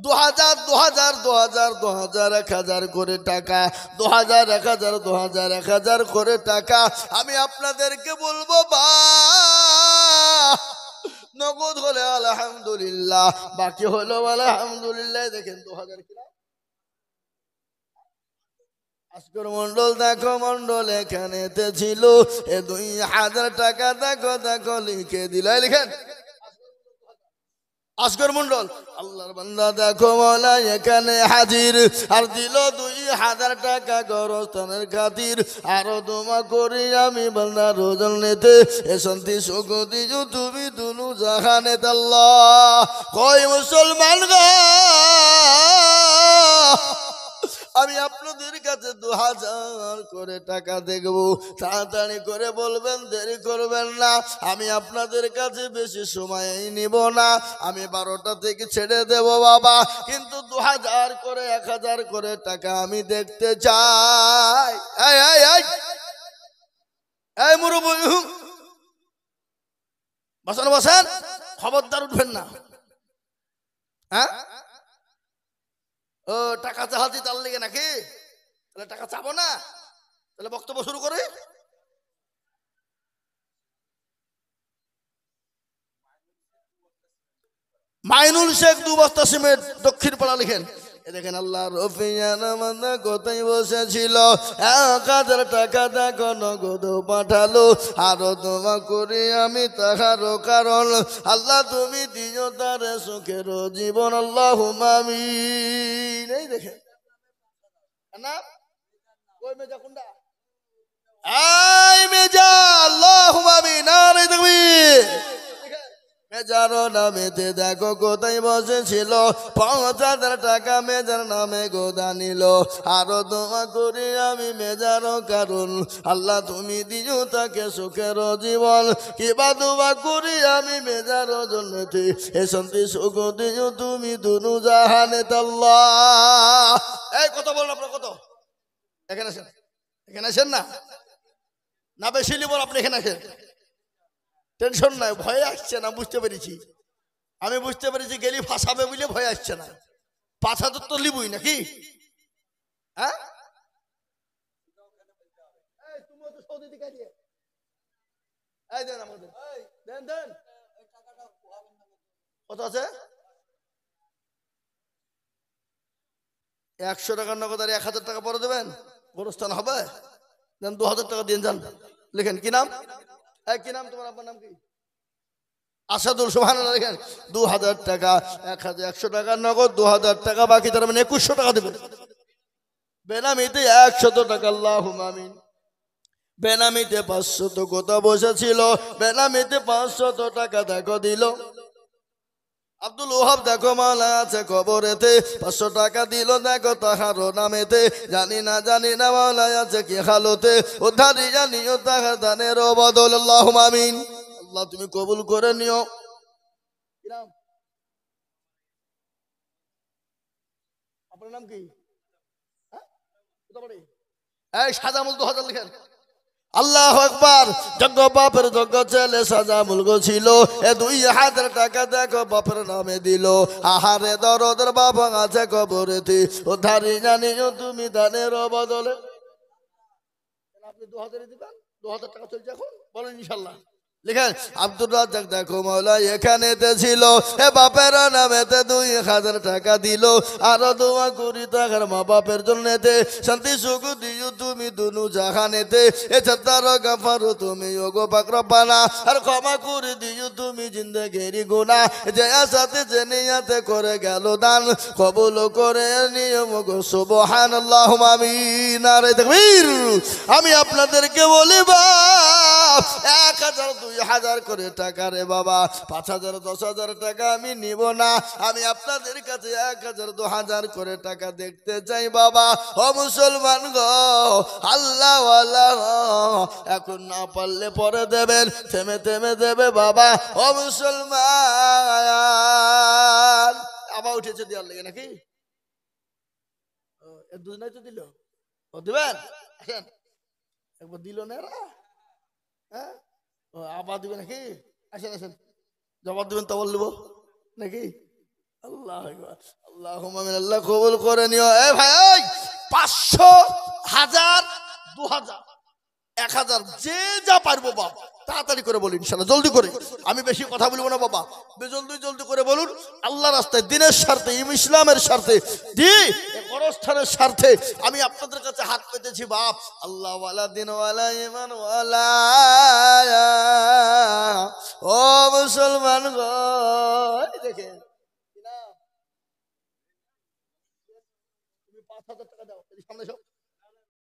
2,000 2,000 2,000 2,000 1,000 করে টাকা, 2,000 1,000 2,000 1,000 করে টাকা আমি আপনাদেরকে বলবো। বা নগদ হলে আলহামদুলিল্লাহ, বাকি হলো আলহামদুলিল্লাহ। দেখেন 2,000 কিনা আজকের মন্ডল দেখো, মন্ডল এখানে ছিল। এ 2,000 টাকা দেখো দেখো লিখে দিল, লিখেন আজকের মন্ডল। আল্লাহর বান্দা দেখো মওলা এখানে হাজির, আর দিল 2,000 টাকা গরস্থানের খাতির। আরো দোয়া করি আমি বান্দা রোজন নেতে, এ শান্তি সুখ দিও তুমি দুনু জাহানে। আল্লাহ কই মুসলমান গো, আমি আপনাদের কাছে 2,000 করে টাকা দেখবো। তাড়াতাড়ি করে বলবেন, দেরি করবেন না। আমি আপনাদের কাছে বেশি সময় নিব না, আমি 12টা থেকে ছেড়ে দেব বাবা। কিন্তু 2,000 করে 1,000 করে টাকা আমি দেখতে চাই। এই মুরব্বি বসেন বসেন, খবরদার উঠবেন না। হ্যাঁ ও টাকা চাহাতি তার লেগে নাকি? তাহলে টাকা চাবো না, তাহলে বক্তব্য শুরু করে। মাইনুল শেখ 2 বস্তা সিমেন্ট দক্ষিণ পাড়া লিখেন। দেখেন আল্লাহ রফিয়ানা কোথায় বসেছিল, 1,000 টাকা দেখো নগদ পাঠালো। আরো দোয়া করি আমি তাহারও কারণ, আল্লাহ তুমি দিও তার সুখের জীবন। আল্লাহুম্মা আমিন। এই দেখেন না ওই মেজা কোনটা, এই মেজা। আল্লাহুম্মা আমিন। নারে তাকবীর। মেজারো নামেতে দেখো কোথায় বসেছিল, 5,000 টাকা মেজার নামে গোদা নিল। আরো দোয়া করি আমি মেজারও কারণ, আল্লাহ তুমি দিও তাকে সুখের জীবন। কিবা দোয়া করি আমি মেজারও জন্যতে, এ শান্তি সুখ দিও তুমি দুনু জাহানে। আল্লাহ এই কথা বলুন আপনার কত এখানে আছেন, এখানে আসেন না, না বেশি নিব আপনি এখানে আসেন, টেনশন নাই, ভয়ে আসছে না, বুঝতে পেরেছি, আমি বুঝতে পেরেছি গেলি ফাঁসাবে বলে ভয় আসছে না, 5,000 তো লিবই নাকি? হ্যাঁ, তুমিও তো সৌদি থেকে দিয়ে এই দেন আমাদের, দেন দেন, কত আছে? 100 টাকার নগদ আর 1,000 টাকা পরে দেবেন, গোরস্থান হবে, দেন 2,000 টাকা দিয়ে যান। লিখেন কি নাম? কি নাম তোমার? আপনার নাম কি? আসাদুল, সুবহানাল্লাহ। লিখেন 2,000 টাকা, 1,100 টাকা নগদ, 2,000 টাকা বাকি, তার মানে 2,100 টাকা দেবেন। বেনামিতে 100 টাকা, আল্লাহুম্মা আমিন। বেনামিতে 500 কথা বসেছিল, বেনামিতে 500 টাকা দেখো দিল। আব্দুল ওহাব দেখো মালা আছে কবরেতে, 500 টাকা দিল দেখো তাহার নামেতে, জানি না মালা আছে কি হালতে, উদ্ধারি জানিও তাহার দানের বদল, আল্লাহুম্মা আমিন। আল্লাহ তুমি কবুল করে নিও। কি নাম? আপনার নাম কি? হ্যাঁ? কোথা বাড়ি? এই সাজামুল 2,000 লিখেন। আল্লাহ আকবার। যজ্ঞ বাপের যজ্ঞ ছেলে সাজামুল গো ছিল, 2,000 টাকা দেখো বাপের নামে দিল। আহারে দরদের বাবা আছে কবরেতে, উদ্ধারি জানিও তুমি দানের বদলে। আপনি 2,000 দিবেন, 2,000 টাকা চলছে এখন, বলেন ইনশাল্লাহ। লিখেন আব্দুর রাজ্জাক দেখো মাওলা এখানেতে ছিল, বাপের নামেতে 2,000 টাকা দিল। আরো দোয়া করি তাহার মা বাপের জন্যতে, শান্তি সুখ দিও তুমি দুনু জাহানেতে। এছাড়ার গাফারো তুমি ওগো পাক রব্বানা, আর ক্ষমা করে দিও তুমি জিন্দেগির গুনাহ। যে আসাতে যে নিয়াতে করে গেল দান, কবুল করে নিও গো সুবহানাল্লাহ আমিন। নারে তাকবীর। আমি আপনাদেরকে বলি বাপ, 1,000 2,000 করে টাকা রে বাবা, 5,000 10,000 টাকা আমি নিব না, আমি আপনাদের কাছে 1,000 2,000 করে টাকা দেখতে চাই বাবা। ও মুসলমান গো, আল্লাহ আল্লাহ, এখন না পারলে পরে দেবেন, থেমে থেমে দেবে বাবা। ও মুসলমান, আবার উঠেছে দেওয়ার লেগে নাকি? দুজনাই তো দিল, ও দিবেন, একবার দিল না এরা? হ্যাঁ, আবার দিবে নাকি? আসেন আসেন, জবাব দিবেন তো বলব নাকি? আল্লাহ আল্লাহ আল্লাহ কবুল করে নিও। এ ভাই, 500 1000 2,000 1,000 যে যা পারবো বাবা, তাড়াতাড়ি করে বলুন ইনশাআল্লাহ, জলদি করে। আমি বেশি কথা বলবো না বাবা, জলদি করে বলুন। আল্লাহ রাস্তায়, দিনের স্বার্থে, ইসলামের স্বার্থে, গণস্থানের স্বার্থে আমি আপনাদের কাছে হাত পেতেছি বাপ। আল্লাহ ওয়ালা, দিন ওয়ালা, ইমান ওয়ালা। ও মুসলমান গো, দেখেন তুমি 5,000 টাকা দাও, সামনে সব